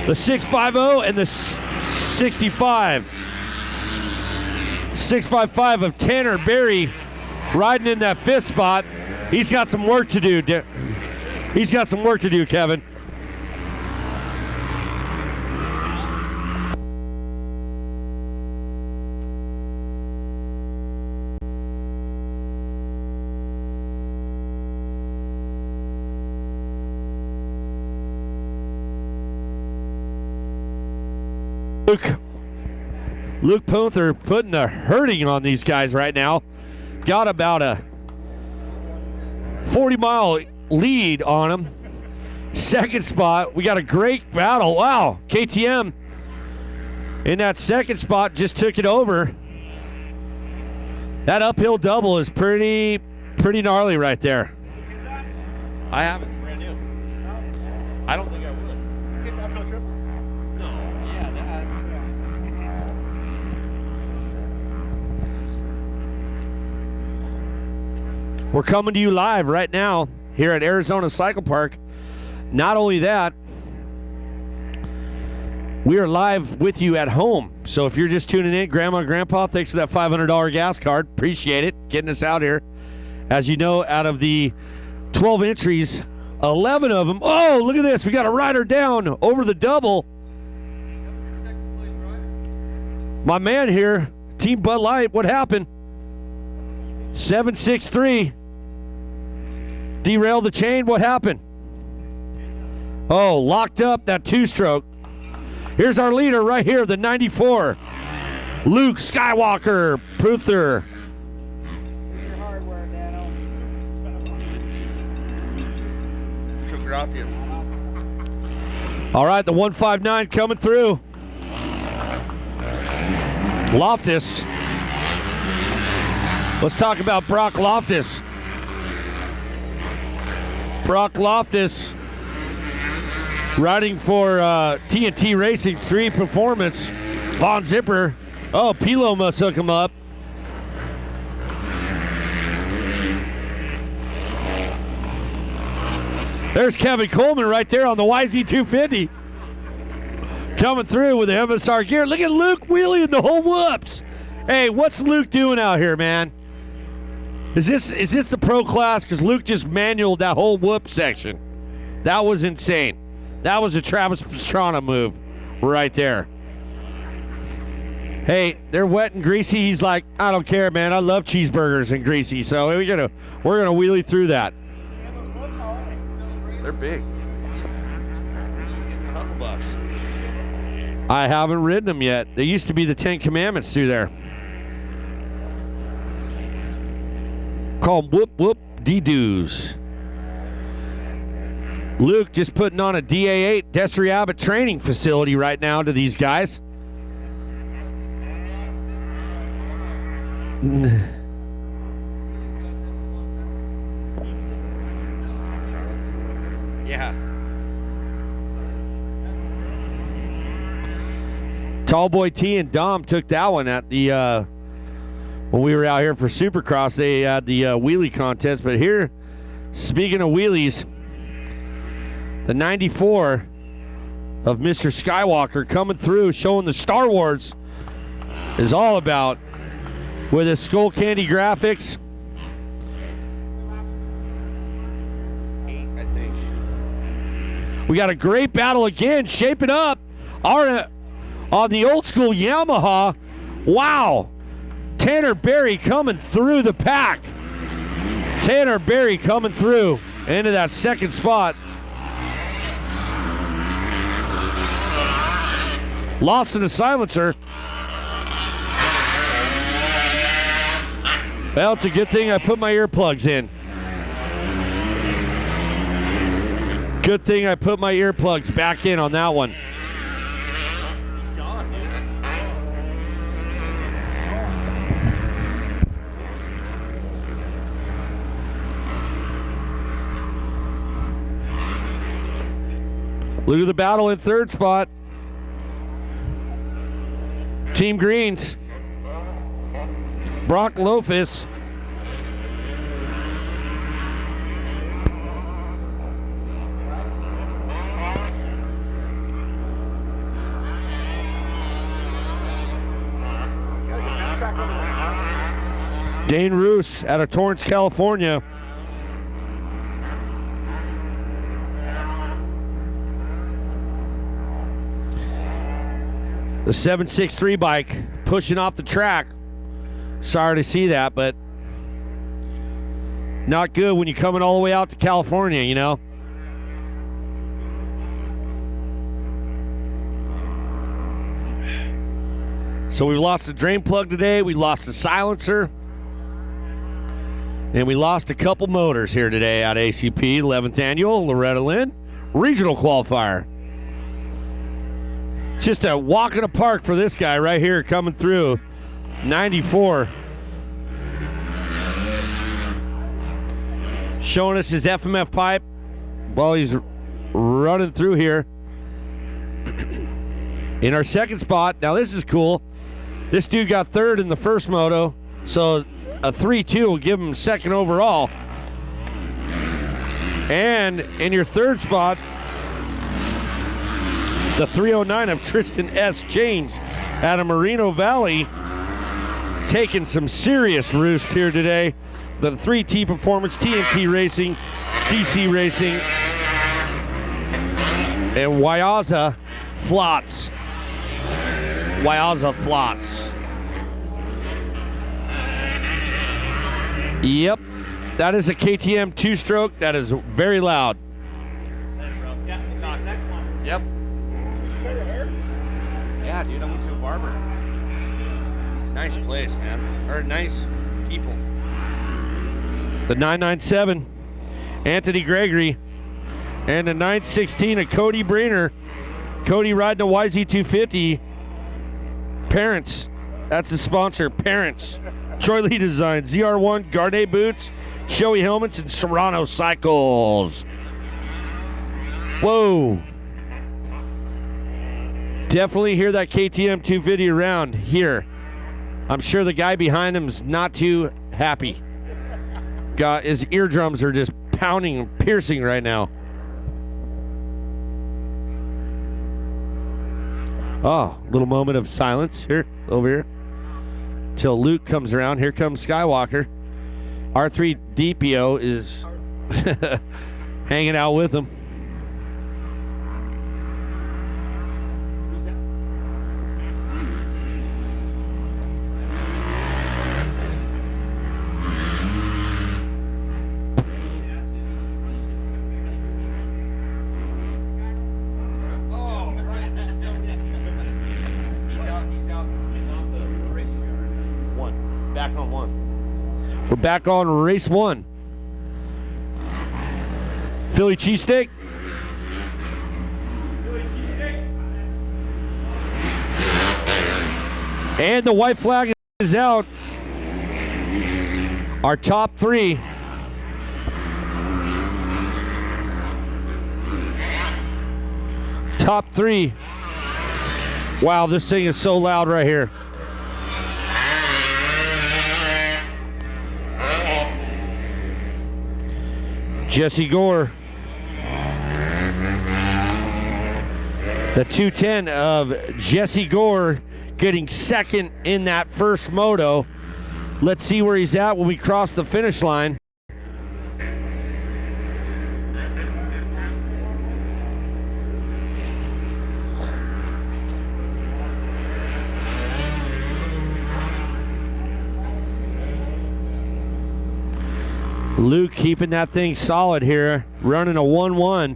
the 650, and the 65. 655 of Tanner Berry riding in that fifth spot. He's got some work to do. He's got some work to do, Kevin. Luke Punther putting the hurting on these guys right now. Got about a 40-mile lead on them. Second spot, we got a great battle. Wow, KTM in that second spot just took it over. That uphill double is pretty gnarly right there. I haven't. It's brand new. I don't think I would. Get the uphill trip? No. Yeah, that. We're coming to you live right now here at Arizona Cycle Park. Not only that, we are live with you at home. So if you're just tuning in, Grandma and Grandpa, thanks for that $500 gas card. Appreciate it, getting us out here. As you know, out of the 12 entries, 11 of them. Oh, look at this. We got a rider down over the double. My man here, Team Bud Light, what happened? 763. Derailed the chain. What happened? Oh, locked up that two-stroke. Here's our leader right here, the 94. Luke Skywalker Pruther. Your hardware, Dano. Gracias. All right, the 159 coming through. Loftus. Let's talk about Brock Loftus. Brock Loftus riding for TNT Racing 3 Performance. Von Zipper. Oh, Pilo must hook him up. There's Kevin Coleman right there on the YZ250. Coming through with the MSR gear. Look at Luke wheeling the whole whoops. Hey, what's Luke doing out here, man? Is this the pro class? Because Luke just manualed that whole whoop section. That was insane. That was a Travis Pastrana move right there. Hey, they're wet and greasy. He's like, I don't care, man. I love cheeseburgers and greasy. So we're gonna wheelie through that. They're big. $100. I haven't ridden them yet. They used to be the 10 Commandments through there. Call them whoop whoop dee-doos. Luke just putting on a DA8 Destry Abbott training facility right now to these guys. Yeah. Tallboy T and Dom took that one at the when we were out here for Supercross. They had the wheelie contest. But here, speaking of wheelies, the 94 of Mr. Skywalker coming through, showing the Star Wars is all about with his Skull Candy graphics. We got a great battle again, shaping up. On the old school Yamaha. Wow. Tanner Berry coming through the pack. Tanner Berry coming through into that second spot. Lost in the silencer. Well, it's a good thing I put my earplugs in. Good thing I put my earplugs back in on that one. He's gone, dude. Look at the battle in third spot. Team Greens. Brock Loftus. Dane Roos out of Torrance, California. The 763 bike pushing off the track. Sorry to see that, but not good when you're coming all the way out to California, you know. So we lost the drain plug today. We lost the silencer. And we lost a couple motors here today at ACP, 11th Annual, Loeretta Lynn, Regional Qualifier. It's just a walk in the park for this guy right here coming through, 94. Showing us his FMF pipe while he's running through here. In our second spot, now this is cool. This dude got third in the first moto, so a 3-2 will give him second overall. And in your third spot, the 309 of Tristan S. James out of Moreno Valley, taking some serious roost here today. The 3T Performance, TNT Racing, DC Racing, and Wyaza Flots. Wyaza Flots. Yep, that is a KTM 2-stroke. That is very loud. Yep. Yeah, dude, I went to a barber. Nice place, man. Or nice people. The 997, Anthony Gregory. And the 916 of Cody Breener. Cody riding a YZ250. Parents. That's the sponsor. Parents. Troy Lee Design. ZR1, Garnet Boots, Shoei Helmets, and Serrano Cycles. Whoa. Definitely hear that KTM 250 around here. I'm sure the guy behind him is not too happy. His eardrums are just pounding and piercing right now. Oh, little moment of silence here, over here. Till Luke comes around. Here comes Skywalker. R3 DPO is hanging out with him. We're back on race 1. Philly cheesesteak. And the white flag is out. Our top 3. Top 3. Wow, this thing is so loud right here. Jesse Gore. The 210 of Jesse Gore getting second in that first moto. Let's see where he's at when we cross the finish line. Luke keeping that thing solid here, running a 1-1.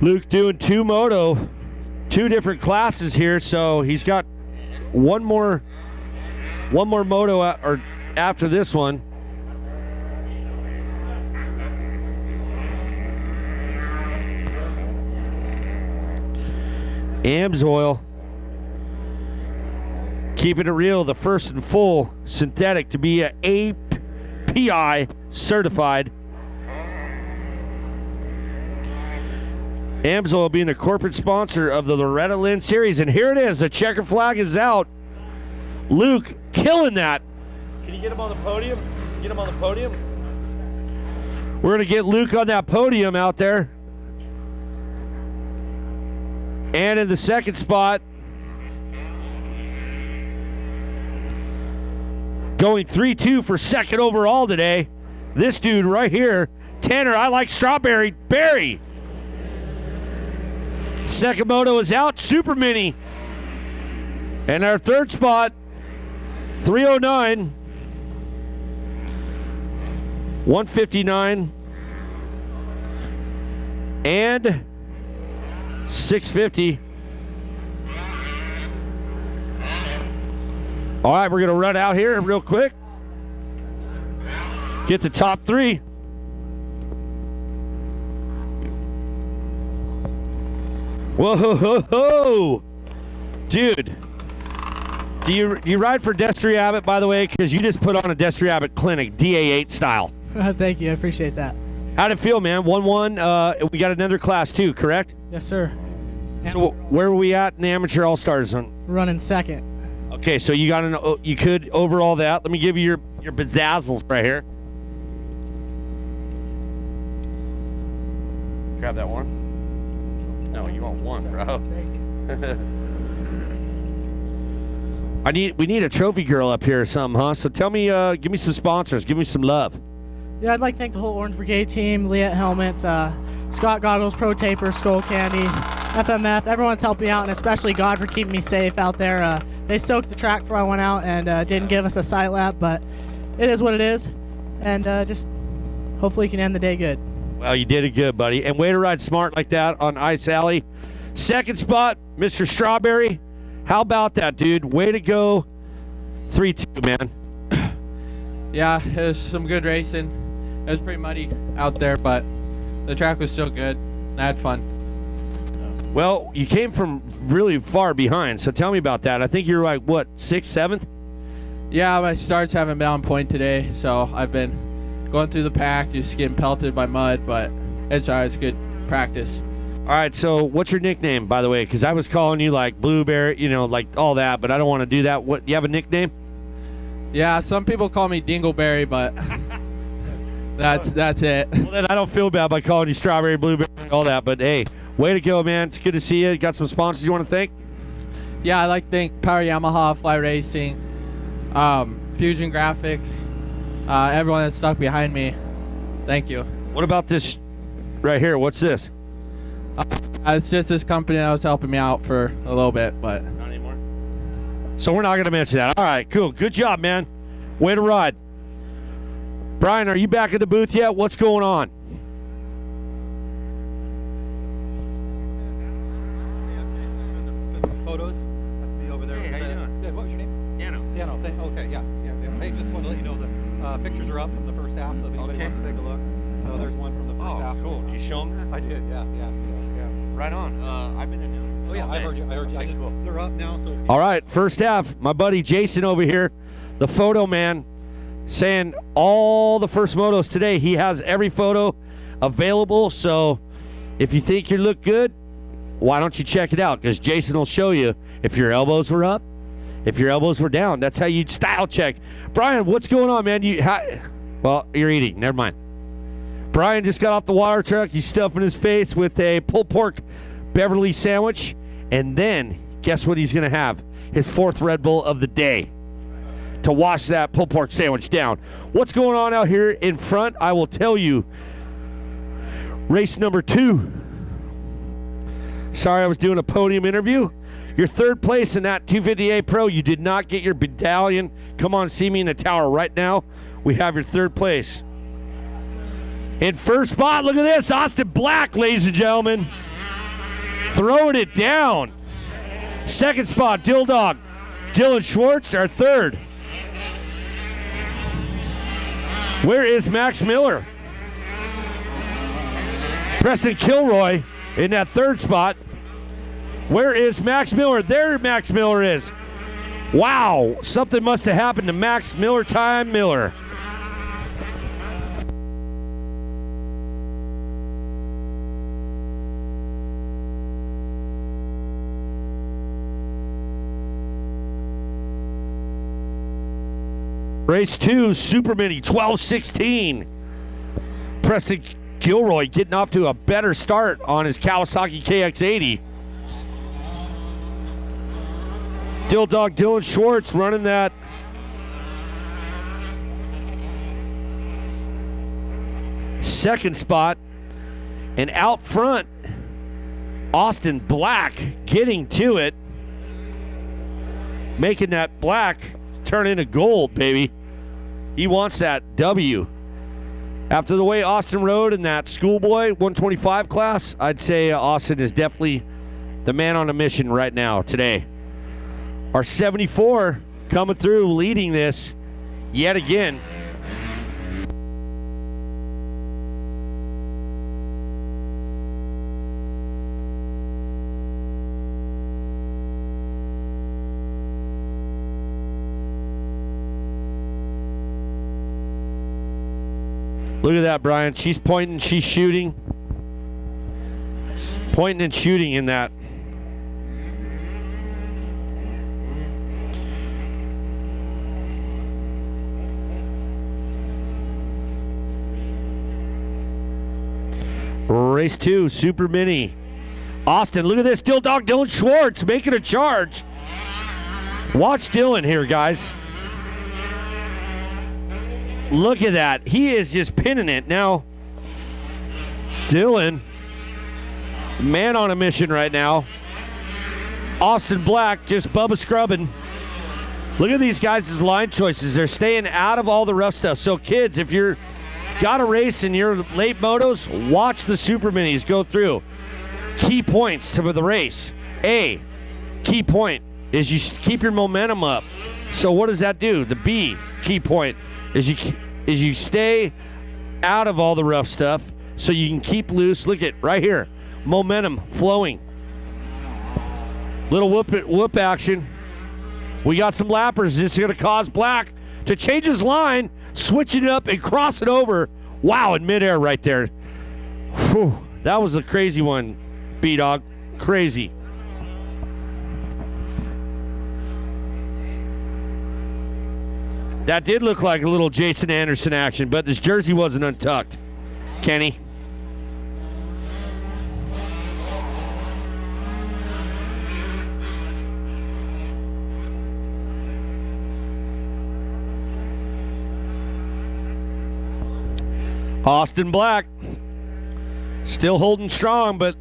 Luke doing 2 different classes here, so he's got one more moto or after this one. Amsoil keeping it real, the first and full synthetic to be a API certified. Amsoil being the corporate sponsor of the Loeretta Lynn series. And here it is. The checker flag is out. Luke killing that. Can you get him on the podium? Get him on the podium. We're going to get Luke on that podium out there. And in the second spot, going 3-2 for second overall today, this dude right here, Tanner, I like strawberry, Barry. Second moto is out, Super Mini. And our third spot, 309, 159, and 650. All right, we're going to run out here real quick. Get the top 3. Whoa, dude. Do you ride for Destry Abbott, by the way? Because you just put on a Destry Abbott clinic, DA8 style. Thank you. I appreciate that. How'd it feel, man? 1-1. We got another class, too, correct? Yes, sir. So where were we at in the Amateur All-Stars? Running second. Okay, so you could overall that. Let me give you your bezazzles right here. grab that one. No, you want one, bro. We need a trophy girl up here or something, huh? So tell me, give me some sponsors. Give me some love. Yeah, I'd like to thank the whole Orange Brigade team, Liette Helmets, Scott Goggles, Pro Taper, Skull Candy, FMF. Everyone's helped me out, and especially God for keeping me safe out there. They soaked the track before I went out and didn't give us a sight lap, but it is what it is. And just hopefully you can end the day good. Well, you did it good, buddy. And way to ride smart like that on Ice Alley. Second spot, Mr. Strawberry. How about that, dude? Way to go. 3-2, man. Yeah, it was some good racing. It was pretty muddy out there, but the track was still good. I had fun. Well, you came from really far behind, so tell me about that. I think you're like, what, 6th, 7th? Yeah, my starts haven't been on point today, so I've been going through the pack, just getting pelted by mud, but it's all right. It's good practice. All right, so what's your nickname, by the way? Because I was calling you like Blueberry, you know, like all that, but I don't want to do that. What? You have a nickname? Yeah, some people call me Dingleberry, but that's it. Well, then I don't feel bad by calling you Strawberry, Blueberry, all that. But hey, way to go, man. It's good to see you. You got some sponsors you want to thank? Yeah, I'd like to thank Power Yamaha, Fly Racing, Fusion Graphics, everyone that stuck behind me. Thank you. What about this right here? What's this? It's just this company that was helping me out for a little bit, but Not anymore. So we're not going to mention that. All right, cool. Good job, man. Way to ride. Brian, are you back at the booth yet? What's going on? Photos. Have to be over there. Hey, how you doing? Good. What was your name? Dano. Dano. Okay. Yeah. Hey, just wanted to let you know the pictures are up from the first half, so if anybody wants to take a look. So there's one from the first half. Cool. Did you show them? I did. Yeah. So yeah. Right on. I've been in Oh yeah, I heard you. They're up now. So. All right, first half. My buddy Jason over here, the photo man, saying all the first motos today. He has every photo available. So if you think you look good, why don't you check it out? Because Jason will show you if your elbows were up, if your elbows were down. That's how you style check. Brian, what's going on, man? Well, you're eating. Never mind. Brian just got off the water truck. He's stuffing his face with a pulled pork Beverly sandwich. And then, guess what he's going to have? His 4th Red Bull of the day to wash that pulled pork sandwich down. What's going on out here in front? I will tell you. Race number 2. Sorry, I was doing a podium interview. Your 3rd place in that 250A Pro. You did not get your medallion. Come on, see me in the tower right now. We have your 3rd place. In first spot, look at this. Austin Black, ladies and gentlemen. Throwing it down. 2nd spot, Dildog. Dylan Schwartz, our 3rd. Where is Max Miller? Preston Kilroy in that 3rd spot. Where is Max Miller? There Max Miller is. Wow, something must have happened to Max Miller Time Miller. Race 2, Super Mini, 12-16. Preston Gilroy getting off to a better start on his Kawasaki KX80. Dog Dylan Schwartz running that. Second spot. And out front, Austin Black getting to it. Making that black turn into gold, baby. He wants that W. After the way Austin rode in that schoolboy 125 class, I'd say Austin is definitely the man on a mission right now, today. Our 74 coming through, leading this yet again. Look at that, Brian. She's pointing, she's shooting. Pointing and shooting in that. race 2, Super Mini. Austin, look at this. Dill Dog Dylan Schwartz making a charge. Watch Dylan here, guys. Look at that. He is just pinning it. Now, Dylan, man on a mission right now. Austin Black just Bubba scrubbing. Look at these guys' line choices. They're staying out of all the rough stuff. So, kids, if you're got a race in your late motos, watch the Super Minis go through. Key points to the race. A, key point is you keep your momentum up. So what does that do? The B, key point, is you stay out of all the rough stuff so you can keep loose. Look at right here, momentum flowing. Little whoop action. We got some lappers. This is going to cause Black to change his line, switch it up, and cross it over. Wow, in midair right there. Whew, that was a crazy one, B-Dog. Crazy. That did look like a little Jason Anderson action, but this jersey wasn't untucked. Kenny. Austin Black still holding strong, but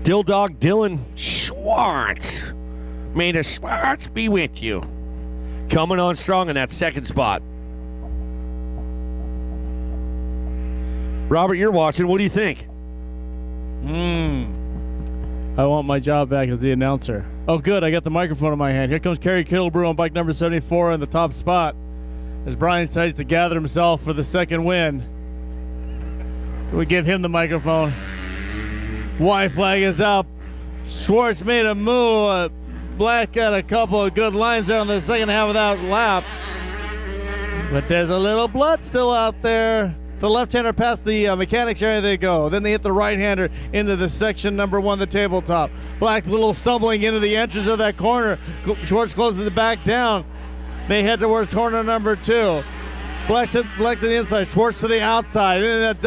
Dill Dog Dylan Schwartz. May the Schwartz be with you. Coming on strong in that second spot. Robert, you're watching. What do you think? I want my job back as the announcer. Oh, good. I got the microphone in my hand. Here comes Kerry Kittlebrew on bike number 74 in the top spot as Brian tries to gather himself for the second win. We give him the microphone. White flag is up. Schwartz made a move. Black got a couple of good lines there on the second half of that lap. But there's a little blood still out there. The left-hander past the mechanics area they go. Then they hit the right-hander into the section number 1, the tabletop. Black a little stumbling into the entrance of that corner. Schwartz closes it back down. They head towards corner number 2. Black to the inside. Schwartz to the outside. And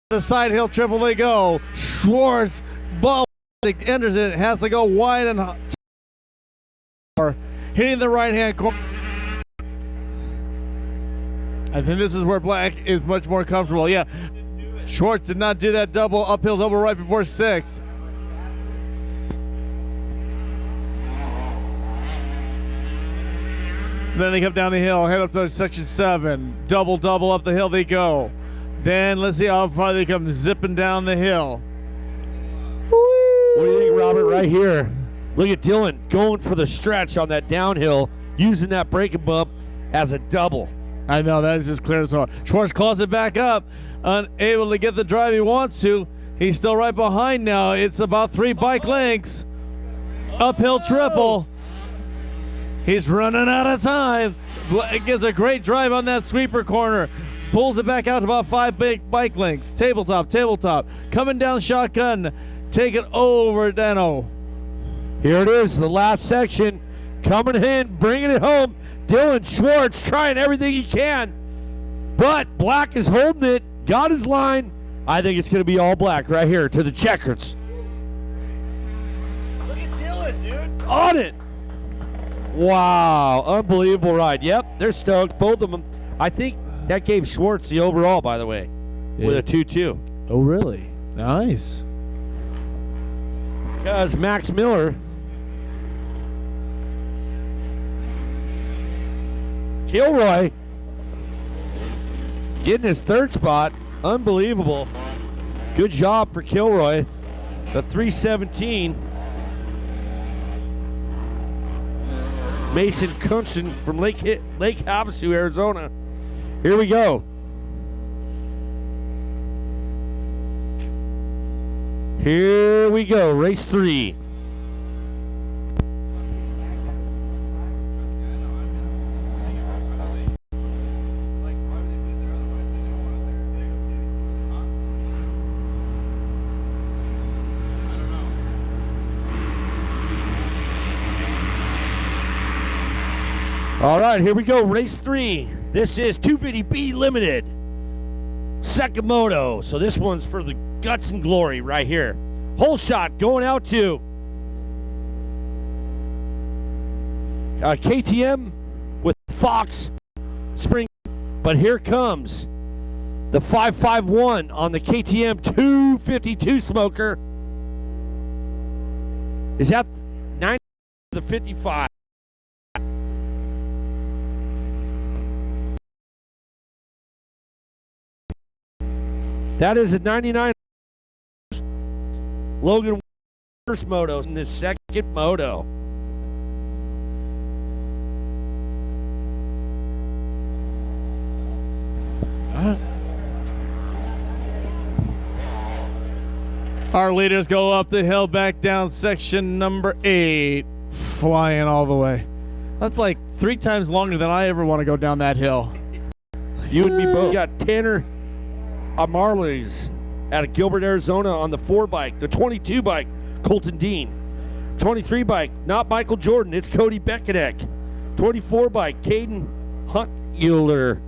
the side hill triple they go. Schwartz ball enters it. Has to go wide and hitting the right-hand corner. I think this is where Black is much more comfortable. Yeah, Schwartz did not do that uphill double right before 6th. Then they come down the hill, head up to section 7. Double up the hill they go. Then let's see how far they come zipping down the hill. What do you think, Robert, right here? Look at Dylan going for the stretch on that downhill, using that braking bump as a double. I know, that is as clear as hard. Schwartz calls it back up, unable to get the drive he wants to. He's still right behind now. It's about 3 bike lengths. Uphill triple. He's running out of time. Gets a great drive on that sweeper corner. Pulls it back out to about 5 big bike lengths. Tabletop. Coming down shotgun. Take it over Dano. Here it is, the last section. Coming in, bringing it home. Dylan Schwartz trying everything he can. But Black is holding it. Got his line. I think it's going to be all Black right here to the checkers. Look at Dylan, dude. On it. Wow, unbelievable ride. Yep, they're stoked, both of them. I think that gave Schwartz the overall, by the way, with a 2-2. Oh, really? Nice. Because Max Miller, Kilroy, getting his 3rd spot. Unbelievable. Good job for Kilroy. The 317. Mason Kunsen from Lake Havasu, Arizona. Here we go. Here we go, race 3. All right, here we go, race 3. This is 250B Limited. second moto. So this one's for the guts and glory right here. Hole shot going out to KTM with Fox Spring. But here comes the 551 on the KTM 252 smoker. Is that 90 or the 55? That is a 99. Logan first moto in this second moto. Our leaders go up the hill, back down section number 8, flying all the way. That's like 3 times longer than I ever want to go down that hill. You and me both. You got Tanner Amarles out of Gilbert, Arizona on the 4 bike. The 22 bike, Colton Dean. 23 bike, not Michael Jordan, it's Cody Beckeneck. 24 bike, Caden Hunteuler.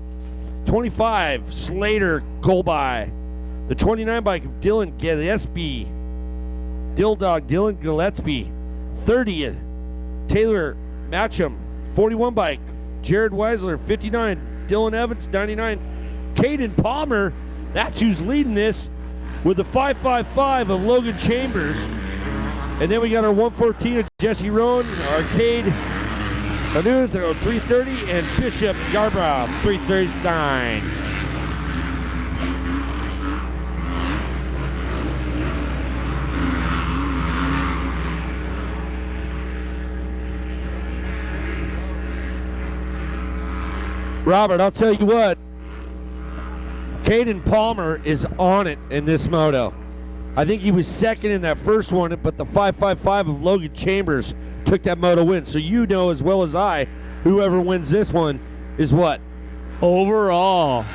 25, Slater Colby. The 29 bike of Dylan Gillespie. Dylan Gillespie. 30, Taylor Matcham. 41 bike, Jared Weisler. 59, Dylan Evans. 99, Caden Palmer. That's who's leading this with the 555 of Logan Chambers. And then we got our 114 of Jesse Rowan, Arcade Anuth 330, and Bishop Yarbrough 339. Robert, I'll tell you what, Caden Palmer is on it in this moto. I think he was second in that first one, but the 555 of Logan Chambers took that moto win. So you know as well as I, whoever wins this one is what? Overall.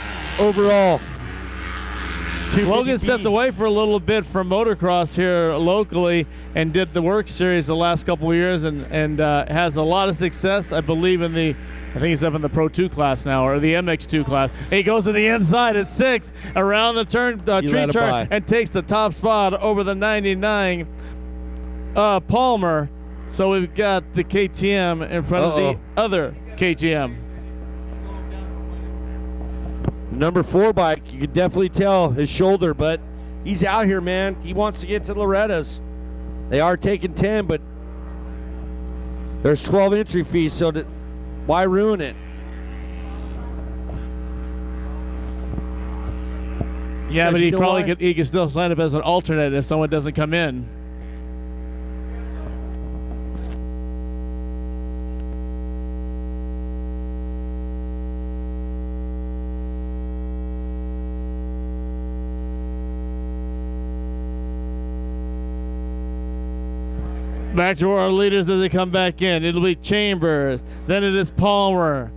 Logan stepped away for a little bit from motocross here locally and did the Work Series the last couple of years and has a lot of success, I believe, I think he's up in the Pro 2 class now, or the MX2 class. He goes to the inside at 6, around the turn, tree turn, and takes the top spot over the 99 Palmer. So we've got the KTM in front of the other KTM. Number 4 bike, you could definitely tell his shoulder, but he's out here, man. He wants to get to Loretta's. They are taking 10, but there's 12 entry fees, so why ruin it? Yeah, but he could still sign up as an alternate if someone doesn't come in. Back to our leaders as they come back in. It'll be Chambers. Then it is Palmer.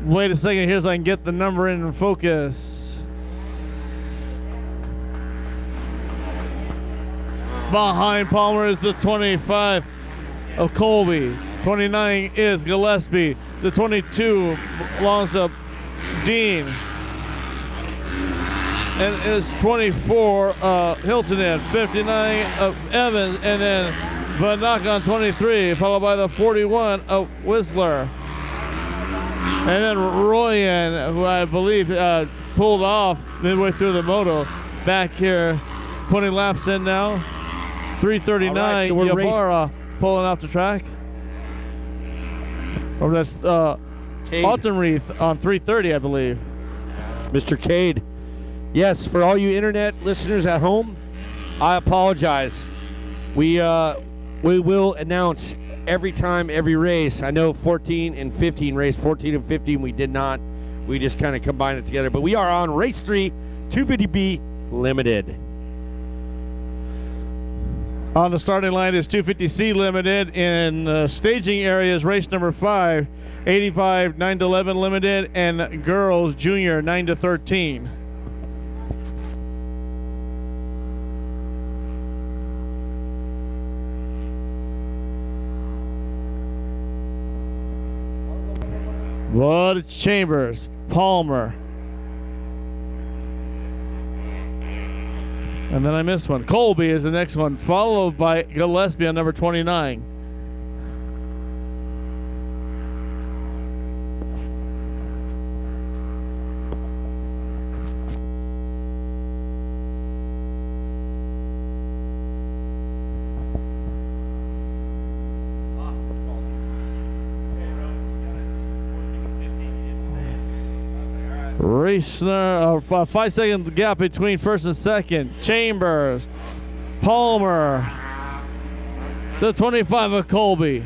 Wait a second here so I can get the number in focus. Behind Palmer is the 25 of Colby. 29 is Gillespie. The 22 belongs to Dean. And it's 24 Hilton in, 59 of Evans, and then Vanak on 23, followed by the 41 of Whistler. And then Royan, who I believe pulled off midway through the moto, back here, putting laps in now. 339, right, so Yabara pulling off the track. Or that's Altenreith on 330, I believe. Mr. Cade. Yes, for all you internet listeners at home, I apologize. We will announce every time, every race. I know 14 and 15 race, 14 and 15 we did not. We just kind of combined it together. But we are on race 3, 250B Limited. On the starting line is 250C Limited. In the staging area is race number 5, 85 9-11 Limited, and girls junior 9-13. But it's Chambers, Palmer, And then I missed one. Colby is the next one, followed by Gillespie on number 29. Race 5-second gap between first and second. Chambers, Palmer, the 25 of Colby.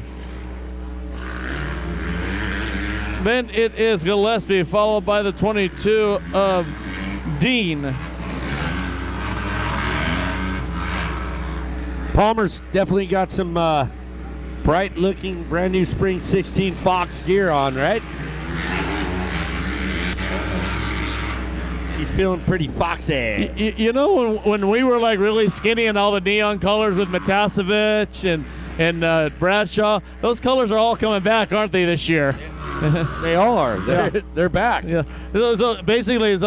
Then it is Gillespie, followed by the 22 of Dean. Palmer's definitely got some bright looking brand new spring 16 Fox gear on, right? He's feeling pretty foxy. You know, when we were like really skinny and all the neon colors with Matasevich and Bradshaw, those colors are all coming back, aren't they, this year? They all are. They're back. Yeah. So basically, it's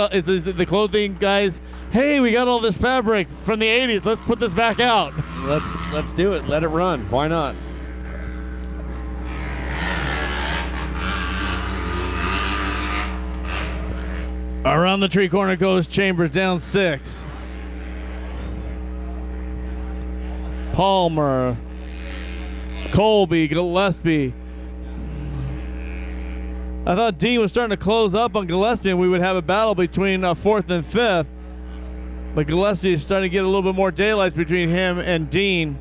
the clothing guys. Hey, we got all this fabric from the 80s. Let's put this back out. Let's do it. Let it run. Why not? Around the tree corner goes Chambers, down 6. Palmer, Colby, Gillespie. I thought Dean was starting to close up on Gillespie and we would have a battle between 4th and 5th. But Gillespie is starting to get a little bit more daylight between him and Dean.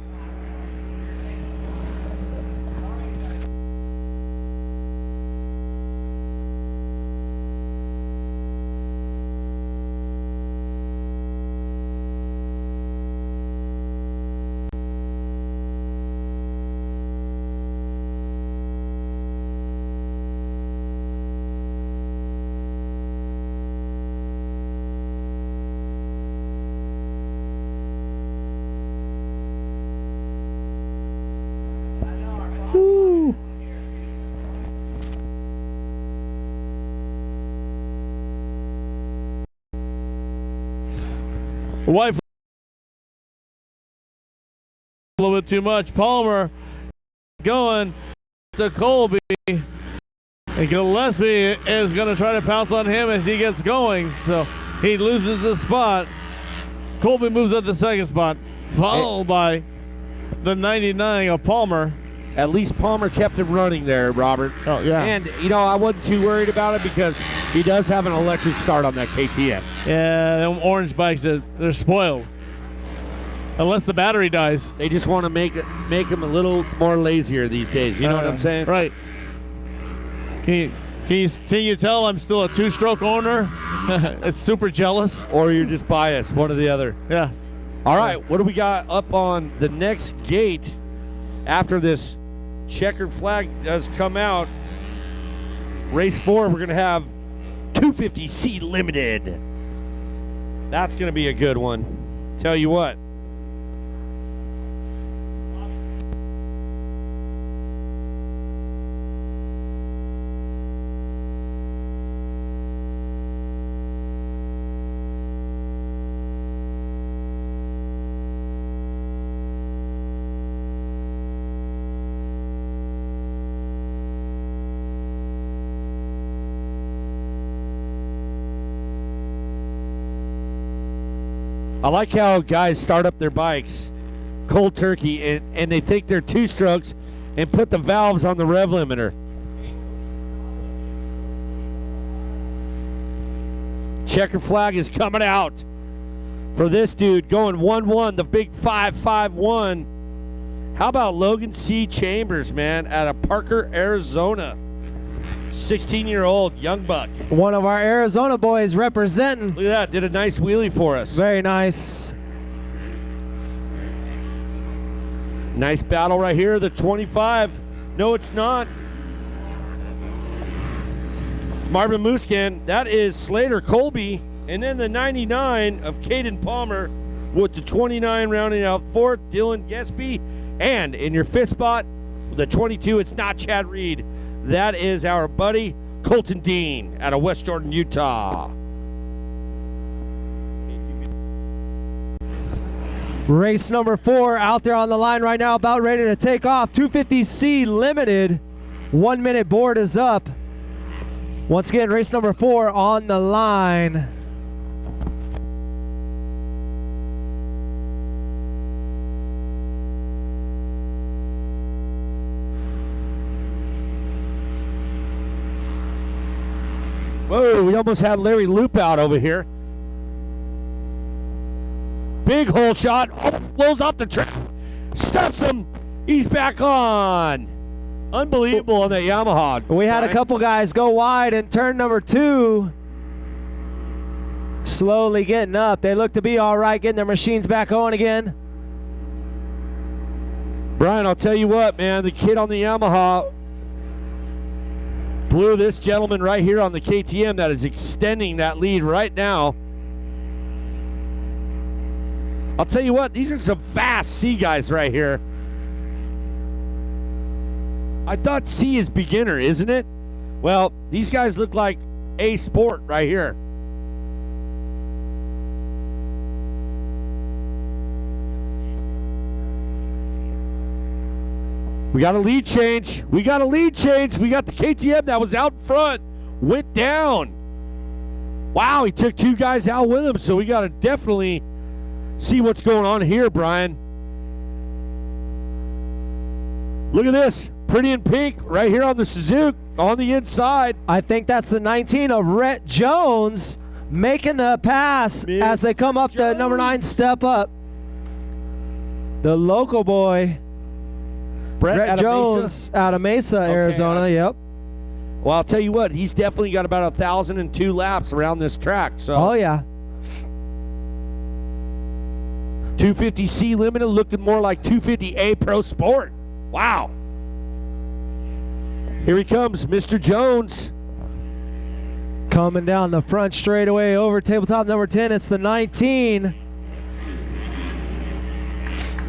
Wife a little bit too much. Palmer going to Colby. And Gillespie is going to try to pounce on him as he gets going. So he loses the spot. Colby moves up the second spot, followed by the 99 of Palmer. At least Palmer kept him running there, Robert. Oh, yeah. And, you know, I wasn't too worried about it because he does have an electric start on that KTM. Yeah, them orange bikes, they're spoiled. Unless the battery dies. They just want to make him a little more lazier these days. You know what I'm saying? Right. Can you tell I'm still a 2-stroke owner? It's super jealous. Or you're just biased, one or the other. Yes. All right, what do we got up on the next gate after this checkered flag does come out? Race 4, we're going to have 250C Limited. That's going to be a good one. Tell you what. I like how guys start up their bikes cold turkey and they think they're 2-strokes and put the valves on the rev limiter. Checker flag is coming out for this dude going 1-1, the big 5-5-1. How about Logan C. Chambers, man, out of Parker, Arizona. 16-year-old young buck. One of our Arizona boys representing. Look at that, did a nice wheelie for us. Very nice. Nice battle right here, the 25. No, it's not. Marvin Muscan, that is Slater Colby. And then the 99 of Caden Palmer with the 29 rounding out 4th, Dylan Gillespie. And in your 5th spot, the 22, it's not Chad Reed. That is our buddy Colton Dean out of West Jordan, Utah. Race number 4 out there on the line right now, about ready to take off. 250C Limited. 1 minute board is up. Once again, race number 4 on the line. Whoa, we almost had Larry Loop out over here. Big hole shot. Oh, blows off the track. Stuffs him. He's back on. Unbelievable on that Yamaha. We had a couple guys go wide in turn number 2. Slowly getting up. They look to be all right, getting their machines back on again. Brian, I'll tell you what, man. The kid on the Yamaha blew this gentleman right here on the KTM that is extending that lead right now. I'll tell you what, these are some fast C guys right here. I thought C is beginner, isn't it? Well, these guys look like A Sport right here. We got a lead change. We got the KTM that was out front. Went down. Wow, he took 2 guys out with him, so we got to definitely see what's going on here, Brian. Look at this. Pretty in pink right here on the Suzuki on the inside. I think that's the 19 of Rhett Jones making the pass as they come up the number 9 step up. The local boy, Rhett Jones out of Mesa, Arizona. Yep. Well, I'll tell you what, he's definitely got about 1,002 laps around this track. So. Oh, yeah. 250C Limited looking more like 250A Pro Sport. Wow. Here he comes, Mr. Jones. Coming down the front straightaway over tabletop number 10. It's the 19.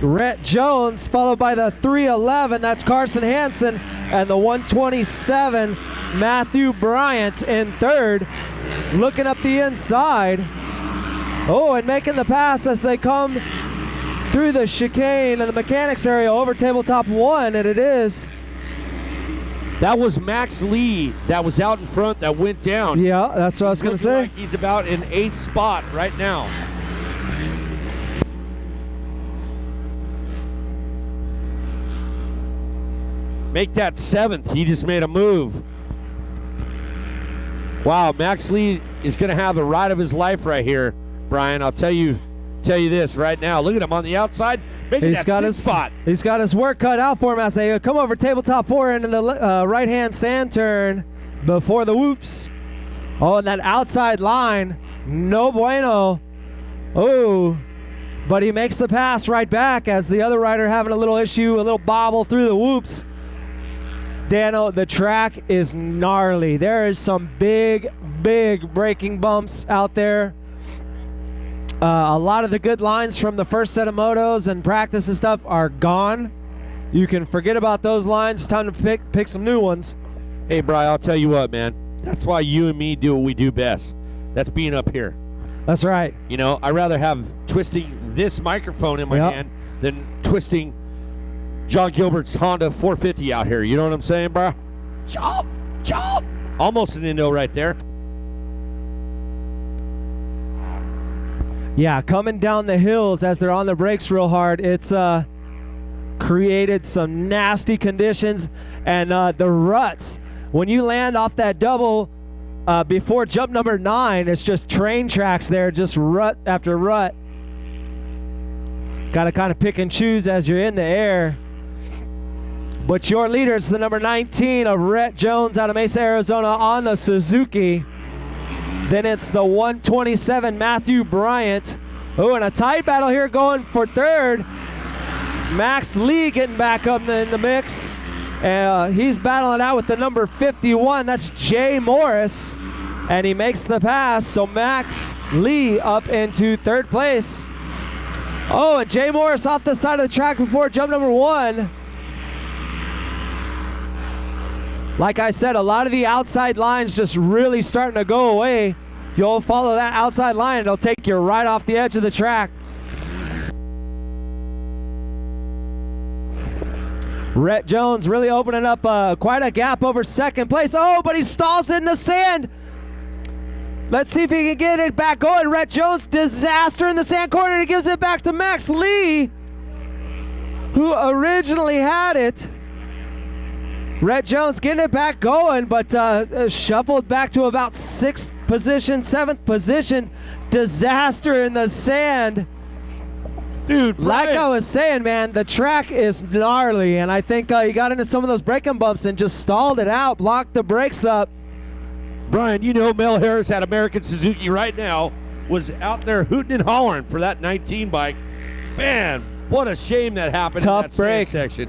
Rhett Jones, followed by the 311. That's Carson Hansen. And the 127, Matthew Bryant in third. Looking up the inside. Oh, and making the pass as they come through the chicane and the mechanics area over tabletop 1, and it is. That was Max Lee that was out in front that went down. Yeah, that's what I was going to say. Like he's about in 8th spot right now. Make that 7th. He just made a move. Wow, Max Lee is going to have the ride of his life right here, Brian. I'll tell you this right now. Look at him on the outside. He's got his spot. He's got his work cut out for him as they come over tabletop 4 into the right-hand sand turn before the whoops. Oh, and that outside line, no bueno. Oh, but he makes the pass right back as the other rider having a little issue, a little bobble through the whoops. Dano, the track is gnarly. There is some big braking bumps out there. A lot of the good lines from the first set of motos and practice and stuff are gone. You can forget about those lines. It's time to pick some new ones. Hey, Brian, I'll tell you what, man. That's why you and me do what we do best. That's being up here. That's right. You know, I'd rather have twisting this microphone in my hand than twisting John Gilbert's Honda 450 out here. You know what I'm saying, bro? Chomp! Almost an Indo right there. Yeah, coming down the hills as they're on the brakes real hard, it's created some nasty conditions. And the ruts, when you land off that double before jump number 9, it's just train tracks there, just rut after rut. Got to kind of pick and choose as you're in the air. But your leader is the number 19 of Rhett Jones out of Mesa, Arizona on the Suzuki. Then it's the 127, Matthew Bryant. Oh, and a tight battle here going for third. Max Lee getting back up in the mix. He's battling out with the number 51. That's Jay Morris. And he makes the pass. So Max Lee up into third place. Oh, and Jay Morris off the side of the track before jump number 1. Like I said, a lot of the outside lines just really starting to go away. You'll follow that outside line, it'll take you right off the edge of the track. Rhett Jones really opening up quite a gap over second place. Oh, but he stalls it in the sand. Let's see if he can get it back going. Rhett Jones, disaster in the sand corner. He gives it back to Max Lee, who originally had it. Rhett Jones getting it back going, but shuffled back to about 6th position, 7th position. Disaster in the sand. Dude, Like Brian. I was saying, man, the track is gnarly, and I think he got into some of those braking bumps and just stalled it out, blocked the brakes up. Brian, you know Mel Harris at American Suzuki right now was out there hooting and hollering for that 19 bike. Man, what a shame that happened Tough in that sand break. section.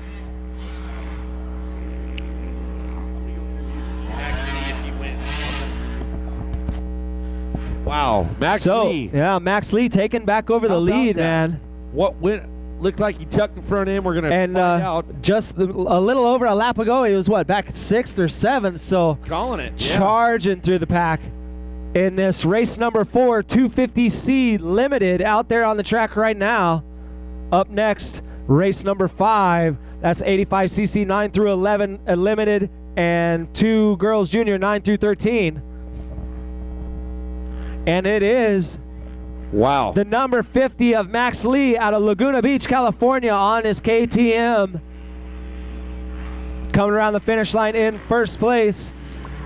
Wow, Max Lee. Yeah, Max Lee taking back over the How about lead, that? man. What went? Looked like he tucked the front end. We're gonna And find out. just a little over a lap ago, he was what, back at 6th or 7th, so Calling it. Yeah. charging through the pack in this race number 4, 250C Limited out there on the track right now. Up next, race number 5, that's 85cc 9 through 11 Limited, and 2 Girls Junior 9 through 13. And it is Wow. the number 50 of Max Lee out of Laguna Beach, California on his KTM. Coming around the finish line in first place.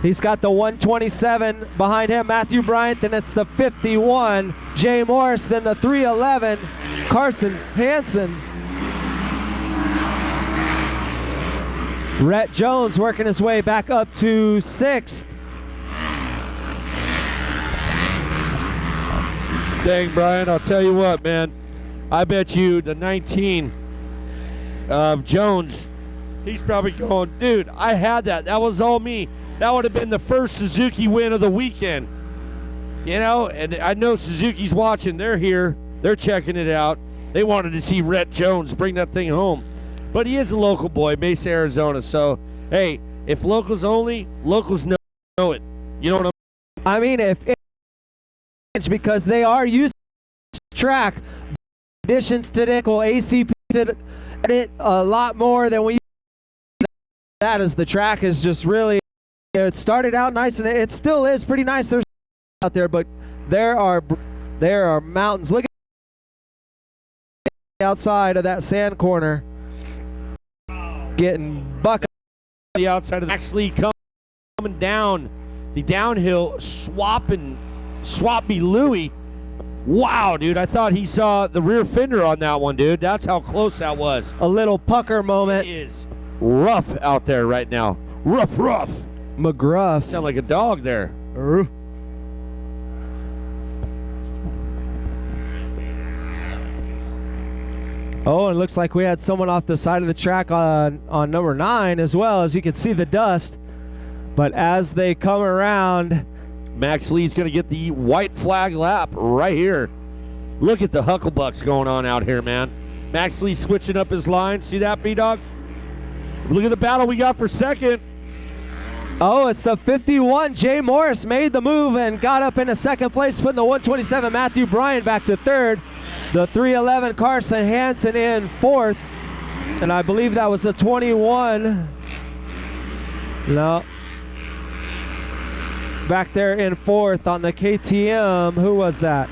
He's got the 127 behind him, Matthew Bryant, then it's the 51, Jay Morris, then the 311, Carson Hansen. Rhett Jones working his way back up to 6th. Dang, Brian, I'll tell you what, man. I bet you the 19 of Jones, he's probably going, dude, I had that. That was all me. That would have been the first Suzuki win of the weekend. You know, and I know Suzuki's watching. They're here. They're checking it out. They wanted to see Rhett Jones bring that thing home. But he is a local boy, Mesa, Arizona. So, hey, if locals only, locals know it. You know what I mean, if because they are using track additions to nickel, ACP did it a lot more than we. That is, the track is just really. It started out nice and it still is pretty nice. There's out there, but there are mountains. Look at the outside of that sand corner, getting buck. the outside of the Max Lee coming down the downhill, swappy Louie. Wow, dude, I thought he saw the rear fender on that one, dude. That's how close that was. A little pucker moment. It is rough out there right now. Rough. McGruff. Sound like a dog there. Oh, and it looks like we had someone off the side of the track on number 9 as well. As you can see the dust. But as they come around, Max Lee's going to get the white flag lap right here. Look at the hucklebucks going on out here, man. Max Lee switching up his line. See that, B-Dog? Look at the battle we got for second. oh, it's the 51. Jay Morris made the move and got up into second place, putting the 127 Matthew Bryant back to third. The 311 Carson Hansen in fourth. And I believe that was the 21. No. Back there in fourth on the KTM. Who was that?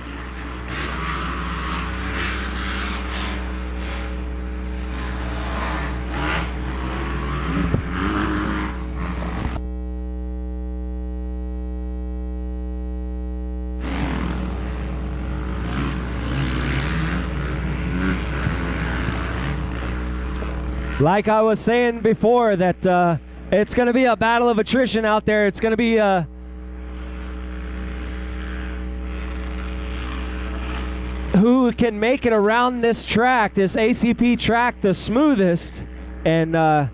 Like I was saying before, that it's going to be a battle of attrition out there. It's going to be who can make it around this track, this ACP track, the smoothest, and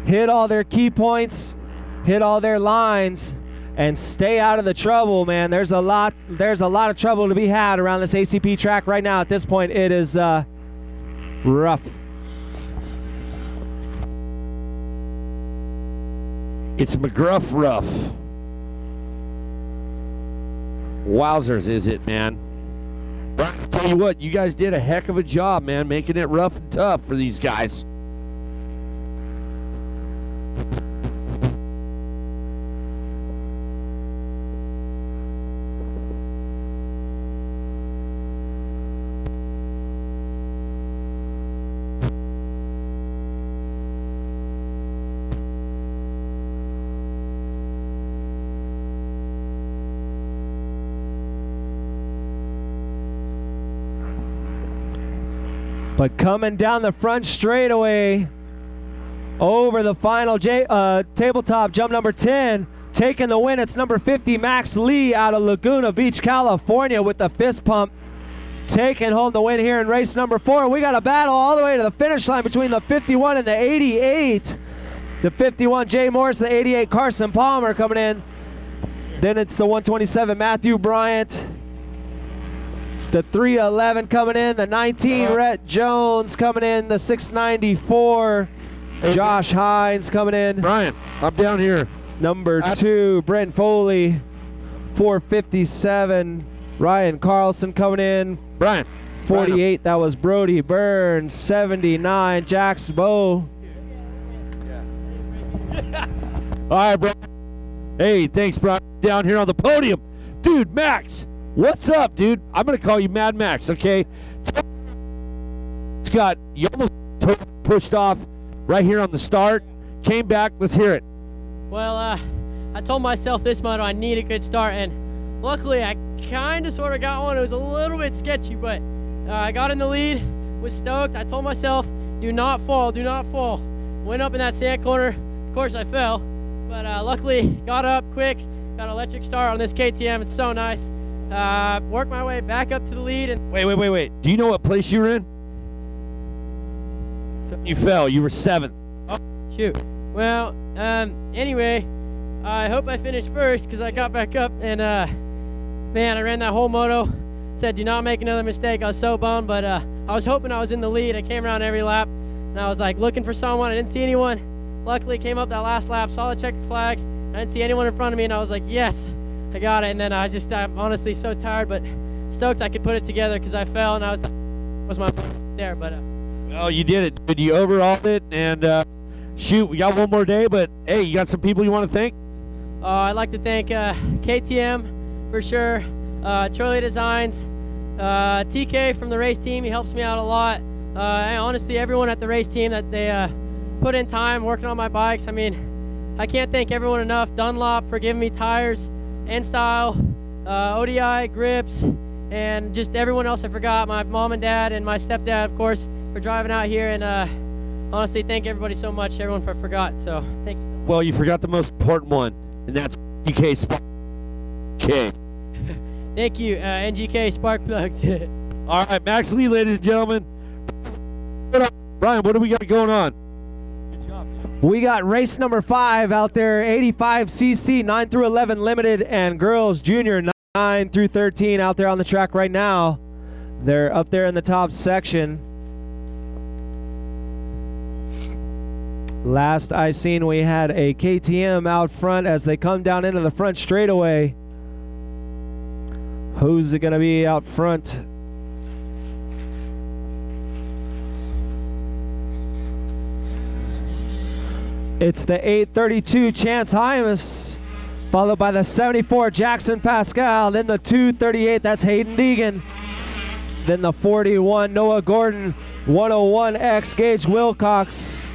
hit all their key points, hit all their lines, and stay out of the trouble, man. There's a lot of trouble to be had around this ACP track right now. At this point, it is rough. It's McGruff rough. Wowzers, is it, man? Brian, I'll tell you what, you guys did a heck of a job, man, making it rough and tough for these guys. But coming down the front straightaway over the final tabletop jump number 10, taking the win, it's number 50, Max Lee out of Laguna Beach, California with the fist pump, taking home the win here in race number 4. We got a battle all the way to the finish line between the 51 and the 88. The 51, Jay Morris, the 88, Carson Palmer coming in. Then it's the 127, Matthew Bryant. The 311 coming in, the 19, Rhett Jones coming in, the 694, Josh Hines coming in. Brian, I'm down here. Number 2, Brent Foley, 457, Ryan Carlson coming in. Brian. 48, that was Brody Burns, 79, Jax Bow. All right, bro. Hey, thanks, Brian. Down here on the podium. Dude, Max. What's up, dude? I'm going to call you Mad Max, okay? Scott, you almost pushed off right here on the start. Came back. Let's hear it. Well, I told myself this moto I need a good start, and luckily I kind of sort of got one. It was a little bit sketchy, but I got in the lead, was stoked. I told myself, do not fall, do not fall. Went up in that sand corner. Of course, I fell, but luckily got up quick, got an electric start on this KTM. It's so nice. Worked my way back up to the lead. And Wait. Do you know what place you were in? You fell. You were 7th. Oh, shoot. Well, anyway, I hope I finished first because I got back up and, man, I ran that whole moto. Said, do not make another mistake. I was so bummed, but I was hoping I was in the lead. I came around every lap, and I was, like, looking for someone. I didn't see anyone. Luckily, came up that last lap, saw the checkered flag. I didn't see anyone in front of me, and I was like, yes. I got it, and then I'm honestly so tired, but stoked I could put it together because I fell, and I was my there, but. Well, you did it, dude. You overhauled it, and shoot, we got one more day, but hey, you got some people you want to thank? I'd like to thank KTM for sure, Troy Designs, TK from the race team. He helps me out a lot. And honestly, everyone at the race team that they put in time working on my bikes. I mean, I can't thank everyone enough. Dunlop for giving me tires. End Style, ODI, grips, and just everyone else I forgot. My mom and dad and my stepdad, of course, for driving out here. And honestly, thank everybody so much. Everyone forgot. So thank you. Well, you forgot the most important one, and that's NGK Spark. Okay. Thank you, NGK Spark Plugs. All right, Max Lee, ladies and gentlemen. Brian, what do we got going on? We got race number 5 out there, 85cc, 9 through 11 limited, and girls junior 9 through 13 out there on the track right now. They're up there in the top section. Last I seen, we had a KTM out front as they come down into the front straightaway. Who's it going to be out front? It's the 832 Chance Hymas, followed by the 74 Jackson Pascal, then the 238, that's Hayden Deegan. Then the 41 Noah Gordon, 101 X Gage Wilcox.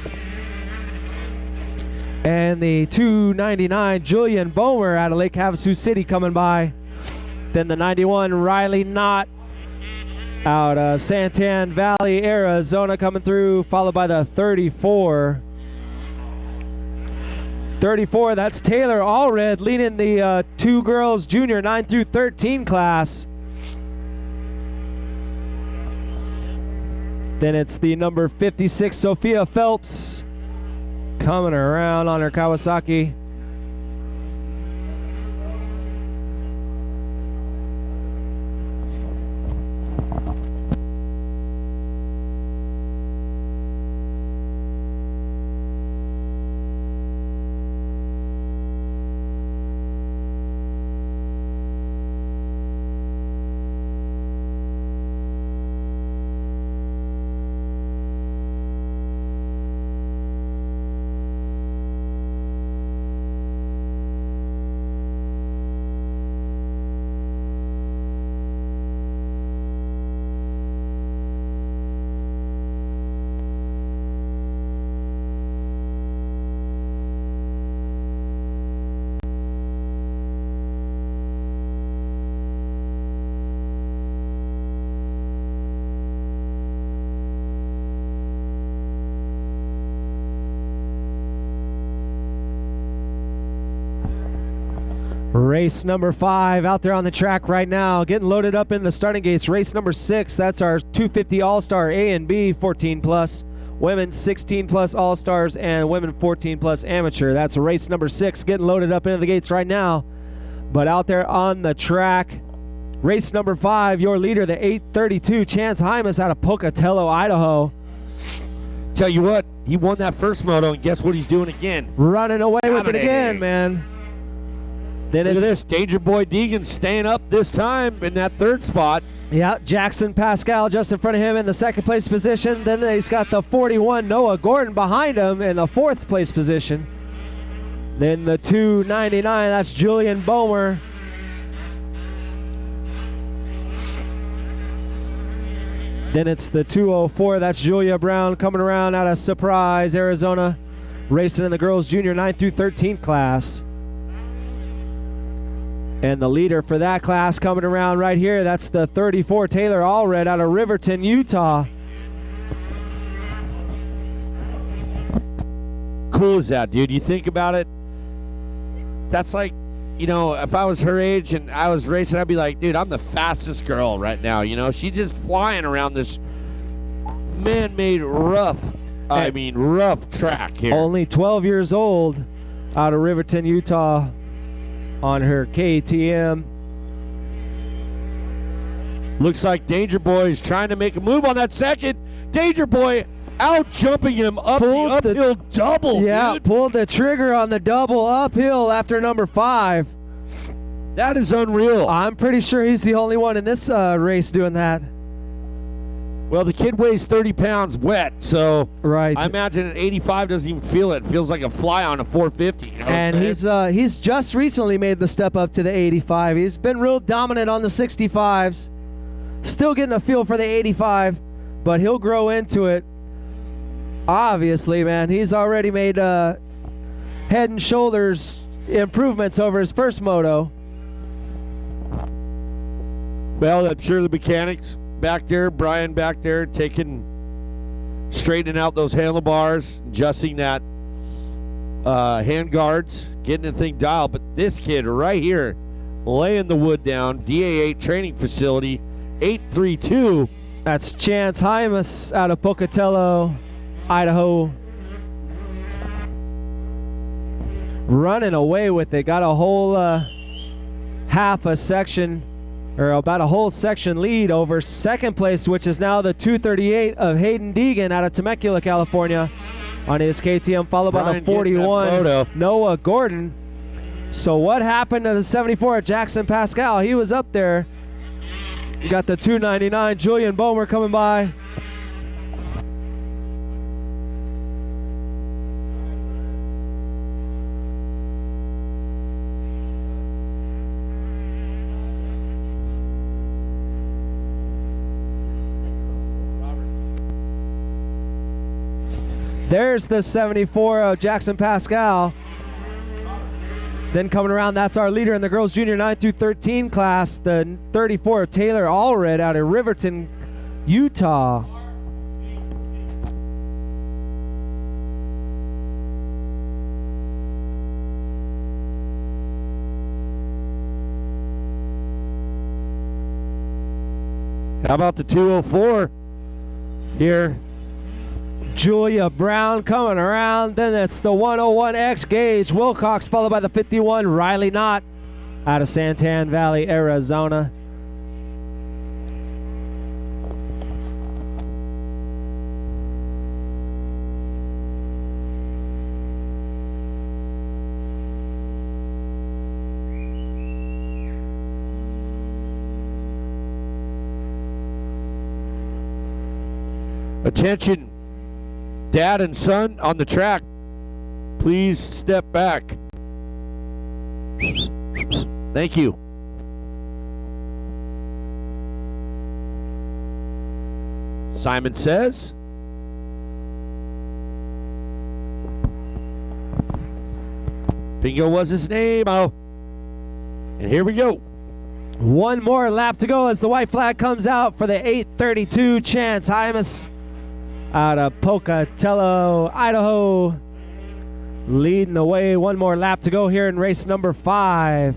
And the 299 Julian Bomer out of Lake Havasu City coming by. Then the 91 Riley Knott out of Santan Valley, Arizona coming through, followed by the 34. 34, that's Taylor Allred leading the 2 girls junior 9 through 13 class. Then it's the number 56 Sophia Phelps coming around on her Kawasaki. Race number 5 out there on the track right now, getting loaded up in the starting gates. Race number 6, that's our 250 All-Star A and B 14 plus, women 16 plus All-Stars, and women 14 plus amateur. That's race number 6 getting loaded up into the gates right now. But out there on the track, race number 5, your leader, the 832 Chance Hymas out of Pocatello, Idaho. Tell you what, he won that first moto, and guess what he's doing again? Running away with it again, man. Then Look it's at this, Danger Boy Deegan staying up this time in that third spot. Yeah, Jackson Pascal just in front of him in the second place position. Then he's got the 41 Noah Gordon behind him in the fourth place position. Then the 299, that's Julian Bomer. Then it's the 204, that's Julia Brown coming around out of Surprise, Arizona, racing in the girls junior 9 through 13 class. And the leader for that class coming around right here, that's the 34 Taylor Allred out of Riverton, Utah. Cool is that, dude? You think about it, that's like, you know, if I was her age and I was racing, I'd be like, dude, I'm the fastest girl right now, you know? She's just flying around this man-made rough track here. Only 12 years old out of Riverton, Utah on her KTM. Looks like Danger Boy is trying to make a move on that second. Danger Boy out jumping him up the uphill double. Yeah, dude. pulled the trigger on the double uphill after number 5. That is unreal. I'm pretty sure he's the only one in this race doing that. Well, the kid weighs 30 pounds wet, so right. I imagine at 85 doesn't even feel it. It feels like a fly on a 450. You know and he's just recently made the step up to the 85. He's been real dominant on the 65s. Still getting a feel for the 85, but he'll grow into it. Obviously, man, he's already made head and shoulders improvements over his first moto. Well, I'm sure the mechanics back there, Brian back there, straightening out those handlebars, adjusting that hand guards, getting the thing dialed. But this kid right here, laying the wood down, DA8 training facility, 832. That's Chance Hymas out of Pocatello, Idaho. Running away with it. Got a whole half a section, or about a whole section lead over second place, which is now the 238 of Hayden Deegan out of Temecula, California on his KTM, followed by the 41 Noah Gordon. So what happened to the 74 Jackson Pascal? He was up there. You got the 299 Julian Bomer coming by. There's the 74 of Jackson Pascal. Then coming around, that's our leader in the girls junior 9 through 13 class, the 34 of Taylor Allred out of Riverton, Utah. How about the 204 here? Julia Brown coming around. Then it's the 101X Gage Wilcox, followed by the 51 Riley Knott out of Santan Valley, Arizona. Attention, dad and son on the track, please step back. Thank you. Simon says. Bingo was his name. Oh, and here we go. One more lap to go as the white flag comes out for the 832 Chance Hymas out of Pocatello, Idaho. Leading the way. One more lap to go here in race number 5.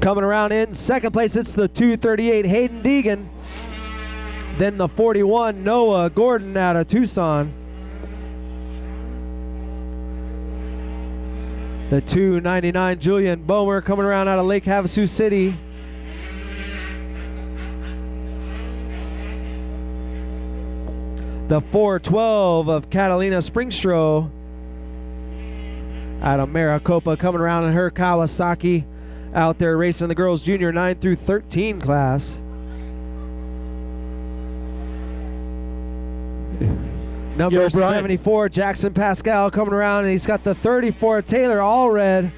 Coming around in second place, it's the 238 Hayden Deegan. Then the 41 Noah Gordon out of Tucson. The 299 Julian Bomer coming around out of Lake Havasu City. The 412 of Catalina Springstro out of Maricopa coming around in her Kawasaki, out there racing the girls junior 9 through 13 class. Number 74 Jackson Pascal coming around, and he's got the 34 Taylor Allred.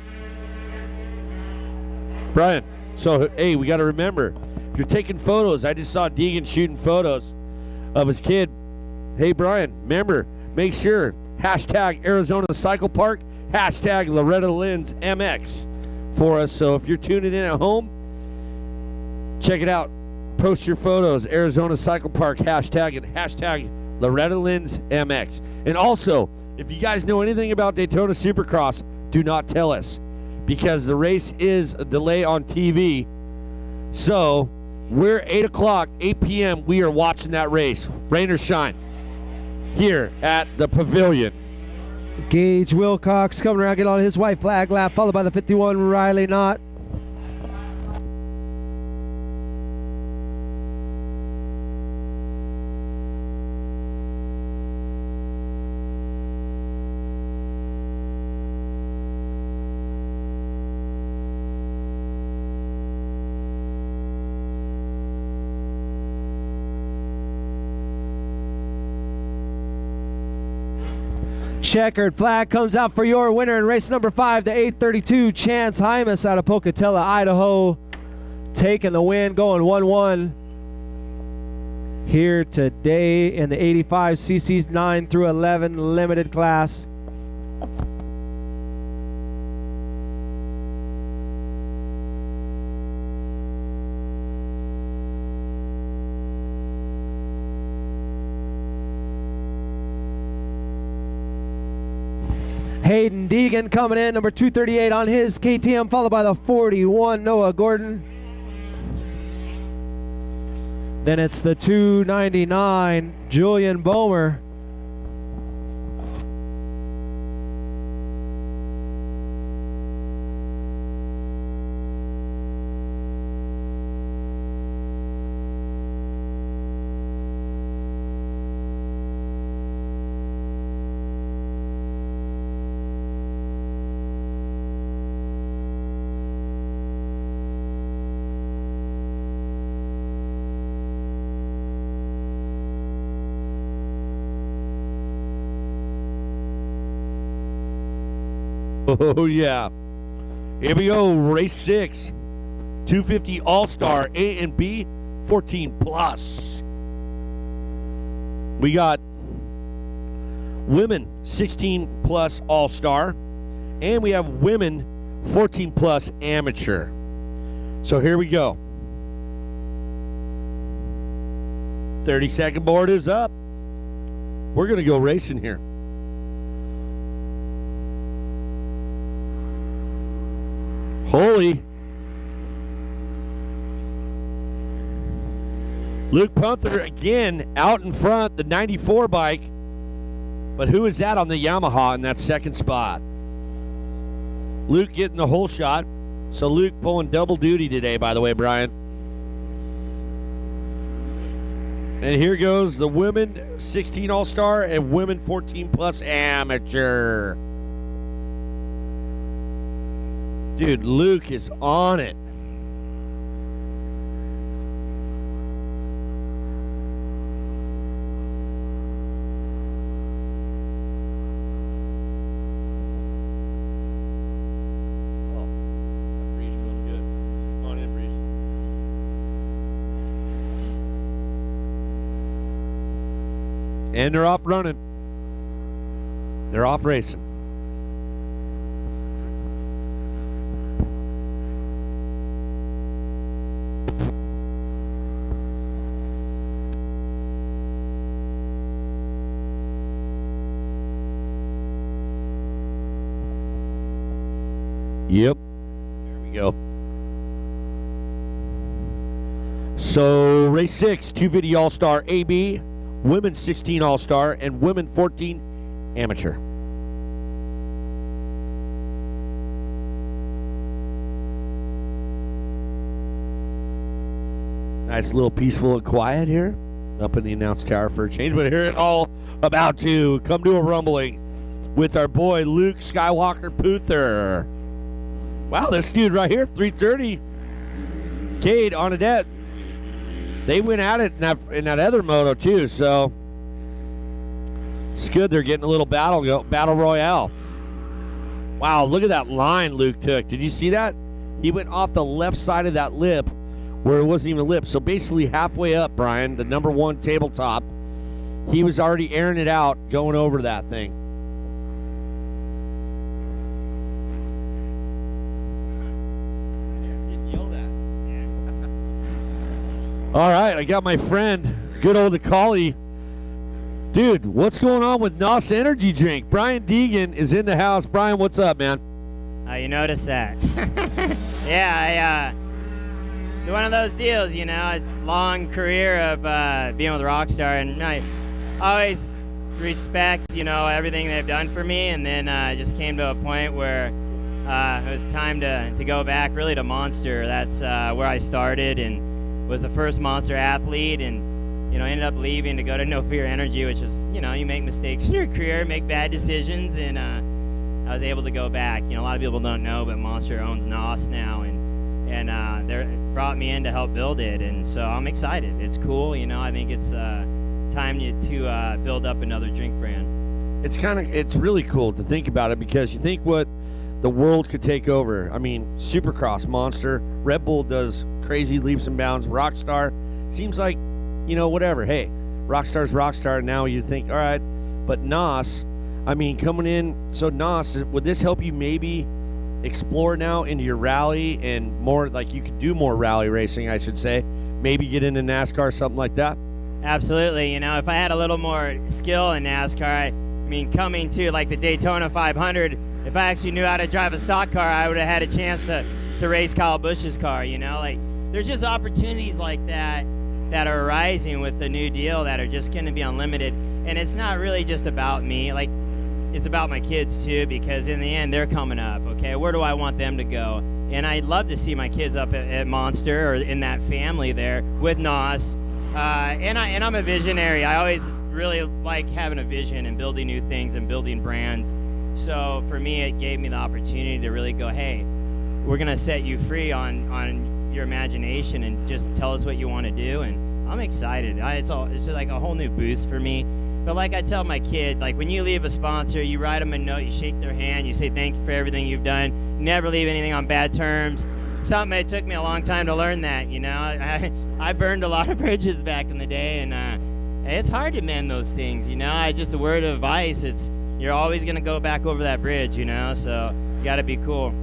Brian, so hey, we got to remember, if you're taking photos, I just saw Deegan shooting photos of his kid. Hey, Brian, remember, make sure, hashtag Arizona Cycle Park, hashtag Loeretta Lynn's MX for us. So if you're tuning in at home, check it out. Post your photos, Arizona Cycle Park, hashtag and hashtag Loeretta Lynn's MX. And also, if you guys know anything about Daytona Supercross, do not tell us, because the race is a delay on TV. So we're 8 o'clock, 8 p.m. We are watching that race, rain or shine, here at the Pavilion. Gage Wilcox coming around, get on his white flag lap, followed by the 51 Riley Knott. Checkered flag comes out for your winner in race number 5, the 832 Chance Hymas out of Pocatello, Idaho, taking the win, going 1-1 here today in the 85 cc's 9 through 11 limited class. Hayden Deegan coming in, number 238 on his KTM, followed by the 41 Noah Gordon. Then it's the 299 Julian Bomer. Oh, yeah. Here we go. Race 6. 250 All-Star A and B 14 plus. We got women 16 plus All-Star, and we have women 14 plus amateur. So here we go. 30-second board is up. We're going to go racing here. Holy. Luke Punther again out in front, the 94 bike. But who is that on the Yamaha in that second spot? Luke getting the whole shot. So Luke pulling double duty today, by the way, Brian. And here goes the women 16 All-Star and women 14 plus amateur. Dude, Luke is on it. Oh, that breeze feels good. Come on in, breeze. And they're off running. They're off racing. Yep. There we go. So race 6, 250 All-Star AB, women's 16 All-Star, and women 14 Amateur. Nice little peaceful and quiet here up in the announce tower for a change, but here it all about to come to a rumbling with our boy Luke Skywalker Puther. Wow, this dude right here, 330. Cade on a debt. They went at it in that other moto too, so it's good. They're getting a little battle royale. Wow, look at that line Luke took. Did you see that? He went off the left side of that lip where it wasn't even a lip. So basically halfway up, Brian, the number 1 tabletop, he was already airing it out, going over that thing. All right, I got my friend, good old Akali. Dude, what's going on with NOS Energy Drink? Brian Deegan is in the house. Brian, what's up, man? You noticed that. Yeah, it's one of those deals, you know, a long career of being with Rockstar, and I always respect, you know, everything they've done for me, and then I just came to a point where it was time to go back really to Monster. That's where I started and was the first Monster athlete, and, you know, ended up leaving to go to No Fear Energy, which is, you know, you make mistakes in your career, make bad decisions, and I was able to go back. You know, a lot of people don't know, but Monster owns NOS now, and they brought me in to help build it, and so I'm excited. It's cool, you know. I think it's time to build up another drink brand. It's really cool to think about it, because you think what the world could take over. I mean, Supercross, Monster, Red Bull does crazy leaps and bounds. Rockstar seems like, you know, whatever. Hey, Rockstar's Rockstar. Now you think, all right, but NOS, I mean, coming in. So NOS, would this help you maybe explore now into your rally and more, like you could do more rally racing, I should say, maybe get into NASCAR, something like that? Absolutely. You know, if I had a little more skill in NASCAR, I mean, coming to like the Daytona 500, if I actually knew how to drive a stock car, I would have had a chance to race Kyle Busch's car, you know? Like, there's just opportunities like that are arising with the new deal that are just going to be unlimited. And it's not really just about me. Like, it's about my kids too, because in the end, they're coming up, okay? Where do I want them to go? And I'd love to see my kids up at Monster or in that family there with NOS. And I'm a visionary. I always really like having a vision and building new things and building brands. So for me, it gave me the opportunity to really go, hey, we're gonna set you free on your imagination and just tell us what you want to do. And I'm excited. It's like a whole new boost for me. But like I tell my kid, like when you leave a sponsor, you write them a note, you shake their hand, you say thank you for everything you've done. Never leave anything on bad terms. Something, it took me a long time to learn that, you know. I burned a lot of bridges back in the day, and it's hard to mend those things, you know. Just a word of advice, you're always gonna go back over that bridge, you know. So you gotta be cool.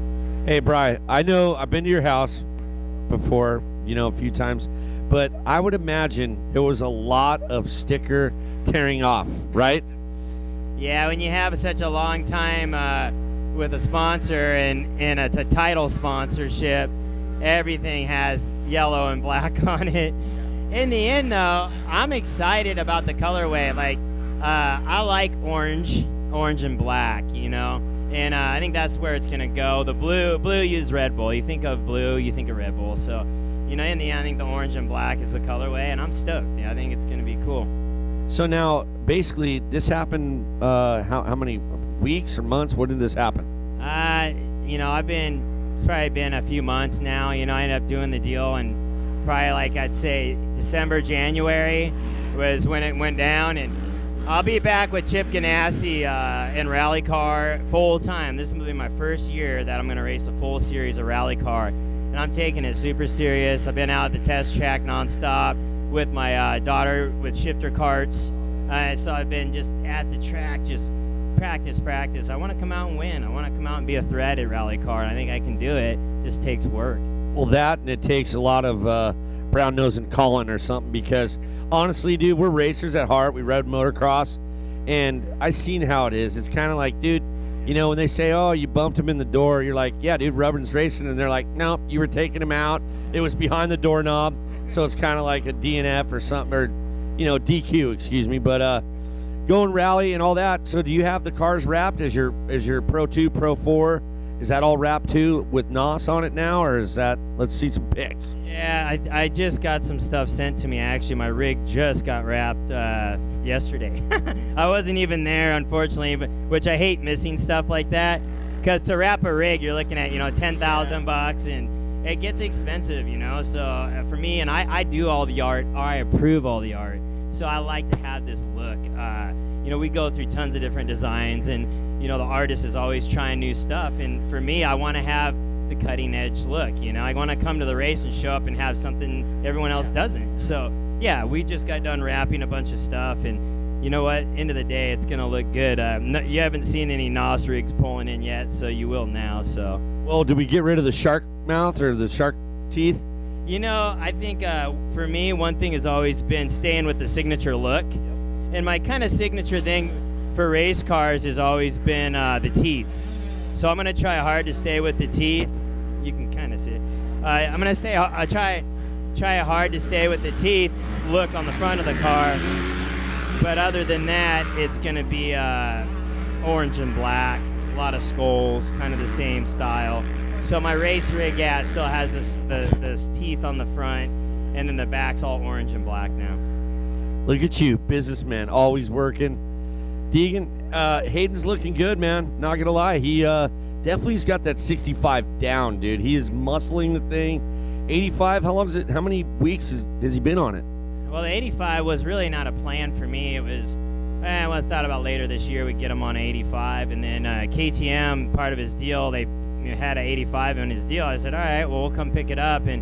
Hey, Brian, I know I've been to your house before, you know, a few times, but I would imagine there was a lot of sticker tearing off, right? Yeah, when you have such a long time with a sponsor and it's a title sponsorship, everything has yellow and black on it. In the end, though, I'm excited about the colorway. Like, I like orange and black, you know, and I think that's where it's gonna go. The blue uses Red Bull. You think of blue, you think of Red Bull. So, you know, in the end, I think the orange and black is the colorway, and I'm stoked. Yeah, I think it's gonna be cool. So now, basically, this happened, how many weeks or months? When did this happen? You know, it's probably been a few months now. You know, I ended up doing the deal, and probably like I'd say December, January was when it went down, and I'll be back with Chip Ganassi in rally car full time. This is going to be my first year that I'm going to race a full series of rally car, and I'm taking it super serious. I've been out at the test track nonstop with my daughter with shifter carts, so I've been just at the track, just practice. I want to come out and win. I want to come out and be a threat at rally car, and I think I can do it. It just takes work. Well, that, and it takes a lot of brown nose and Colin or something, because honestly, dude, we're racers at heart. We ride motocross, and I seen how it is. It's kind of like, dude, you know, when they say, oh, you bumped him in the door, you're like, yeah, dude, Rubber's racing, and they're like, no, you were taking him out. It was behind the doorknob. So it's kind of like a DNF or something, or, DQ, excuse me. But going rally and all that. So do you have the cars wrapped as your Pro 2, Pro 4? Is that all wrapped too with NOS on it now, or is that, let's see some pics. Yeah, I just got some stuff sent to me. Actually, my rig just got wrapped yesterday. I wasn't even there, unfortunately, which I hate missing stuff like that. Because to wrap a rig, you're looking at, $10,000, and it gets expensive, So for me, and I do all the art, or I approve all the art. So I like to have this look. We go through tons of different designs, and the artist is always trying new stuff. And for me, I want to have the cutting edge look. I want to come to the race and show up and have something everyone else doesn't. So yeah, we just got done wrapping a bunch of stuff, and you know what? End of the day, it's gonna look good. You haven't seen any NOS rigs pulling in yet, so you will now. So. Well, did we get rid of the shark mouth or the shark teeth? I think for me, one thing has always been staying with the signature look. And my kind of signature thing for race cars has always been the teeth. So I'm going to try hard to stay with the teeth. You can kind of see it. I'm going to try hard to stay with the teeth look on the front of the car. But other than that, it's going to be orange and black, a lot of skulls, kind of the same style. So my race rig, it still has this teeth on the front, and then the back's all orange and black now. Look at you, businessman, always working. Deegan, Hayden's looking good, man. Not gonna lie, he definitely's got that 65 down, dude. He is muscling the thing. 85. How long is it? How many weeks has he been on it? Well, the 85 was really not a plan for me. It was, I thought about later this year we'd get him on an 85, and then KTM, part of his deal, they had an 85 in his deal. I said, all right, well, we'll come pick it up, and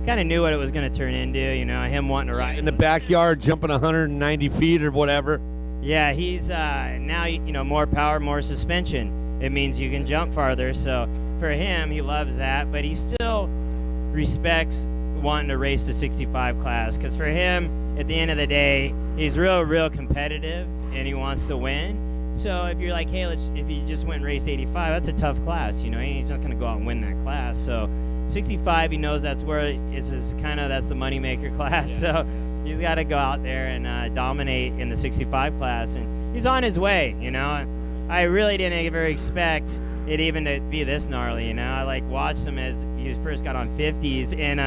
kind of knew what it was going to turn into, him wanting to ride in the backyard, jumping 190 feet or whatever. Yeah, he's now, more power, more suspension. It means you can jump farther. So for him, he loves that, but he still respects wanting to race the 65 class, because for him, at the end of the day, he's real competitive, and he wants to win. So if you're like, hey, if you just went and raced 85, that's a tough class, he's not going to go out and win that class. So 65, he knows that's where that's the moneymaker class. So he's got to go out there and dominate in the 65 class, and he's on his way. I really didn't ever expect it even to be this gnarly. I watched him as he first got on 50s, and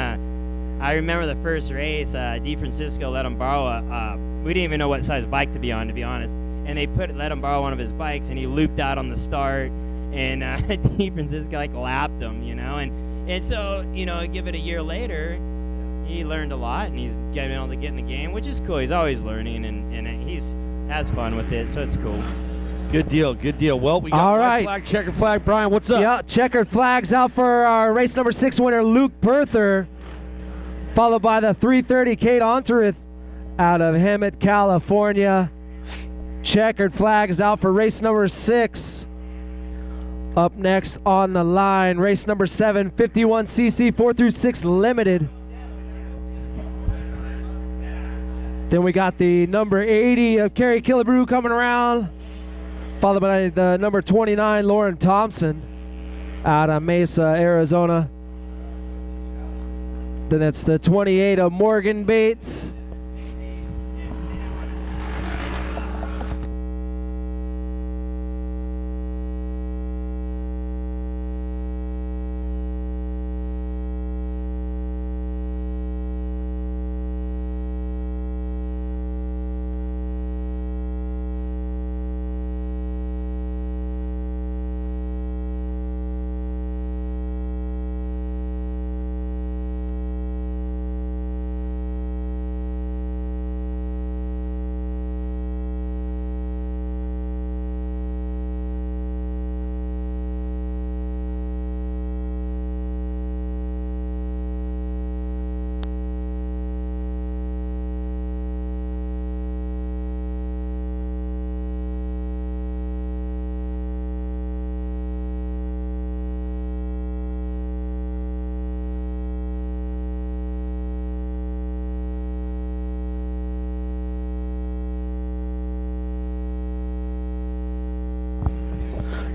I remember the first race, D Francisco let him borrow we didn't even know what size bike to be on, to be honest, and they let him borrow one of his bikes, and he looped out on the start, and D Francisco lapped him, and so give it a year later, he learned a lot, and he's getting able to get in the game, which is cool. He's always learning, and he's has fun with it, so it's cool. Good deal. Well, we got all white right. flag, checkered flag. Brian, what's up? Yeah, checkered flags out for our race number 6 winner, Luke Berther, followed by the 330 Kate Onterith out of Hemet, California. Checkered flags out for race number 6. Up next on the line, race number 7, 51cc 4-6 limited. Then we got the number 80 of Kerry Killebrew coming around, followed by the number 29, Lauren Thompson, out of Mesa, Arizona. Then it's the 28 of Morgan Bates.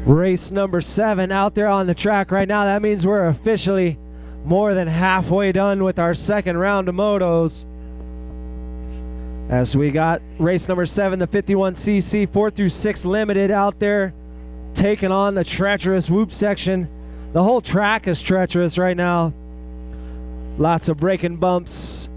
Race number 7 out there on the track right now. That means we're officially more than halfway done with our second round of motos. As we got race number 7, the 51cc 4 through 6 limited out there, taking on the treacherous whoop section. The whole track is treacherous right now. Lots of braking bumps.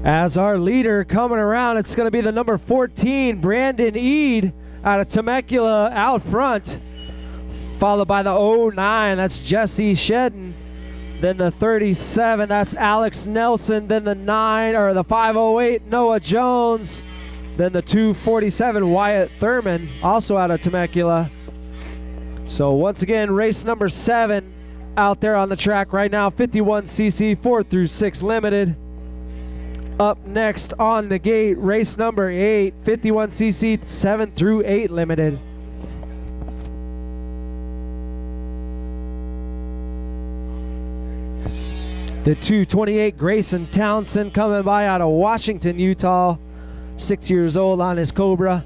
As our leader coming around, it's going to be the number 14, Brandon Eade out of Temecula out front, followed by the 09, that's Jesse Shedden. Then the 37, that's Alex Nelson. Then the 508, Noah Jones. Then the 247, Wyatt Thurman, also out of Temecula. So once again, race number 7 out there on the track right now, 51cc 4 through 6 limited. Up next on the gate, race number 8, 51cc 7 through 8 limited. The 228 Grayson Townsend coming by out of Washington, Utah, 6 years old on his Cobra.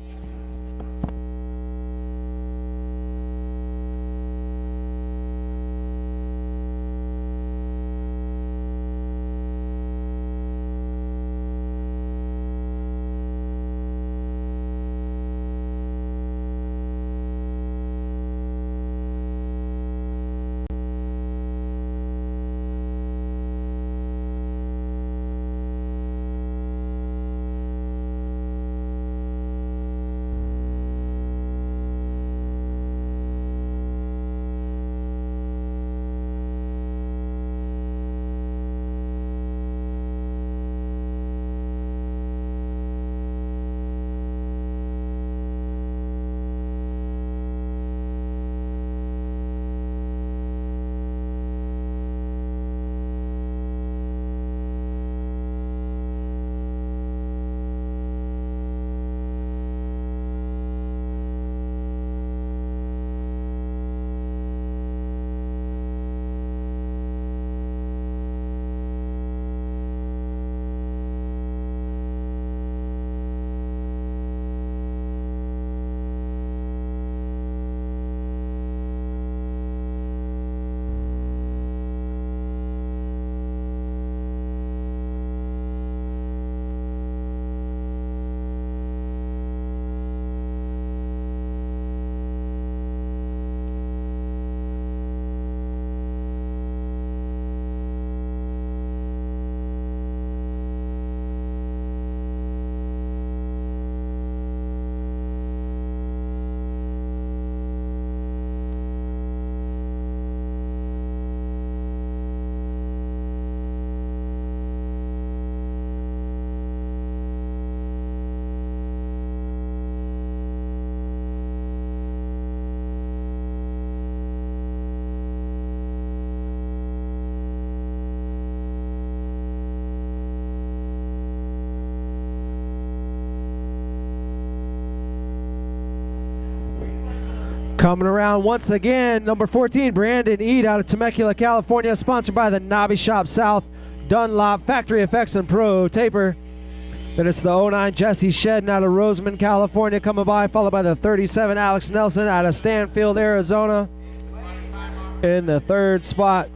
Coming around once again, number 14, Brandon Ead out of Temecula, California, sponsored by the Nobby Shop South, Dunlop, Factory Effects, and Pro Taper. Then it's the 09 Jesse Shedden out of Roseman, California, coming by, followed by the 37 Alex Nelson out of Stanfield, Arizona. In the third spot,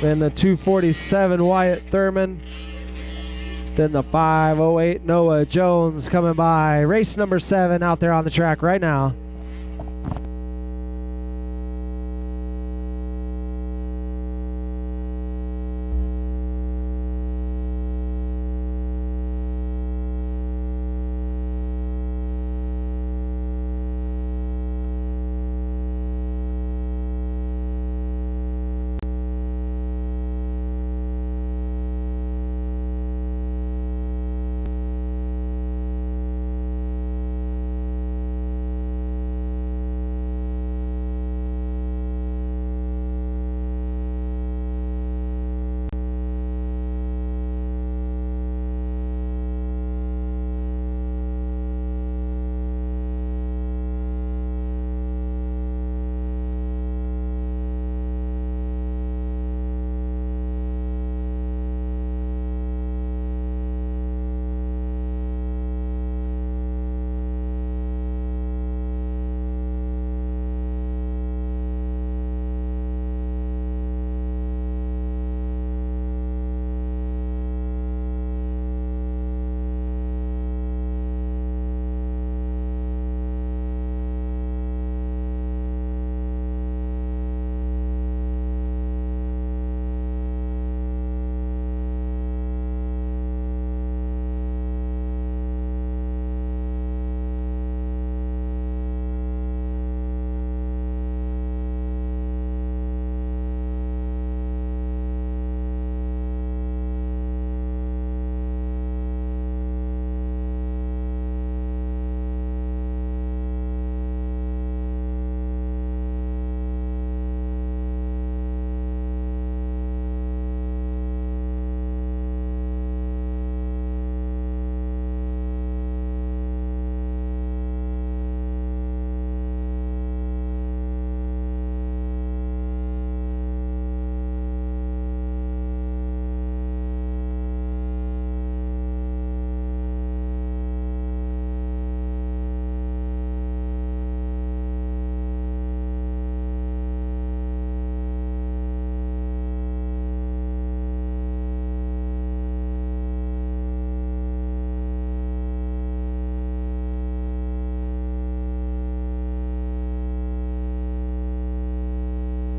then the 247 Wyatt Thurman. Then the 508 Noah Jones coming by. Race number 7 out there on the track right now.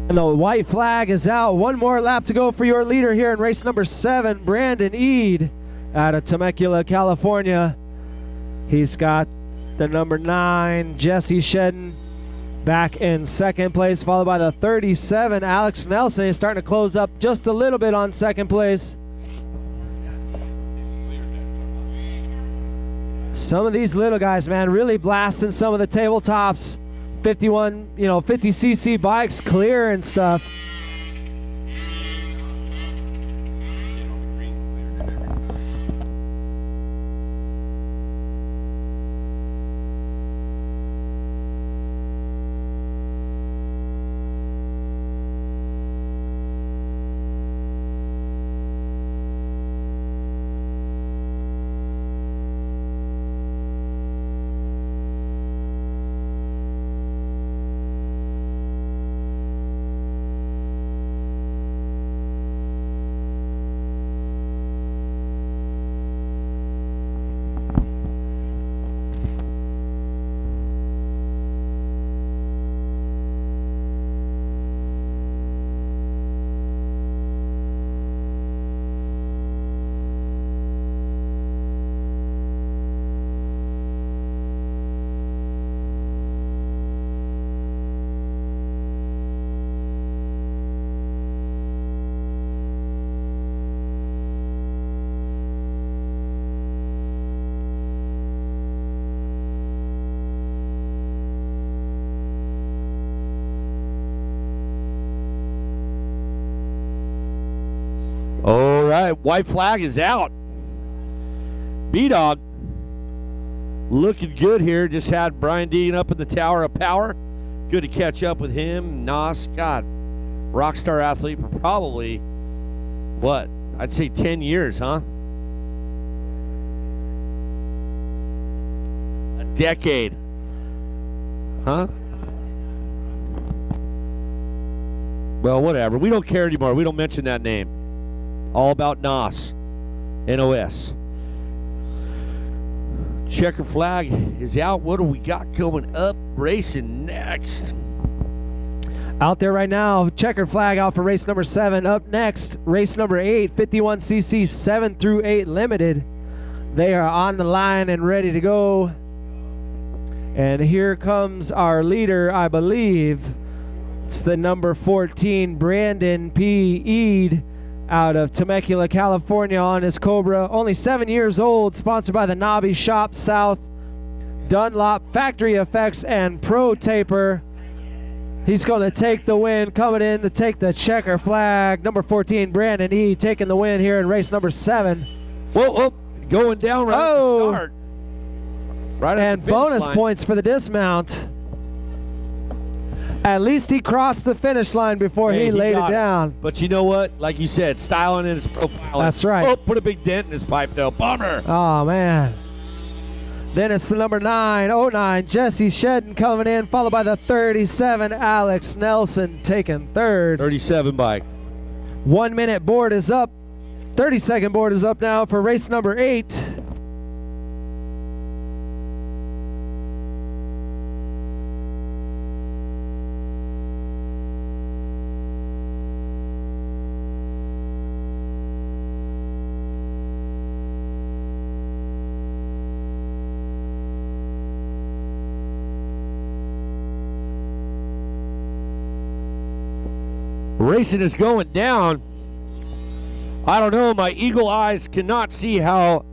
And the white flag is out. One more lap to go for your leader here in race number 7, Brandon Ead out of Temecula, California. He's got the number 9, Jesse Shedden, back in second place, followed by the 37, Alex Nelson. He's starting to close up just a little bit on second place. Some of these little guys, man, really blasting some of the tabletops. 50cc bikes clear and stuff. All right, white flag is out. B-Dog looking good here. Just had Brian Deegan up in the Tower of Power. Good to catch up with him. Nos, God, rock star athlete for probably, what, I'd say 10 years, huh? A decade. Huh? Well, whatever. We don't care anymore. We don't mention that name. All about Nos. N-O-S. Checker flag is out. What do we got coming up? Racing next. Out there right now, checkered flag out for race number 7. Up next, race number 8, 51cc 7 through 8 limited. They are on the line and ready to go. And here comes our leader, I believe. It's the number 14, Brandon P. Eade, out of Temecula, California on his Cobra. Only 7 years old, sponsored by the Nobby Shop South, Dunlop Factory Effects, and Pro Taper. He's going to take the win, coming in to take the checker flag. Number 14, Brandon Eade, taking the win here in race number 7. Whoa, going down right at the start. Right at and the finish bonus line. points for the dismount. At least he crossed the finish line before Hey, he laid it got down. But you know what? Like you said, styling in his profile. That's right. Oh, put a big dent in his pipe, though. Bummer. Oh, man. Then it's the number 9, Jesse Shedden coming in, followed by the 37, Alex Nelson taking third. 37 bike. 1 minute board is up. 30-second board is up now for race number 8. Racing is going down. I don't know. My eagle eyes cannot see how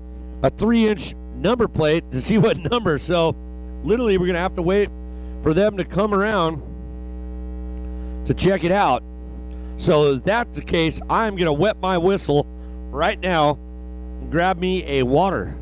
a 3-inch number plate to see what number. So literally we're going to have to wait for them to come around to check it out. So if that's the case, I'm going to wet my whistle right now and grab me a water.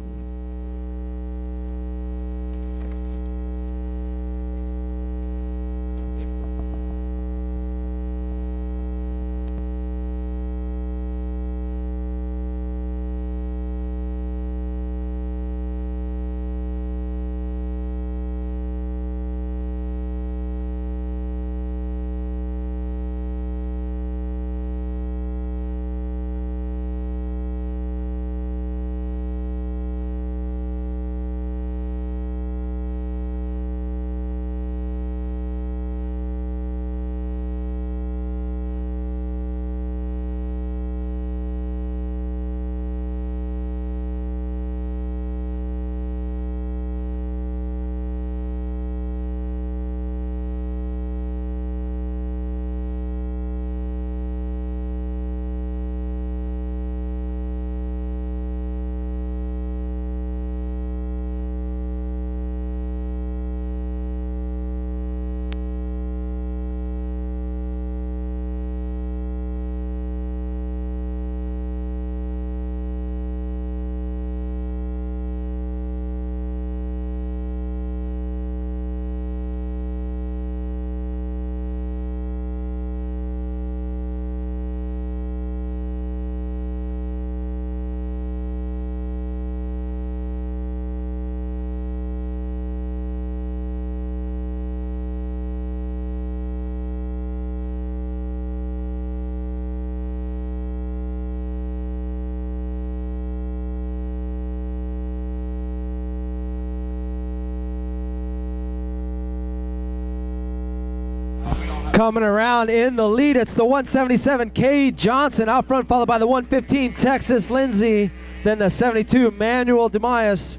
Coming around in the lead, it's the 177 Cade Johnson out front, followed by the 115 Texas Lindsay, then the 72 Manuel DeMaias,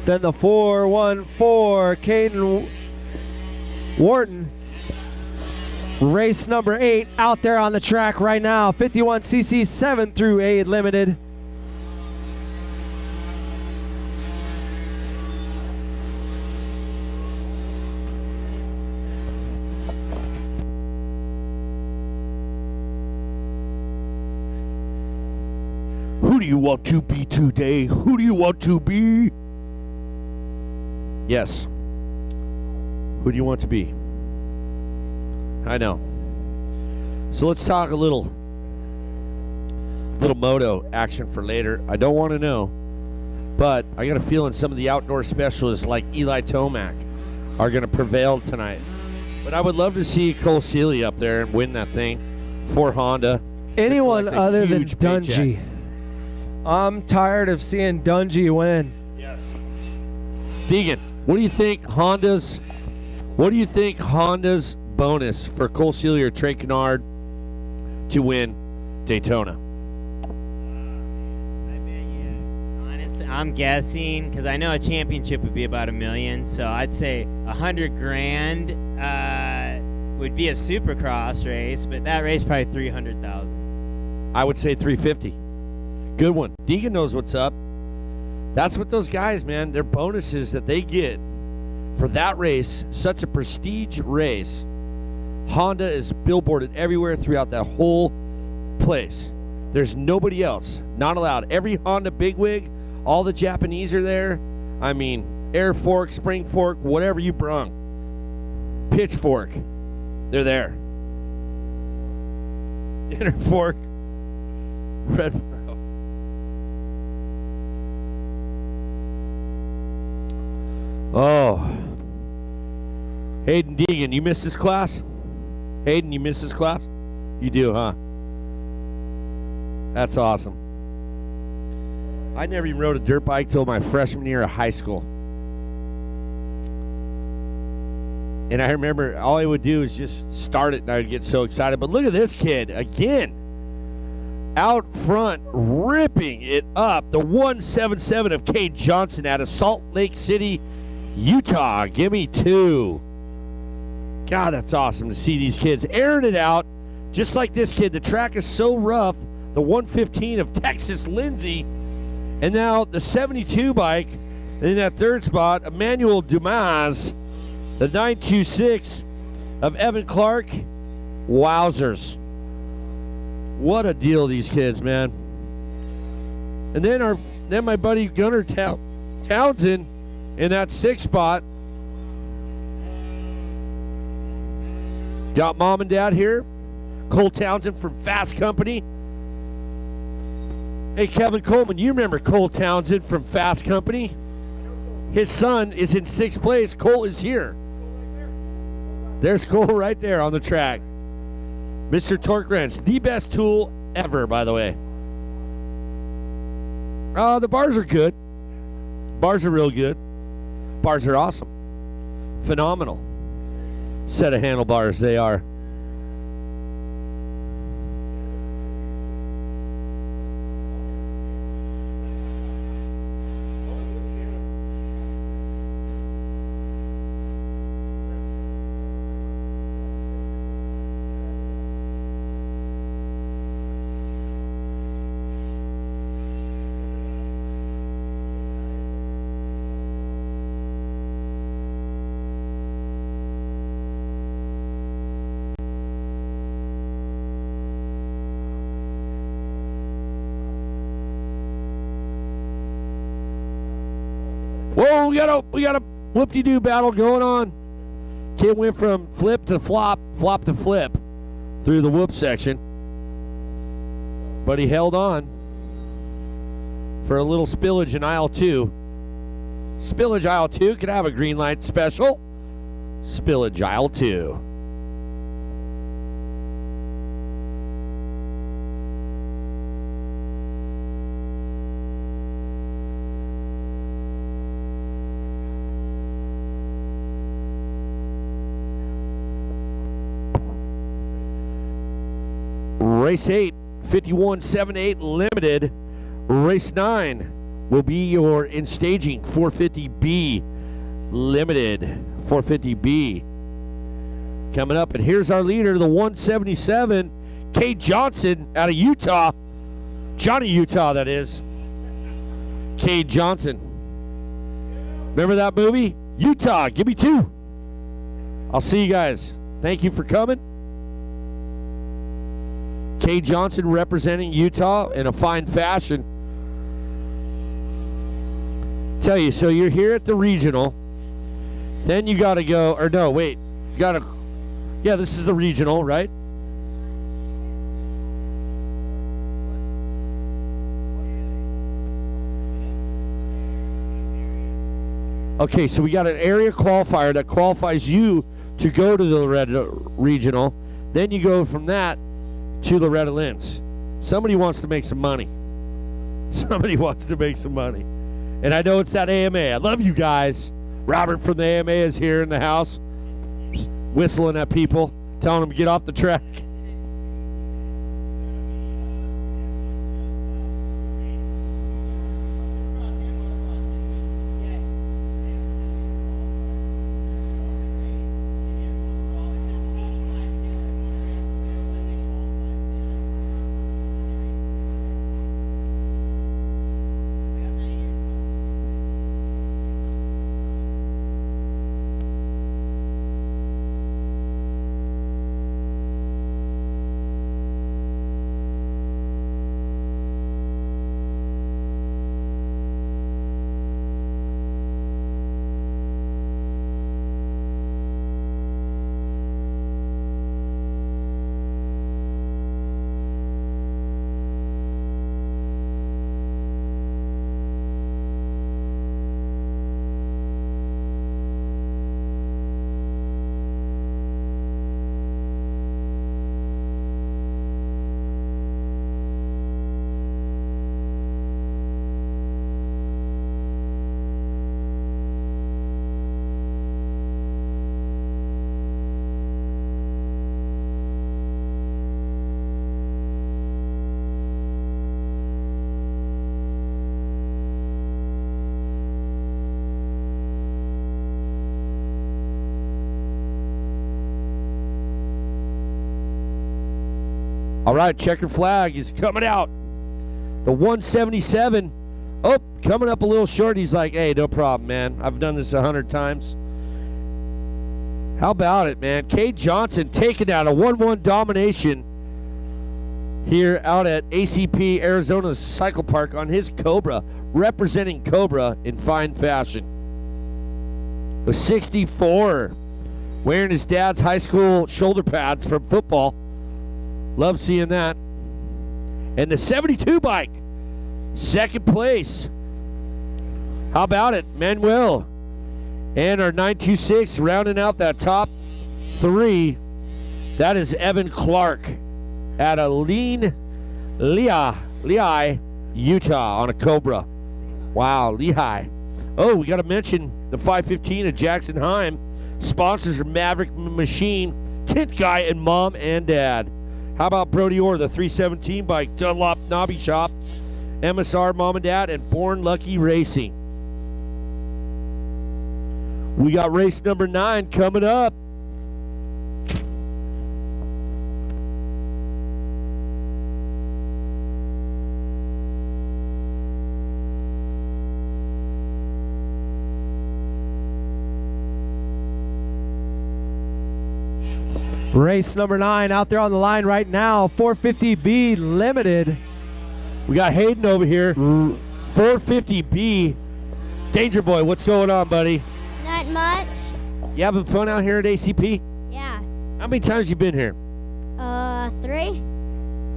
then the 414 Caden Wharton. Race number 8 out there on the track right now, 51cc 7 through 8 limited. Who do you want to be today? Who do you want to be? Yes. Who do you want to be? I know. So let's talk a little moto action for later. I don't want to know, but I got a feeling some of the outdoor specialists like Eli Tomac are going to prevail tonight. But I would love to see Cole Seeley up there and win that thing for Honda. Anyone other than huge paycheck. Dungey. I'm tired of seeing Dungey win. Yes. Deegan, what do you think Honda's bonus for Cole Seeley or Trey Kennard to win Daytona? I'm guessing, because I know a championship would be about $1 million, so I'd say $100,000 would be a Supercross race, but that race probably $300,000. I would say $350,000. Good one. Deegan knows what's up. That's what those guys, man, their bonuses that they get for that race, such a prestige race. Honda is billboarded everywhere throughout that whole place. There's nobody else, not allowed. Every Honda bigwig, all the Japanese are there. I mean, air fork, spring fork, whatever you brung. Pitchfork, they're there. Dinner fork, red. Oh. Hayden Deegan, you missed this class? Hayden, you missed this class? You do, huh? That's awesome. I never even rode a dirt bike till my freshman year of high school. And I remember all I would do is just start it and I would get so excited. But look at this kid again. Out front, ripping it up. The 177 of Cade Johnson out of Salt Lake City, Utah. Give me 2. God, that's awesome to see these kids airing it out. Just like this kid. The track is so rough. The 115 of Texas Lindsay. And now the 72 bike in that third spot, Emmanuel Dumas. The 926 of Evan Clark. Wowzers. What a deal, these kids, man. And then my buddy Gunnar Townsend in that 6th spot. Got mom and dad here. Cole Townsend from Fast Company. Hey, Kevin Coleman, you remember Cole Townsend from Fast Company? His son is in 6th place. Cole is here. There's Cole right there on the track. Mr. Torque Wrench, the best tool ever, by the way. The bars are good. Bars are real good. Bars are awesome. Phenomenal set of handlebars they are. Whoa, we got a whoop-de-doo battle going on. Kid went from flip to flop, flop to flip through the whoop section. But he held on for a little spillage in aisle 2. Spillage aisle 2 could have a green light special. Spillage aisle 2. Race 8, 51.78 limited. Race 9 will be your in staging 450B limited. 450B coming up. And here's our leader, the 177, Cade Johnson out of Utah. Johnny Utah, that is. Cade Johnson. Remember that movie? Utah, give me 2. I'll see you guys. Thank you for coming. Cade Johnson representing Utah in a fine fashion. Tell you, so you're here at the regional. Then you got to go, or no, wait. You Yeah, this is the regional, right? Okay, so we got an area qualifier that qualifies you to go to the Loeretta Regional. Then you go from that to Loeretta Lynn's. Somebody wants to make some money. Somebody wants to make some money. And I know it's that AMA. I love you guys. Robert from the AMA is here in the house, whistling at people, telling them to get off the track. All right, checkered flag is coming out. The 177. Oh, coming up a little short. He's like, hey, no problem, man. I've done this 100 times. How about it, man? Cade Johnson taking down a 1-1 domination here out at ACP Arizona Cycle Park on his Cobra, representing Cobra in fine fashion. The 64, wearing his dad's high school shoulder pads from football. Love seeing that. And the 72 bike, second place. How about it, Manuel? And our 926 rounding out that top three. That is Evan Clark out of Lehigh, Utah on a Cobra. Wow, Lehigh. Oh, we got to mention the 515 of Jackson Heim. Sponsors are Maverick Machine, Tint Guy, and Mom and Dad. How about Brody Orr, the 317 bike, Dunlop Nobby Shop, MSR Mom and Dad, and Born Lucky Racing. We got race number 9 coming up. Race number 9 out there on the line right now, 450B Limited. We got Hayden over here, 450B. Danger Boy, what's going on, buddy? Not much. You having fun out here at ACP? Yeah. How many times you been here? 3.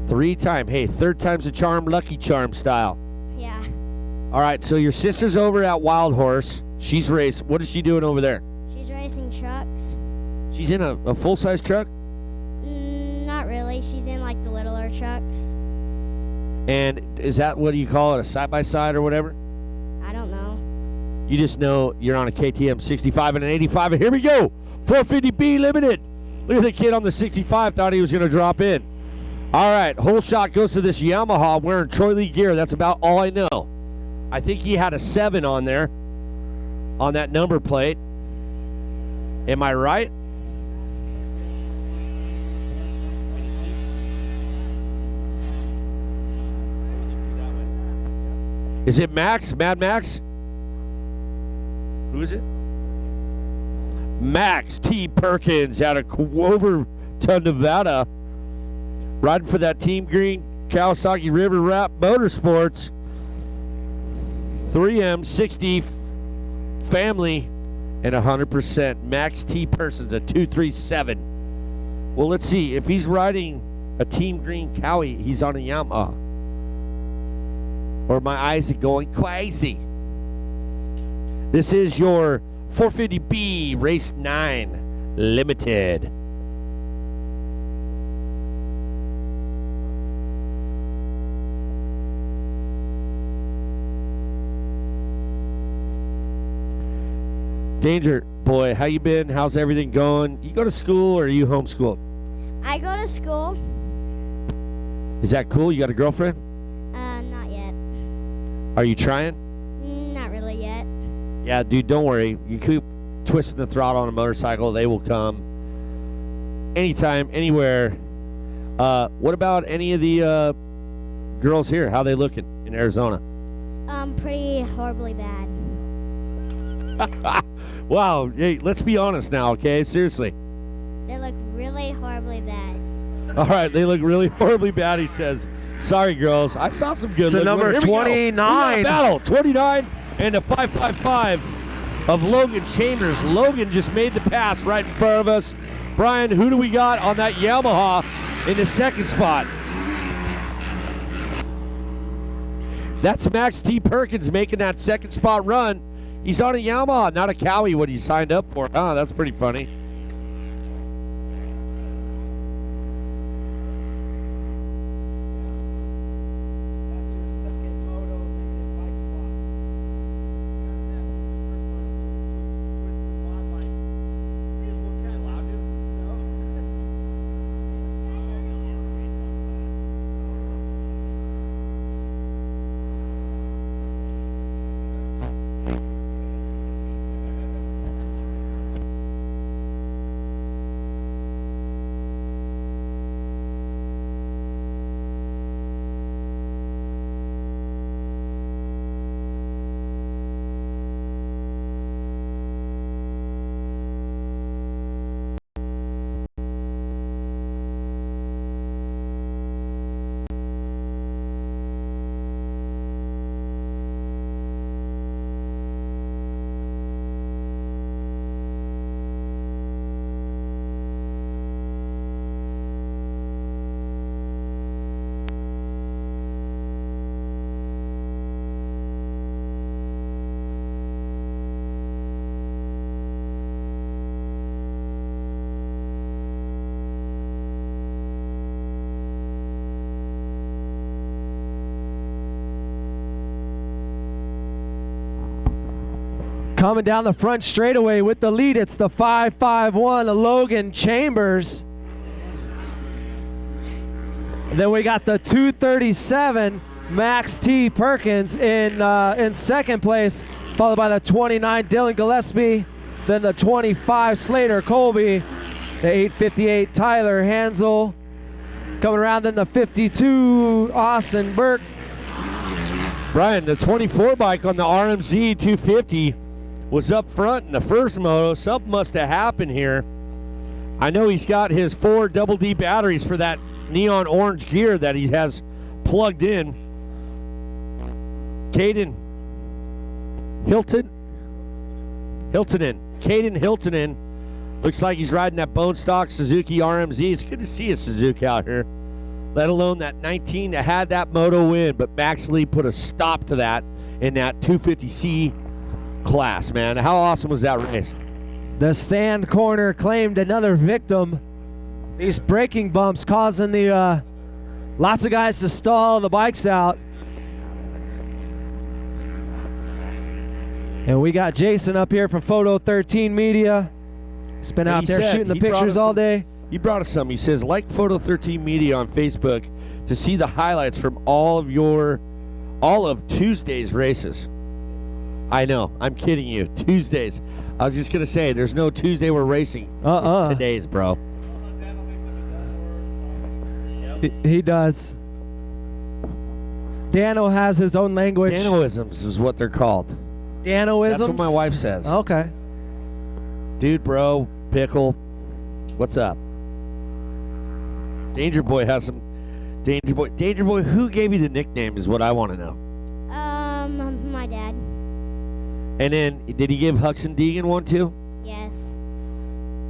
3 times. Hey, third time's a charm, lucky charm style. Yeah. All right, so your sister's over at Wild Horse. She's racing. What is she doing over there? She's racing trucks. She's in a full-size truck? Not really. She's in like the littler trucks. And is that, what do you call it, a side-by-side or whatever? I don't know. You just know you're on a KTM 65 and an 85. And here we go, 450B Limited. Look at the kid on the 65, thought he was going to drop in. All right, whole shot goes to this Yamaha wearing Troy Lee gear. That's about all I know. I think he had a 7 on there on that number plate. Am I right? Is it Max? Mad Max? Who is it? Max T. Perkins out of Overton, Nevada. Riding for that Team Green Kawasaki River Wrap Motorsports. 3M 60 family and 100%. Max T. Persons, a 237. Well, let's see. If he's riding a Team Green Cowie, he's on a Yamaha. Or my eyes are going crazy. This is your 450B Race 9 Limited. Danger boy, how you been? How's everything going? You go to school or are you homeschooled? I go to school. Is that cool? You got a girlfriend? Not yet. Are you trying? Not really yet. Yeah, dude, don't worry. You keep twisting the throttle on a motorcycle, they will come. Anytime, anywhere. What about any of the girls here? How they looking in Arizona? Pretty horribly bad. Wow, hey, let's be honest now, okay? Seriously. They look really horribly bad. All right, they look really horribly bad, he says. Sorry, girls. I saw some good So looking number women. Here we go. 29. We got a battle. 29 and a 555 of Logan Chambers. Logan just made the pass right in front of us. Brian, who do we got on that Yamaha in the second spot? That's Max T. Perkins making that second spot run. He's on a Yamaha, not a Cowie, what he signed up for. Oh, that's pretty funny. Coming down the front straightaway with the lead, it's the 551 Logan Chambers. And then we got the 237 Max T. Perkins in second place, followed by the 29 Dylan Gillespie, then the 25 Slater Colby, the 858 Tyler Hansel, coming around, then the 52 Austin Burke. Brian, the 24 bike on the RMZ 250 was up front in the first moto. Something must have happened here. I know he's got his 4 double D batteries for that neon orange gear that he has plugged in. Caden Hiltonen. Caden Hiltonen. Looks like he's riding that bone stock Suzuki RMZ. It's good to see a Suzuki out here, let alone that 19 that had that moto win, but Max Lee put a stop to that in that 250C class, man. How awesome was that race? The sand corner claimed another victim. These braking bumps causing the lots of guys to stall the bikes out. And we got Jason up here from Photo 13 Media. He's been out there shooting the pictures all day. He brought us some. He says, like Photo 13 Media on Facebook to see the highlights from all of Tuesday's races. I know. I'm kidding you. Tuesdays. I was just going to say, there's no Tuesday we're racing. It's today's, bro. He does. Dano has his own language. Danoisms is what they're called. Danoisms? That's what my wife says. Okay. Dude, bro, pickle, what's up? Danger Boy has some. Danger Boy, who gave you the nickname is what I want to know. My dad. And then, did he give Hux and Deegan one too? Yes.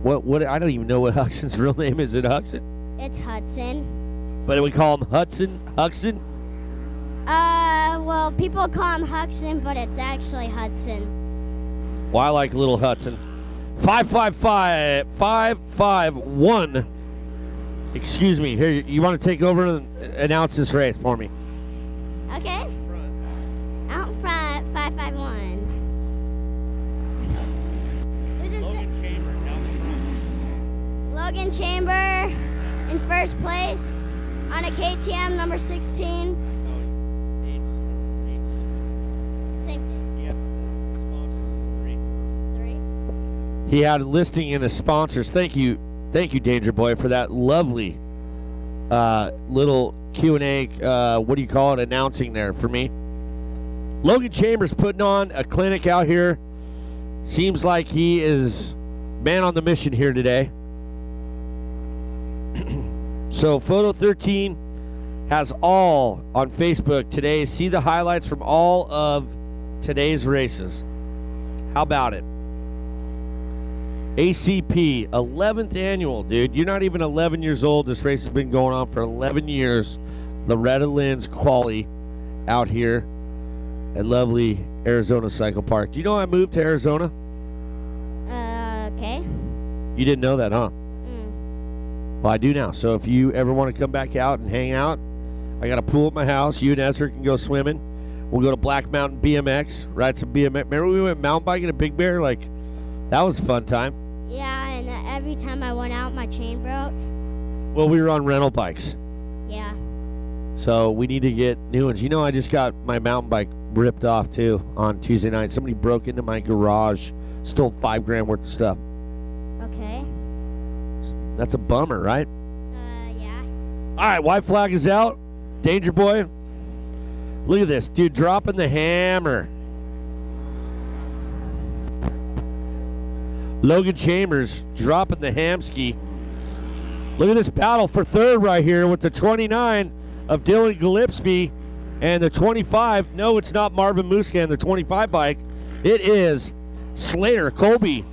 What? I don't even know what Huxon's real name is. Is it Huxon? It's Hudson. But we call him Hudson. Huxon. Well, people call him Huxon, but it's actually Hudson. Well, I like little Hudson. 551. Excuse me. Here, you want to take over and announce this race for me? Okay. Out front, 551. Who's in Chambers out in front. Logan Chamber in first place on a KTM number 16. Same thing. Yes, sponsors is 3. 3. He had a listing in his sponsors. Thank you, Danger Boy, for that lovely little Q&A. What do you call it? Announcing there for me. Logan Chambers putting on a clinic out here. Seems like he is man on the mission here today. So Photo 13 has all on Facebook today. See the highlights from all of today's races. How about it? ACP, 11th annual, dude. You're not even 11 years old. This race has been going on for 11 years. Loeretta Lynn's quali out here at lovely Arizona Cycle Park. Do you know I moved to Arizona? Okay. You didn't know that, huh? Well, I do now. So if you ever want to come back out and hang out, I got a pool at my house. You and Ezra can go swimming. We'll go to Black Mountain BMX, ride some BMX. Remember we went mountain biking at Big Bear? Like, that was a fun time. Yeah, and every time I went out, my chain broke. Well, we were on rental bikes. Yeah. So we need to get new ones. You know, I just got my mountain bike ripped off, too, on Tuesday night. Somebody broke into my garage, stole $5,000 worth of stuff. Okay. That's a bummer, right? Yeah. All right, white flag is out. Danger Boy. Look at this, dude, dropping the hammer. Logan Chambers dropping the hamski. Look at this battle for third right here with the 29 of Dylan Gillespie and the 25. No, it's not Marvin Muscan, the 25 bike. It is Slater Colby.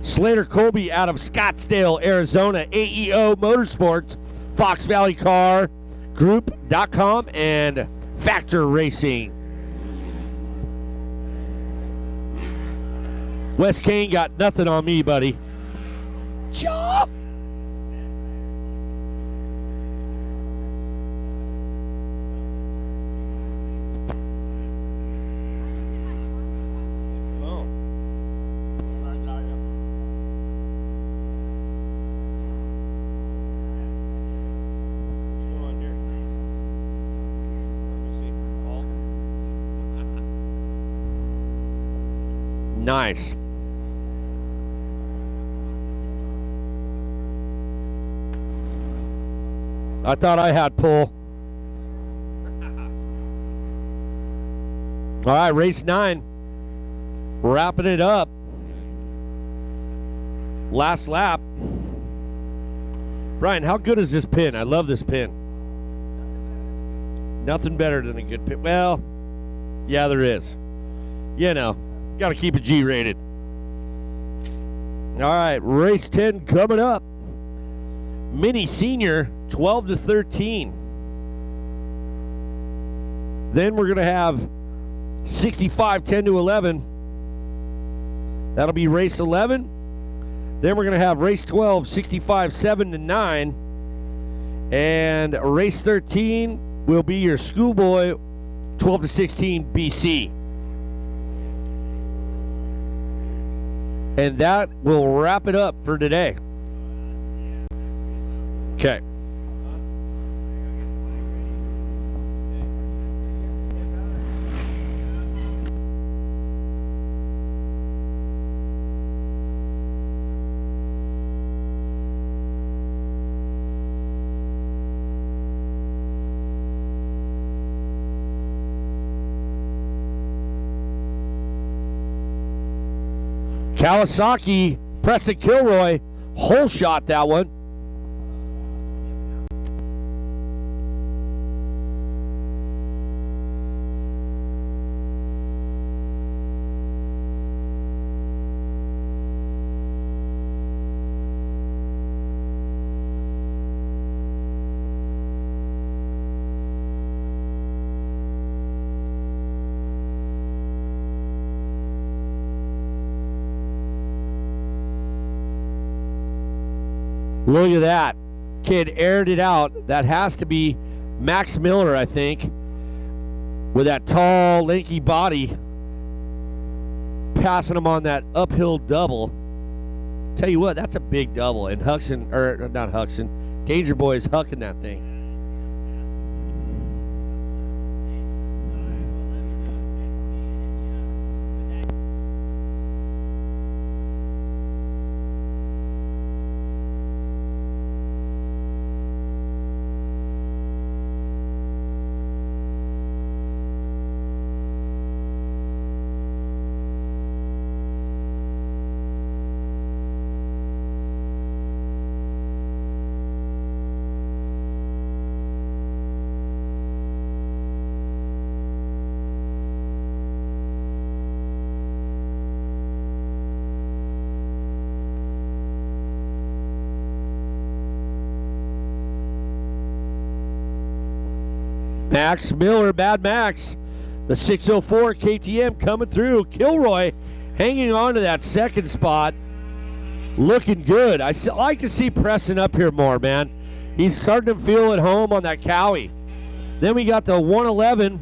Slater Colby out of Scottsdale, Arizona. AEO Motorsports, Fox Valley Car Group.com, and Factor Racing. Wes Kane got nothing on me, buddy. Chop! Nice. I thought I had pull. All right, race 9. Wrapping it up. Last lap. Brian, how good is this pin? I love this pin. Nothing better than a good pin. Well, yeah, there is. You know, got to keep it G-rated. All right, race 10 coming up. Mini Senior, 12 to 13. Then we're going to have 65, 10 to 11. That'll be race 11. Then we're going to have race 12, 65, 7 to 9. And race 13 will be your schoolboy, 12 to 16 BC. And that will wrap it up for today. Okay. Kawasaki, Preston Kilroy, hole shot that one. Look at that. Kid aired it out. That has to be Max Miller, I think, with that tall, lanky body, passing him on that uphill double. Tell you what, that's a big double. And Huxon, or not Huxon, Danger Boy is hucking that thing. Max Miller, Bad Max, the 604 KTM coming through. Kilroy hanging on to that second spot, looking good. I like to see Preston up here more, man. He's starting to feel at home on that Cowie. Then we got the 111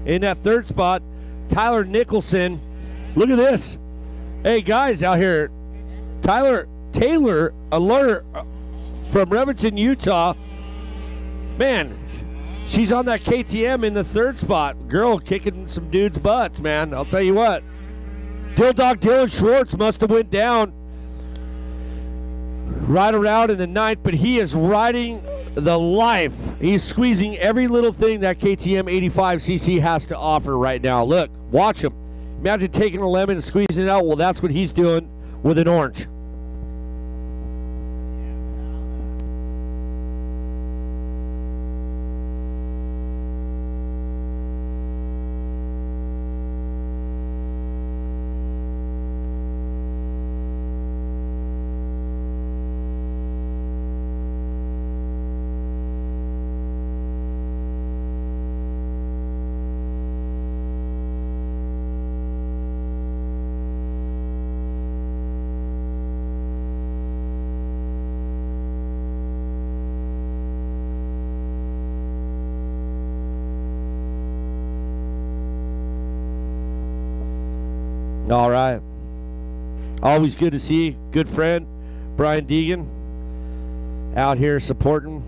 in that third spot, Tyler Nicholson. Look at this. Hey, guys out here, Taylor Alert from Reverton, Utah. Man, she's on that KTM in the third spot. Girl kicking some dudes' butts, man. I'll tell you what. Dog Dylan Schwartz must have went down right around in the ninth, but he is riding the life. He's squeezing every little thing that KTM 85cc has to offer right now. Look, watch him. Imagine taking a lemon and squeezing it out. Well, that's what he's doing with an orange. All right. Always good to see good friend Brian Deegan out here supporting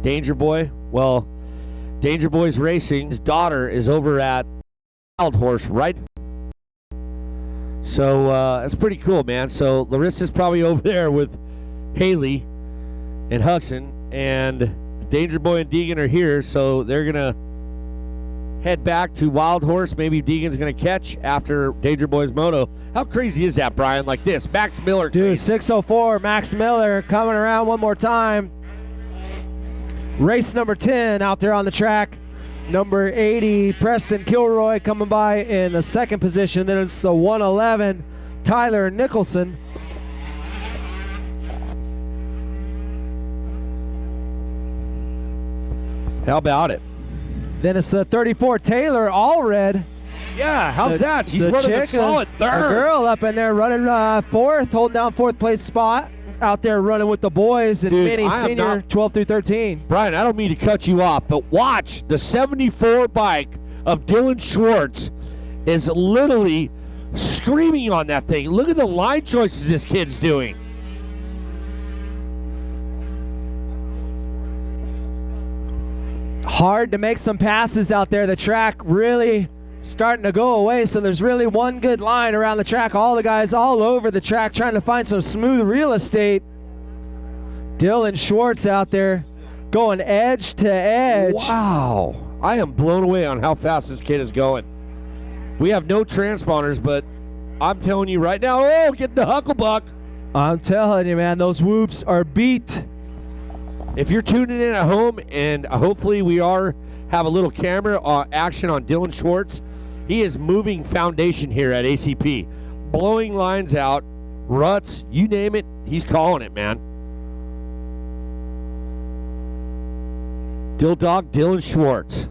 Danger Boy. Well, Danger Boy's racing. His daughter is over at Wild Horse, right? So that's pretty cool, man. So Larissa's probably over there with Haley and Huxon, and Danger Boy and Deegan are here, so they're going to head back to Wild Horse. Maybe Deegan's going to catch after Danger Boy's moto. How crazy is that, Brian? Like this, Max Miller. Dude, 604, Max Miller coming around one more time. Race number 10 out there on the track. Number 80, Preston Kilroy coming by in the second position. Then it's the 111, Tyler Nicholson. How about it? Then it's the 34, Taylor Allred. Yeah, how's that? She's running a solid third. A girl up in there running fourth, holding down fourth place spot. Out there running with the boys and Minnie Senior 12 through 13. Brian, I don't mean to cut you off, but watch the 74 bike of Dylan Schwartz is literally screaming on that thing. Look at the line choices this kid's doing. Hard to make some passes out there. The track really starting to go away, so there's really one good line around the track. All the guys all over the track trying to find some smooth real estate. Dylan Schwartz out there going edge to edge. Wow. I am blown away on how fast this kid is going. We have no transponders, but I'm telling you right now, get the hucklebuck. I'm telling you, man, those whoops are beat. If you're tuning in at home, and hopefully we have a little camera action on Dylan Schwartz, he is moving foundation here at ACP. Blowing lines out, ruts, you name it, he's calling it, man. Dog Dylan Schwartz.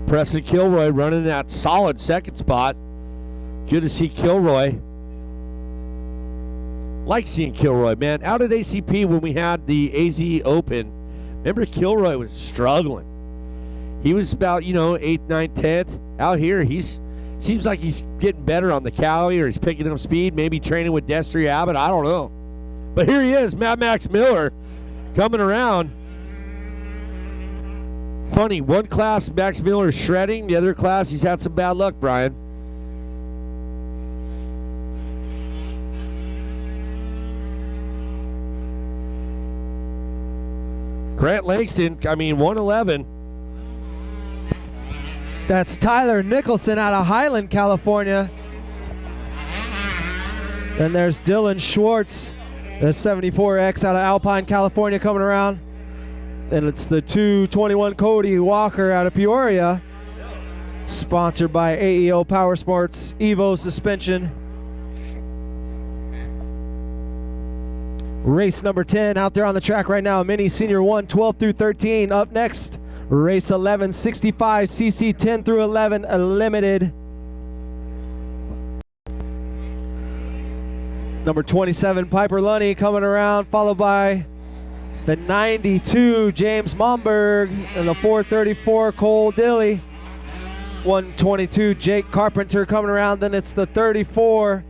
Preston Kilroy running that solid second spot. Good to see Kilroy. Like seeing Kilroy, man. Out at ACP when we had the AZ Open, remember Kilroy was struggling. He was about, 8th, 9th, 10th. Out here, seems like he's getting better on the Cali, or he's picking up speed, maybe training with Destry Abbott. I don't know. But here he is, Mad Max Miller, coming around. Funny, one class Max Miller is shredding, the other class he's had some bad luck, Brian. Grant Langston, 111. That's Tyler Nicholson out of Highland, California. And there's Dylan Schwartz, the 74X out of Alpine, California, coming around. And it's the 221 Cody Walker out of Peoria, sponsored by AEO Power Sports Evo Suspension. Race number 10 out there on the track right now. Mini Senior 1, 12 through 13. Up next, race 11, 65 cc 10 through 11 limited. Number 27, Piper Lunny coming around, followed by the 92, James Momberg, and the 434, Cole Dilly. 122, Jake Carpenter coming around. Then it's the 34.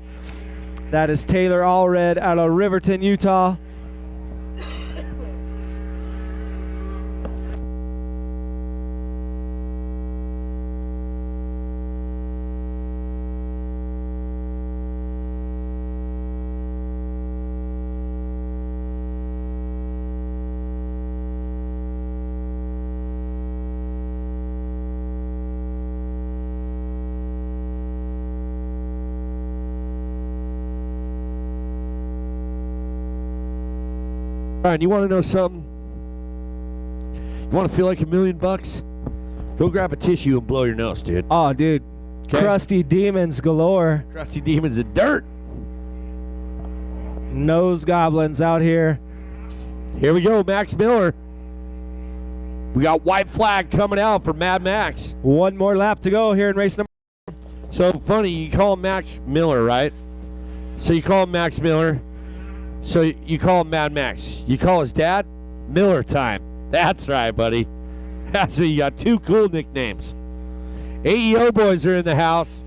That is Taylor Allred out of Riverton, Utah. Brian, you want to know something? You want to feel like $1 million? Go grab a tissue and blow your nose, dude. Oh, dude. Okay? Crusty demons galore. Crusty demons of dirt. Nose goblins out here. Here we go, Max Miller. We got white flag coming out for Mad Max. One more lap to go here in race number. So funny, you call him Max Miller, right? So you call him Max Miller. So you call him Mad Max. You call his dad Miller Time. That's right, buddy. So you got two cool nicknames. AEO boys are in the house.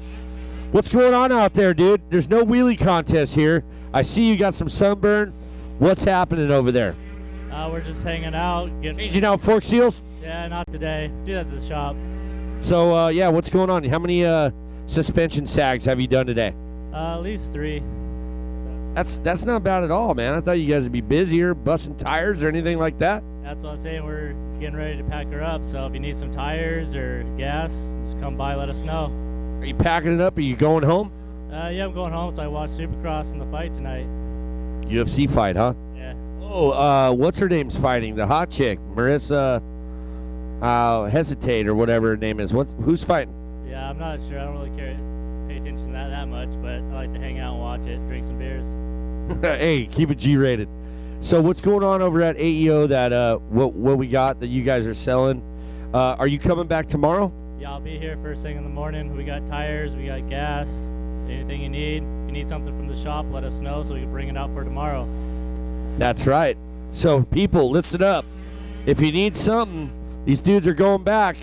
What's going on out there, dude? There's no wheelie contest here. I see you got some sunburn. What's happening over there? We're just hanging out. Changing out fork seals? Yeah, not today. Do that at the shop. So, what's going on? How many suspension sags have you done today? At least 3. That's not bad at all, man. I thought you guys would be busier, busting tires or anything like that. That's what I'm saying. We're getting ready to pack her up. So if you need some tires or gas, just come by, let us know. Are you packing it up? Are you going home? Yeah, I'm going home. So I watched Supercross in the fight tonight. UFC fight, huh? Yeah. Oh, what's her name's fighting? The hot chick, Marissa Hesitate or whatever her name is. Who's fighting? Yeah, I'm not sure. I don't really pay attention to that much, but I like to hang out and watch it, drink some beers. Hey, keep it G-rated. So what's going on over at AEO that what we got that you guys are selling? Are you coming back tomorrow? Yeah, I'll be here first thing in the morning. We got tires, we got gas, anything you need. If you need something from the shop, let us know so we can bring it out for tomorrow. That's right. So people, listen up. If you need something, these dudes are going back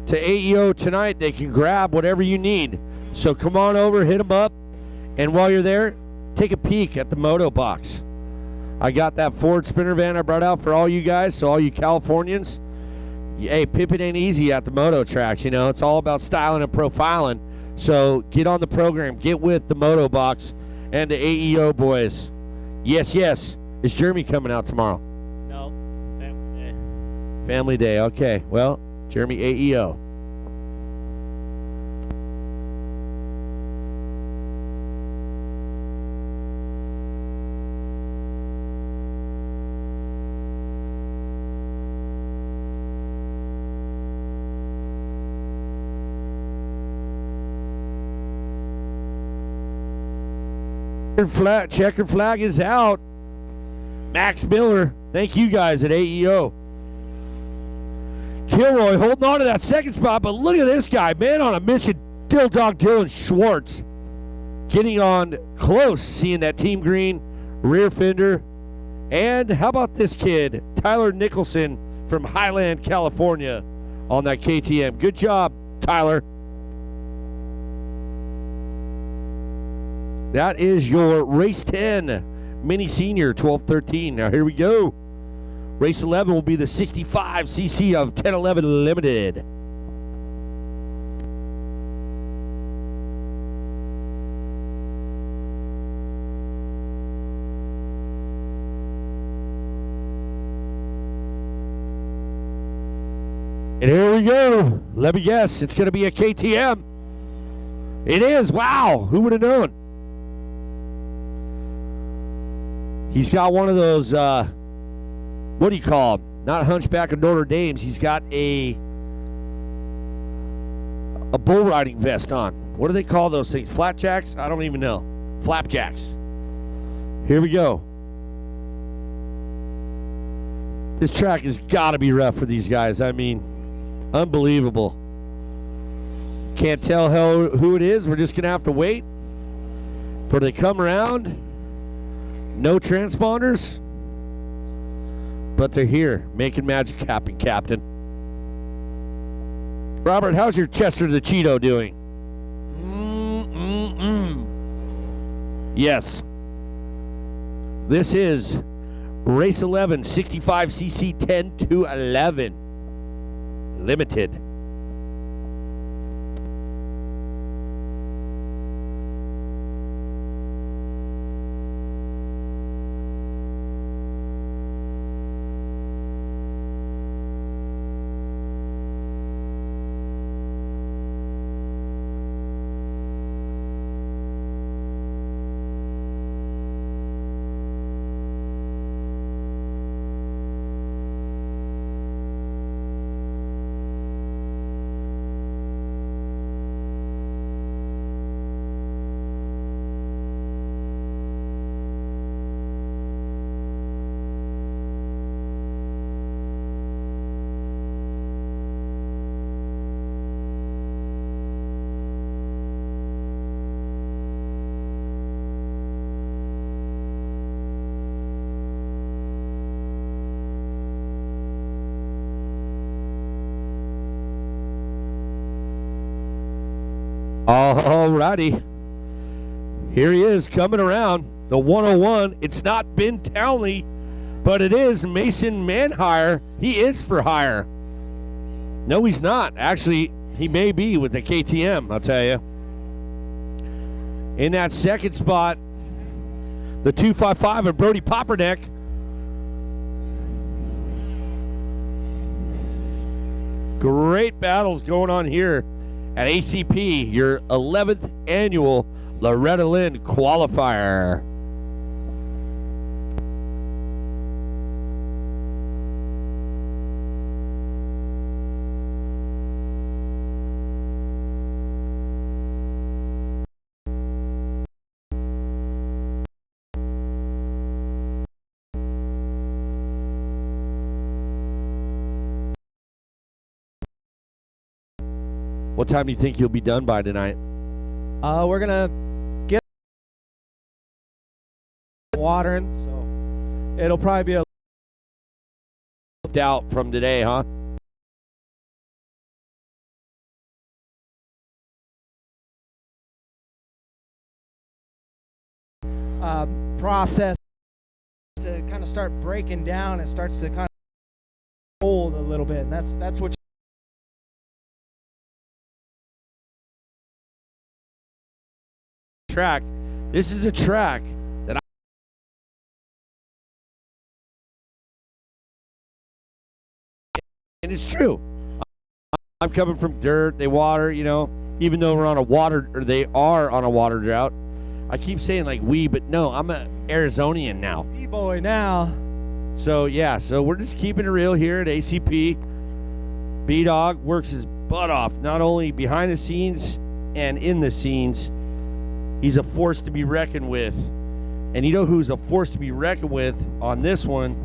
to AEO tonight. They can grab whatever you need. So come on over, hit them up. And while you're there, take a peek at the Moto Box. I got that Ford spinner van I brought out for all you guys, so all you Californians. Hey, pimping ain't easy at the moto tracks, It's all about styling and profiling. So get on the program. Get with the Moto Box and the AEO boys. Yes. Is Jeremy coming out tomorrow? No. Family day. Family day. Okay. Well, Jeremy AEO. Checkered flag is out. Max Miller, thank you guys at AEO. Kilroy holding on to that second spot, but look at this guy, man on a mission. Dill Dog Dylan Schwartz getting on close, seeing that team green rear fender. And how about this kid, Tyler Nicholson from Highland, California, on that KTM. Good job, Tyler. That is your race 10 mini senior 12-13. Now here we go. Race 11 will be the 65cc of 1011 Limited. And here we go. Let me guess, it's going to be a KTM. It is. Wow. Who would have known? He's got one of those, what do you call them? Not Hunchback of Notre Dame's. He's got a bull riding vest on. What do they call those things? Flatjacks? I don't even know. Flapjacks. Here we go. This track has got to be rough for these guys. I mean, unbelievable. Can't tell who it is. We're just going to have to wait for they come around. No transponders. But they're here, making magic happen, Captain. Robert, how's your Chester the Cheeto doing? Yes. This is Race 11, 65cc 10-11. Limited. Alrighty. Here he is coming around the 101. It's not Ben Townley, but it is Mason Manhire. He is for hire. No, he's not. Actually, he may be with the KTM, I'll tell you. In that second spot, the 255 of Brody Popperneck. Great battles going on here at ACP, your 11th annual Loeretta Lynn Qualifier. What time do you think you'll be done by tonight? We're gonna get watering, so it'll probably be a out from today, huh? Process to kind of start breaking down. It starts to kind of hold a little bit, and that's what. Track. This is a track that and it's true. I'm coming from dirt, they water, you know, even though we're on a water, or they are on a water drought. I keep saying like we, but no, I'm an Arizonian now. B-boy now. So yeah, so we're just keeping it real here at ACP. B-Dog works his butt off, not only behind the scenes and in the scenes. He's a force to be reckoned with. And you know who's a force to be reckoned with on this one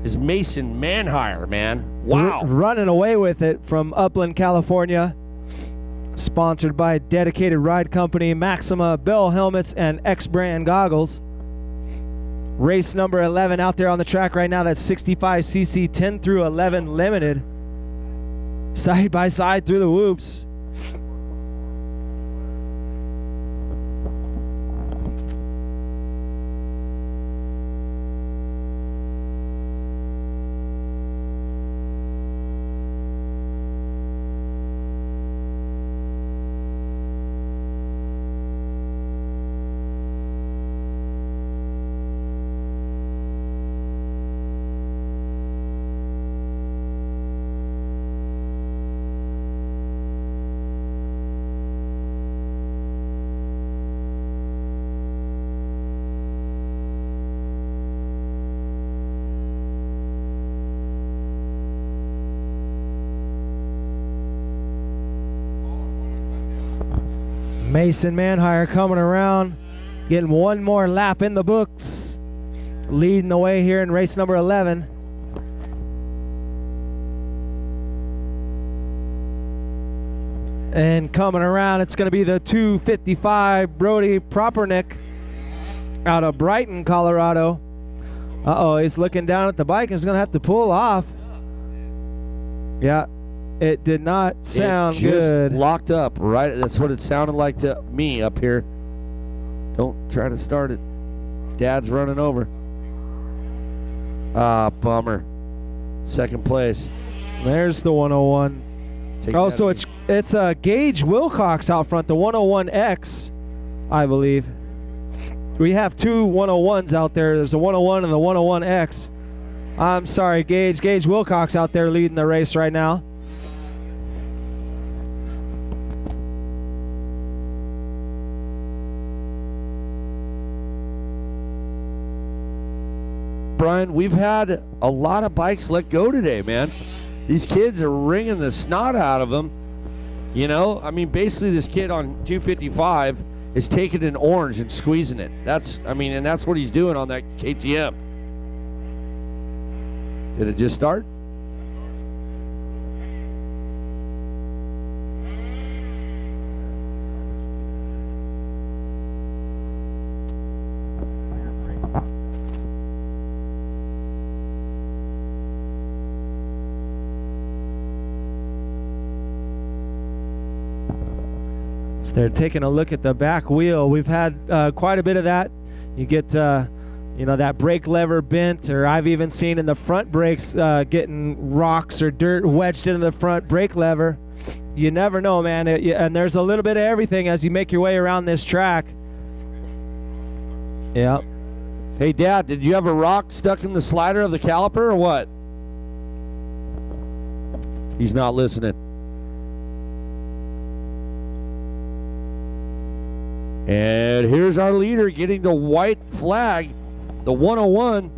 is Mason Manhire, man. Wow. Running away with it from Upland, California. Sponsored by Dedicated Ride Company, Maxima, Bell Helmets, and X-Brand Goggles. Race number 11 out there on the track right now. That's 65cc 10 through 11 limited. Side by side through the whoops. Mason Manhire coming around, getting one more lap in the books, leading the way here in race number 11. And coming around, it's going to be the 255 Brody Propernick out of Brighton, Colorado. Uh-oh, he's looking down at the bike and is going to have to pull off. Yeah. It did not sound good. Locked up, right? That's what it sounded like to me up here. Don't try to start it. Dad's running over. Ah, bummer. Second place. There's the 101. So it's Gage Wilcox out front, the 101X, I believe. We have two 101s out there. There's a 101 and the 101X. I'm sorry, Gage. Gage Wilcox out there leading the race right now. Brian, we've had a lot of bikes let go today, man. These kids are wringing the snot out of them. You know, I mean, basically this kid on 255 is taking an orange and squeezing it. And that's what he's doing on that KTM. Did it just start? So they're taking a look at the back wheel. We've had quite a bit of that. You get, that brake lever bent, or I've even seen in the front brakes getting rocks or dirt wedged into the front brake lever. You never know, man. And there's a little bit of everything as you make your way around this track. Yep. Hey, Dad, did you have a rock stuck in the slider of the caliper or what? He's not listening. And here's our leader getting the white flag, the 101.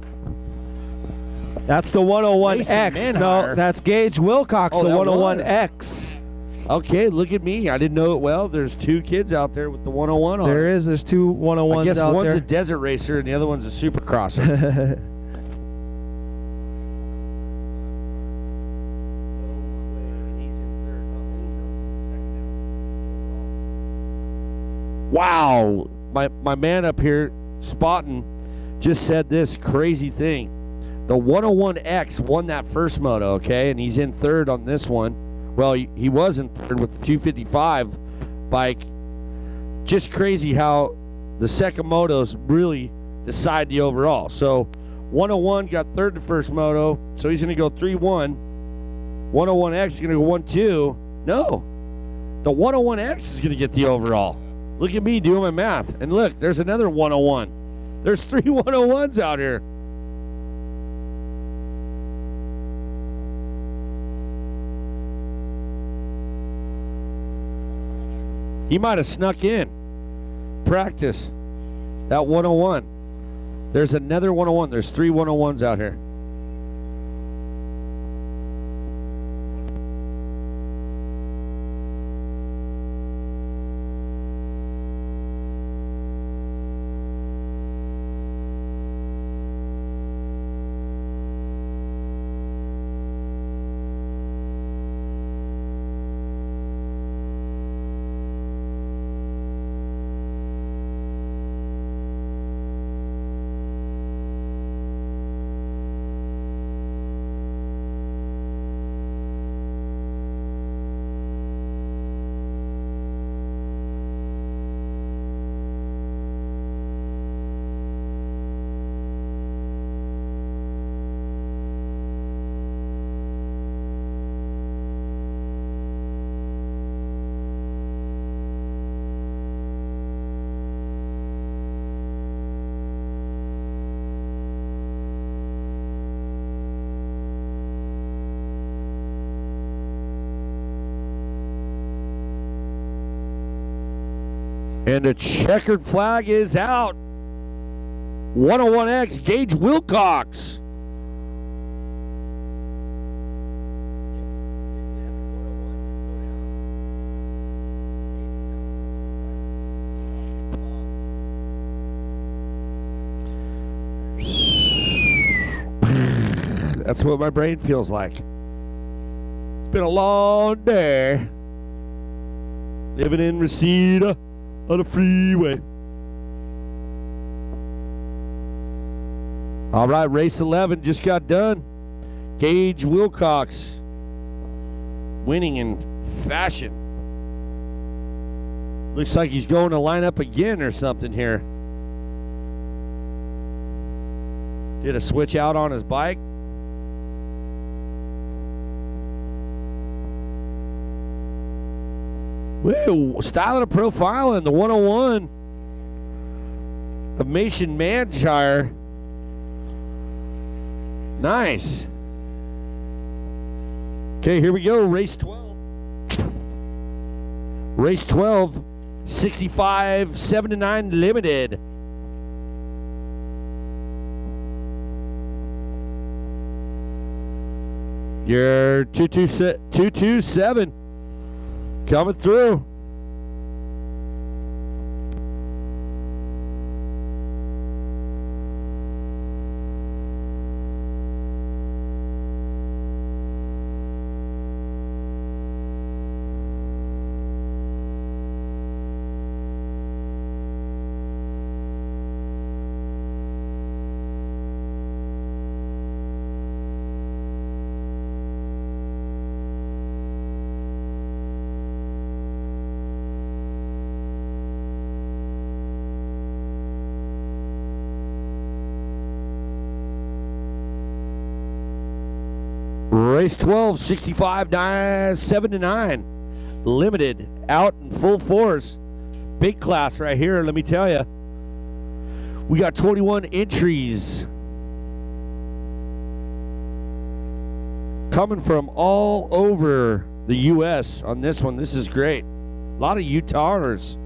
That's the 101X. No, that's Gage Wilcox, the 101X. Okay, look at me. I didn't know it well. There's two kids out there with the 101 on. There's two 101s I guess out one's there. a desert racer and the other one's a supercrosser. Wow, my man up here, Spotting, just said this crazy thing. The 101X won that first moto, okay, and he's in third on this one. Well, he was in third with the 255 bike. Just crazy how the second motos really decide the overall. So 101 got third the first moto, so he's going to go 3-1. 101X is going to go 1-2. No, the 101X is going to get the overall. Look at me doing my math. And look, there's another 101. There's 3 101s out here. He might have snuck in. Practice. That 101. There's another 101. There's 3 101s out here. And the checkered flag is out. 101X, Gage Wilcox. That's what my brain feels like. It's been a long day. Living in Reseda on the freeway. All right, race 11 just got done. Gage Wilcox winning in fashion. Looks like he's going to line up again or something here. Did a switch out on his bike. Woo, styling and profiling the 101 of Mason Manshire. Nice. Okay, here we go. Race 12. Race 12, 65, 7-9 limited. Your 227 coming through. Race 12, 65, 7-9. Limited, out in full force. Big class right here, let me tell you. We got 21 entries. Coming from all over the U.S. on this one. This is great. A lot of Utahers.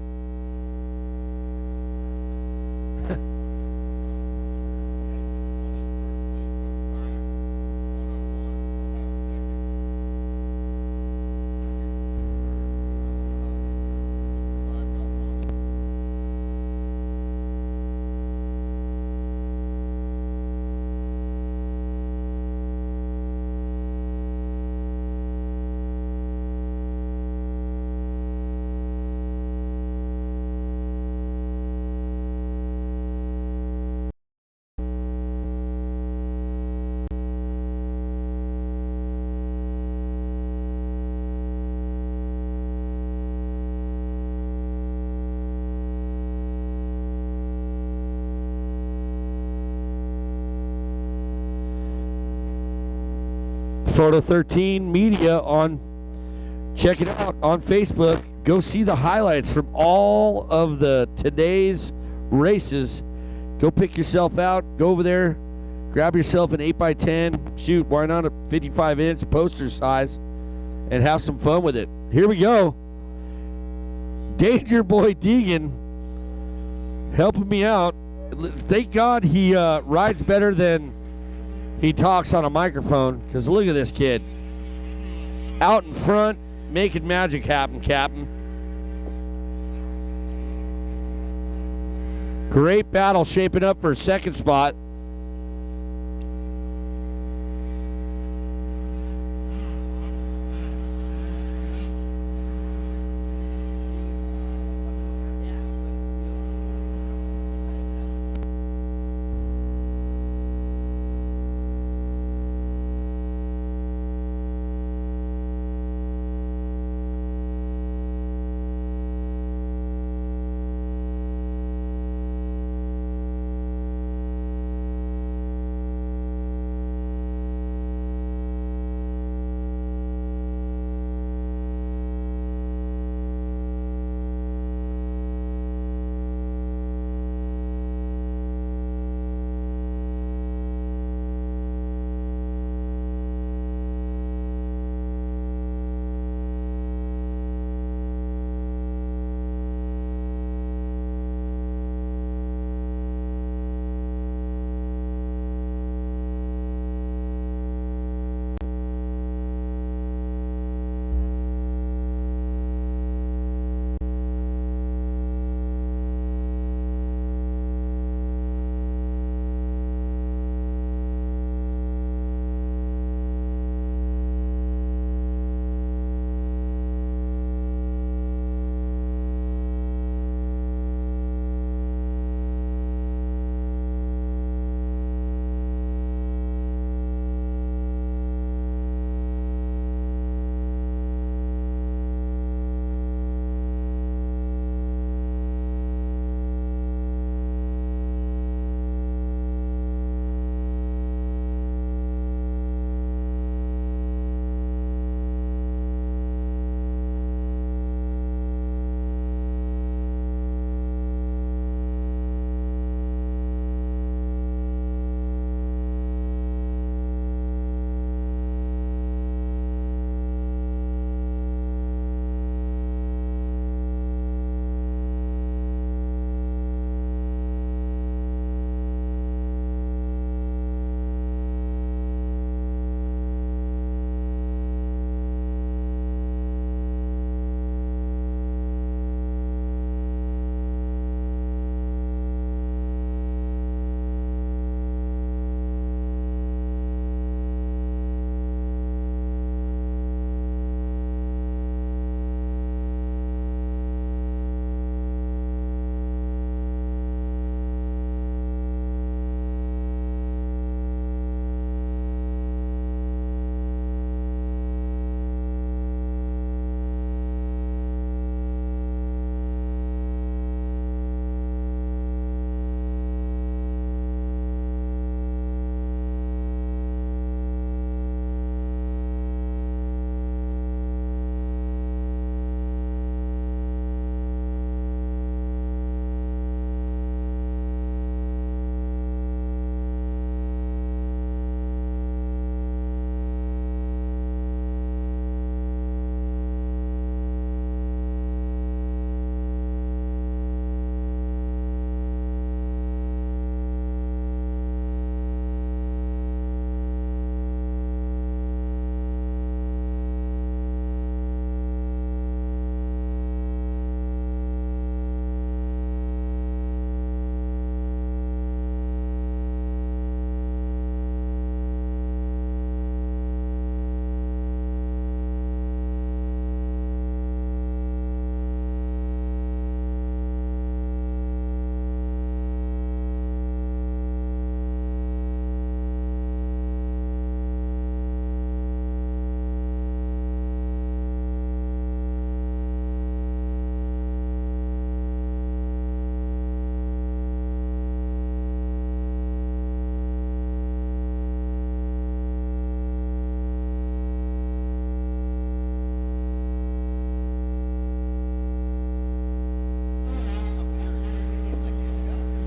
Photo 13 Media on, check it out on Facebook. Go see the highlights from all of the today's races. Go pick yourself out. Go over there, grab yourself an 8x10. Shoot, why not a 55-inch poster size, and have some fun with it. Here we go. Danger Boy Deegan helping me out. Thank God he rides better than he talks on a microphone, because look at this kid. Out in front, making magic happen, Captain. Great battle shaping up for a second spot.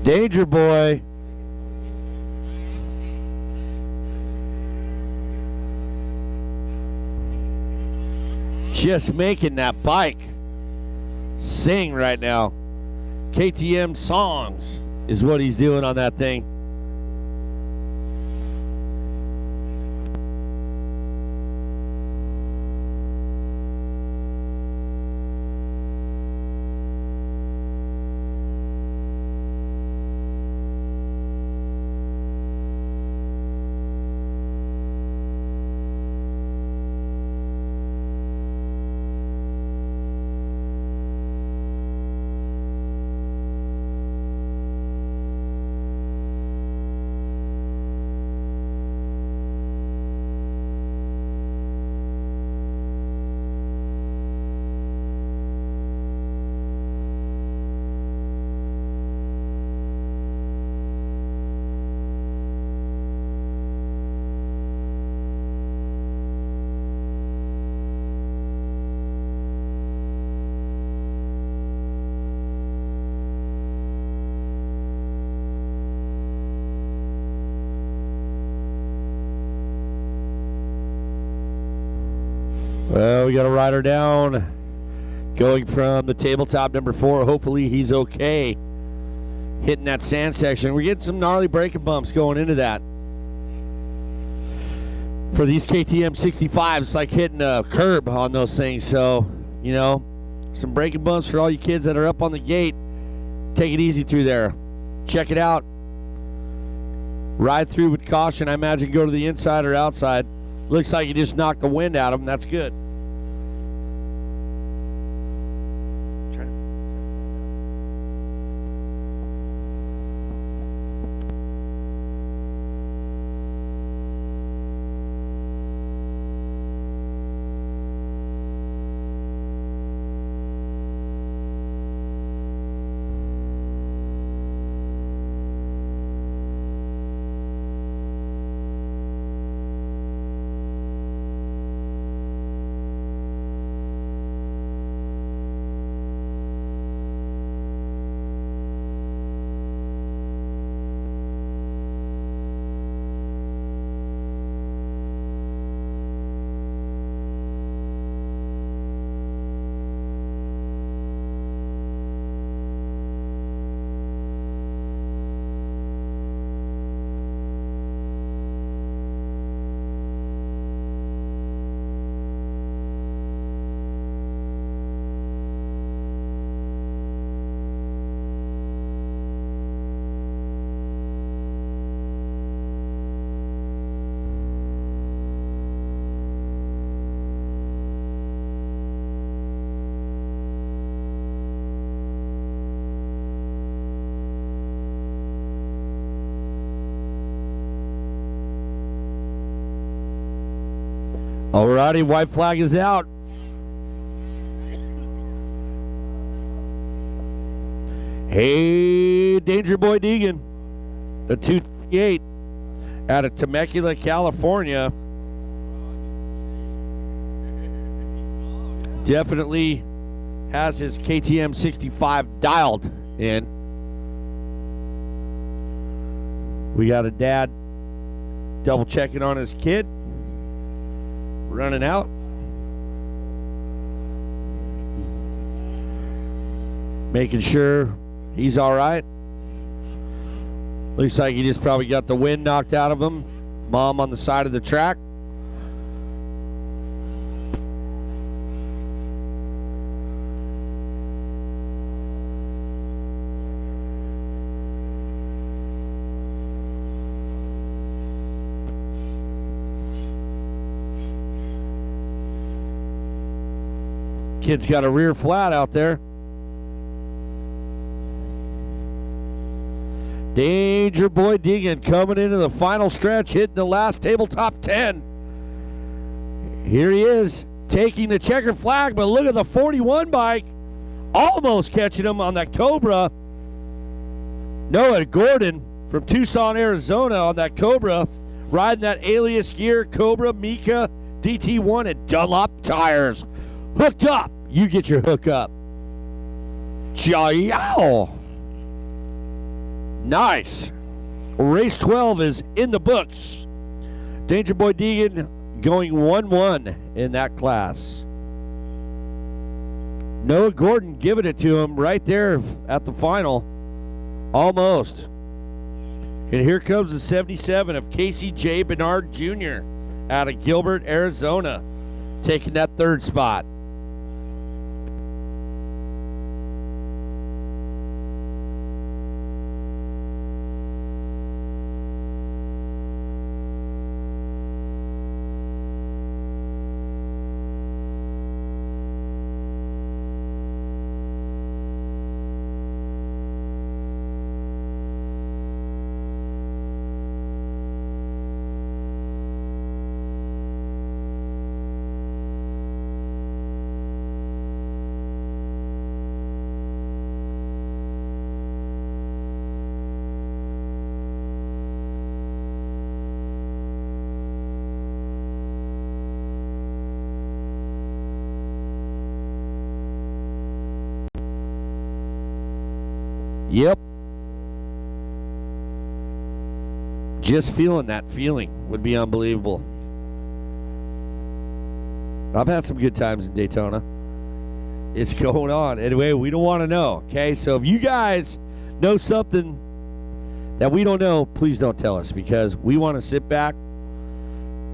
Danger Boy. Just making that bike sing right now. KTM songs is what he's doing on that thing. Well, we got a rider down going from the tabletop number 4. Hopefully he's okay hitting that sand section. We're getting some gnarly braking bumps going into that. For these KTM 65s, it's like hitting a curb on those things. So, you know, some braking bumps for all you kids that are up on the gate. Take it easy through there. Check it out. Ride through with caution. I imagine go to the inside or outside. Looks like you just knocked the wind out of them. That's good. Alrighty, white flag is out. Hey, Danger Boy Deegan, the 238 out of Temecula, California. Definitely has his KTM 65 dialed in. We got a dad double checking on his kid. Running out. Making sure he's all right. Looks like he just probably got the wind knocked out of him. Mom on the side of the track. Kid's got a rear flat out there. Danger Boy Deegan coming into the final stretch, hitting the last tabletop 10. Here he is, taking the checker flag, but look at the 41 bike. Almost catching him on that Cobra. Noah Gordon from Tucson, Arizona on that Cobra, riding that Alias Gear Cobra Mika DT1 and Dunlop tires. Hooked up. You get your hook up. Ciao. Nice. Race 12 is in the books. Danger Boy Deegan going 1-1 in that class. Noah Gordon giving it to him right there at the final. Almost. And here comes the 77 of Casey J. Bernard Jr. out of Gilbert, Arizona, taking that third spot. Yep. Just feeling that feeling would be unbelievable. I've had some good times in Daytona. It's going on. Anyway, we don't want to know, okay? So if you guys know something that we don't know, please don't tell us, because we want to sit back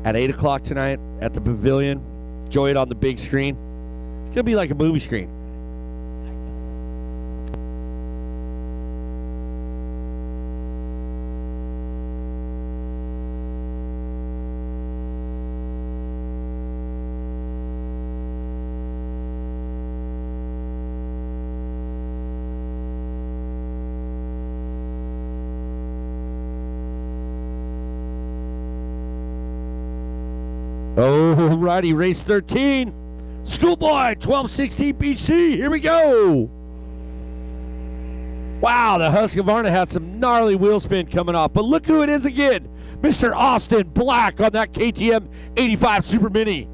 at 8 o'clock tonight at the Pavilion, enjoy it on the big screen. It's going to be like a movie screen. Alrighty, race 13. Schoolboy, 1216 BC. Here we go. Wow, the Husqvarna had some gnarly wheel spin coming off. But look who it is again. Mr. Austin Black on that KTM 85 Super Mini.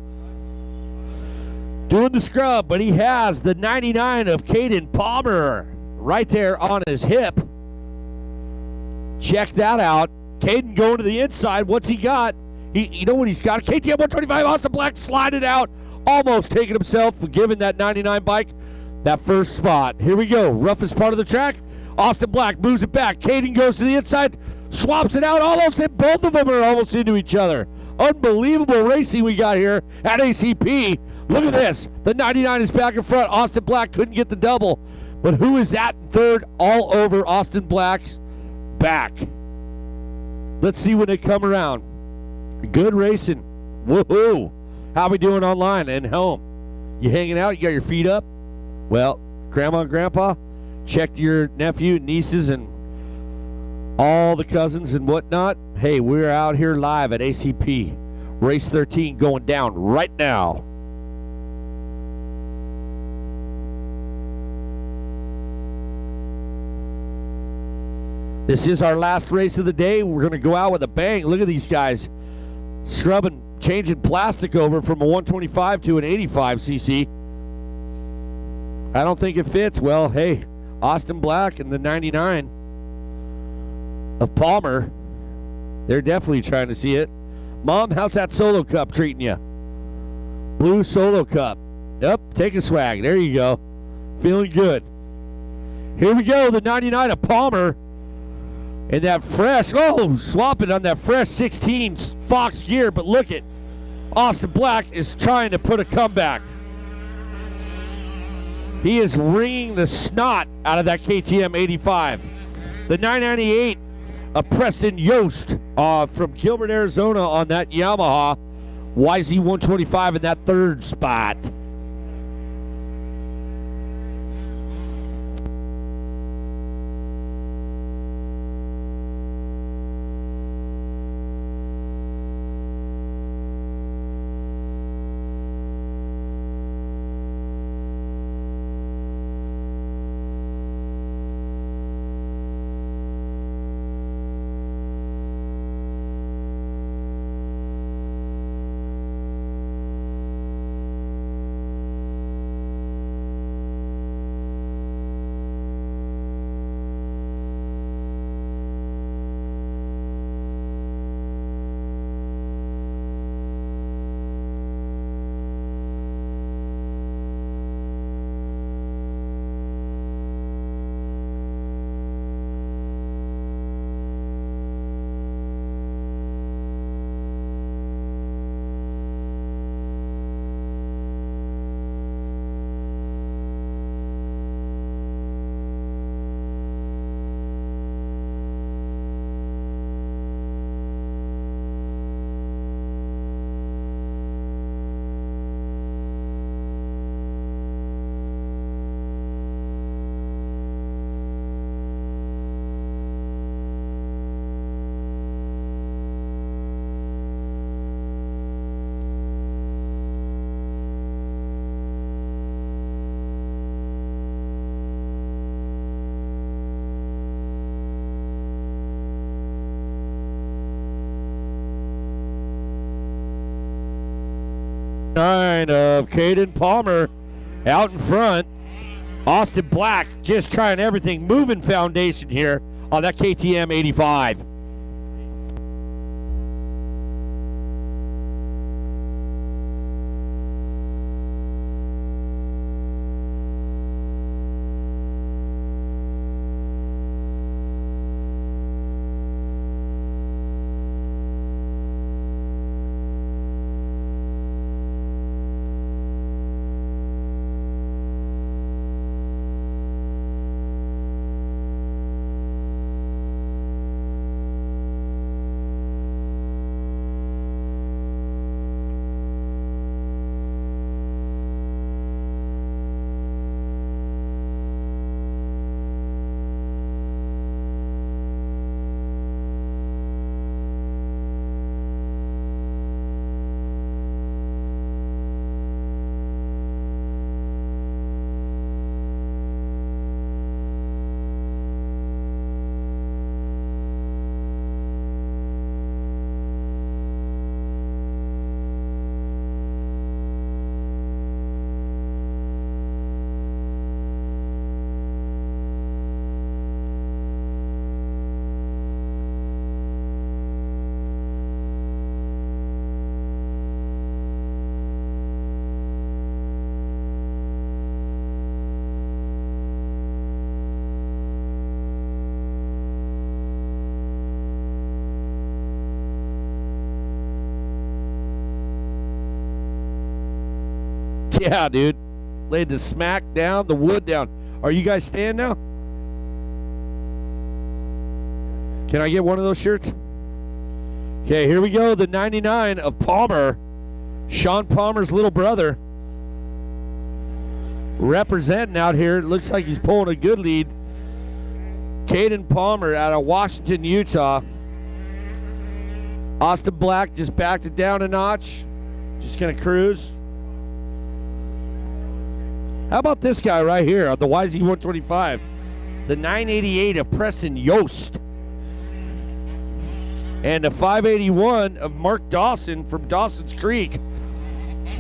Doing the scrub, but he has the 99 of Caden Palmer right there on his hip. Check that out. Caden going to the inside. What's he got? You know what he's got? KTM 125, Austin Black sliding out, almost taking himself for giving that 99 bike that first spot. Here we go, roughest part of the track. Austin Black moves it back. Caden goes to the inside, swaps it out, almost hit. Both of them are almost into each other. Unbelievable racing we got here at ACP. Look at this. The 99 is back in front. Austin Black couldn't get the double. But who is that in third? All over Austin Black's back. Let's see when they come around. Good racing. Woohoo. How we doing online and home? You hanging out? You got your feet up? Well, Grandma and Grandpa, checked your nephew and nieces and all the cousins and whatnot. Hey, we're out here live at ACP. Race 13 going down right now. This is our last race of the day. We're going to go out with a bang. Look at these guys. Scrubbing, changing plastic over from a 125 to an 85cc. I don't think it fits. Well, hey, Austin Black and the 99 of Palmer, they're definitely trying to see it. Mom, how's that Solo Cup treating you? Blue Solo Cup. Yep, take a swag. There you go. Feeling good. Here we go, the 99 of Palmer. And that fresh, swapping on that fresh 16 Fox gear, but look at Austin Black is trying to put a comeback. He is wringing the snot out of that KTM 85. The 998 of Preston Yost from Gilbert, Arizona on that Yamaha YZ 125 in that third spot. 9 of Caden Palmer out in front. Austin Black just trying everything. Moving foundation here on that KTM 85. Yeah, dude. Laid the smack down, the wood down. Are you guys staying now? Can I get one of those shirts? Okay, here we go. The 99 of Palmer. Sean Palmer's little brother. Representing out here. It looks like he's pulling a good lead. Caden Palmer out of Washington, Utah. Austin Black just backed it down a notch. Just going to cruise. How about this guy right here on the YZ125? The 988 of Preston Yost. And the 581 of Mark Dawson from Dawson's Creek.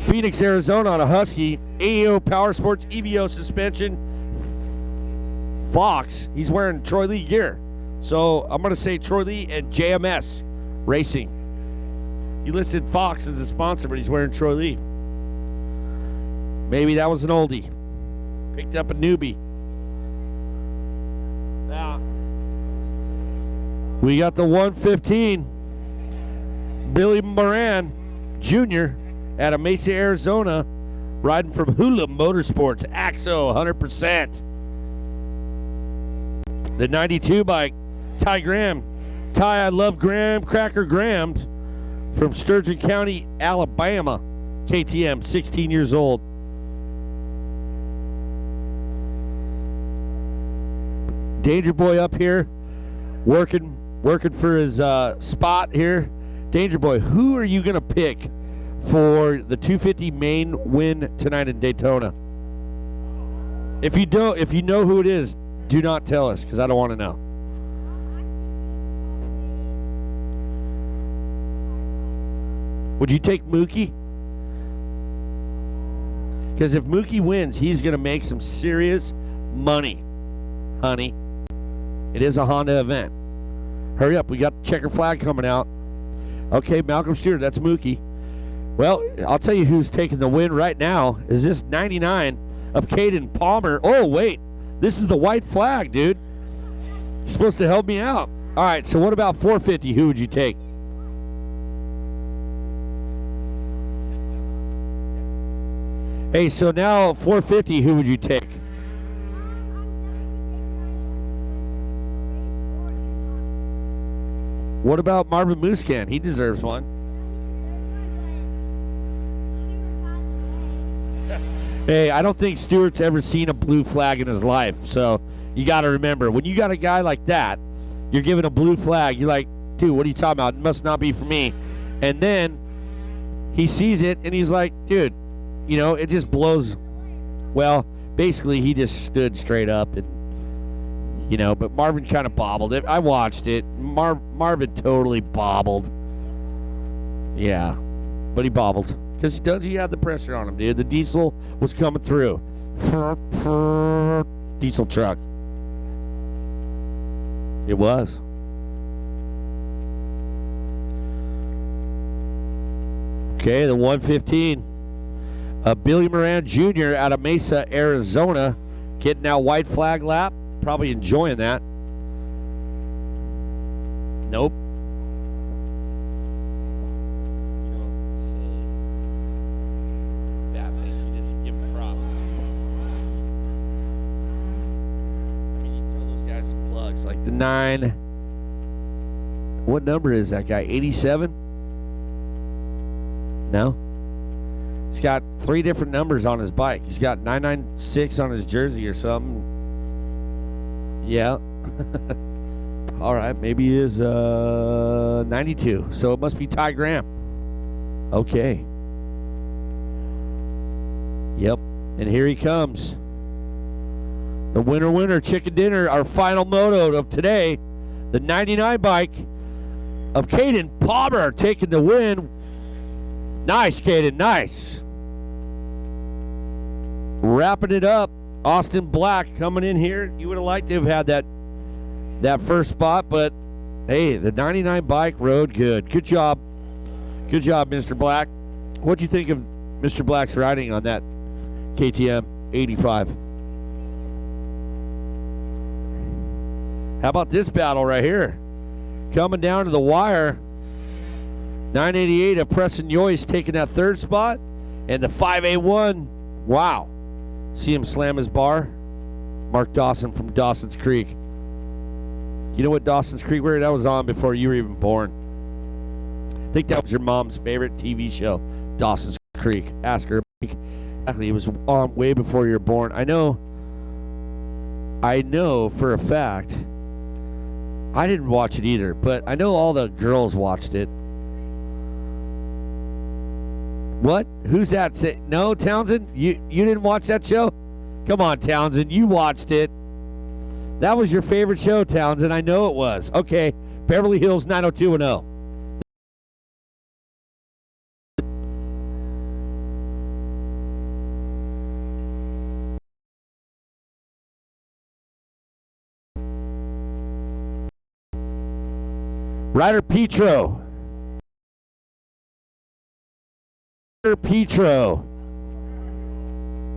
Phoenix, Arizona on a Husky. AEO Power Sports EVO suspension. Fox, he's wearing Troy Lee gear. So I'm going to say Troy Lee and JMS Racing. He listed Fox as a sponsor, but he's wearing Troy Lee. Maybe that was an oldie. Picked up a newbie. Now, we got the 115. Billy Moran Jr. out of Mesa, Arizona, riding from Hula Motorsports. AXO 100%. The 92 bike, Ty Graham. Ty, I love Graham, Cracker Graham from Sturgeon County, Alabama. KTM, 16 years old. Danger Boy up here, working for his spot here. Danger Boy, who are you gonna pick for the 250 main win tonight in Daytona? If you know who it is, do not tell us because I don't want to know. Would you take Mookie? Because if Mookie wins, he's gonna make some serious money, honey. It is a Honda event. Hurry up, we got the checker flag coming out. Okay, Malcolm Stewart, that's Mookie. Well, I'll tell you who's taking the win right now is this 99 of Caden Palmer. Oh, wait, this is the white flag, dude. You're supposed to help me out. All right, so what about 450? Who would you take? Hey, so now 450, who would you take? What about Marvin Muscan? He deserves one. Hey, I don't think Stewart's ever seen a blue flag in his life. So you got to remember, when you got a guy like that, you're giving a blue flag. You're like, dude, what are you talking about? It must not be for me. And then he sees it, and he's like, dude, you know, it just blows. Well, basically, he just stood straight up and, you know, but Marvin kind of bobbled it. I watched it. Marvin totally bobbled. Yeah, but he bobbled. Because Dungey had the pressure on him, dude. The diesel was coming through. Diesel truck. It was. Okay, the 115. Billy Moran Jr. out of Mesa, Arizona, getting that white flag lap. Probably enjoying that. Nope. You don't say bad things. You just give them props. I mean, you throw those guys some plugs. Like the 9. What number is that guy? 87? No. He's got 3 different numbers on his bike. He's got 996 on his jersey or something. Yeah. All right. Maybe he is 92. So it must be Ty Graham. Okay. Yep. And here he comes. The winner, chicken dinner, our final moto of today. The 99 bike of Caden Palmer taking the win. Nice, Caden, nice. Wrapping it up, Austin Black coming in here. You would have liked to have had that first spot, but hey, the 99 bike rode good. Good job. Good job, Mr. Black. What'd you think of Mr. Black's riding on that KTM 85? How about this battle right here? Coming down to the wire. 988 of Preston Yoyce taking that 3rd spot. And the 5A1, wow. See him slam his bar? Mark Dawson from Dawson's Creek. You know what Dawson's Creek were? That was on before you were even born. I think that was your mom's favorite TV show, Dawson's Creek. Ask her. Exactly, it was on way before you were born. I know for a fact. I didn't watch it either, but I know all the girls watched it. What? Who's that? No, Townsend? You didn't watch that show? Come on, Townsend. You watched it. That was your favorite show, Townsend. I know it was. Okay. Beverly Hills 90210. Ryder Petro. Petro.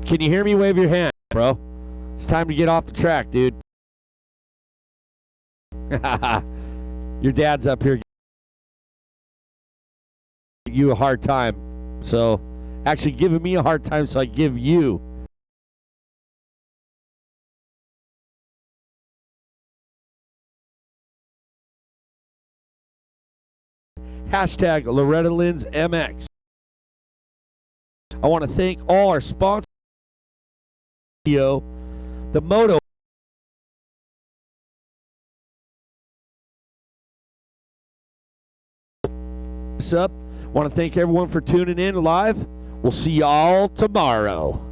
Can you hear me? Wave your hand, bro. It's time to get off the track, dude. Your dad's up here giving you a hard time. So, actually giving me a hard time, so I give you. Hashtag Loeretta Lynn's MX. I want to thank all our sponsors. The Moto. Up. Want to thank everyone for tuning in live. We'll see y'all tomorrow.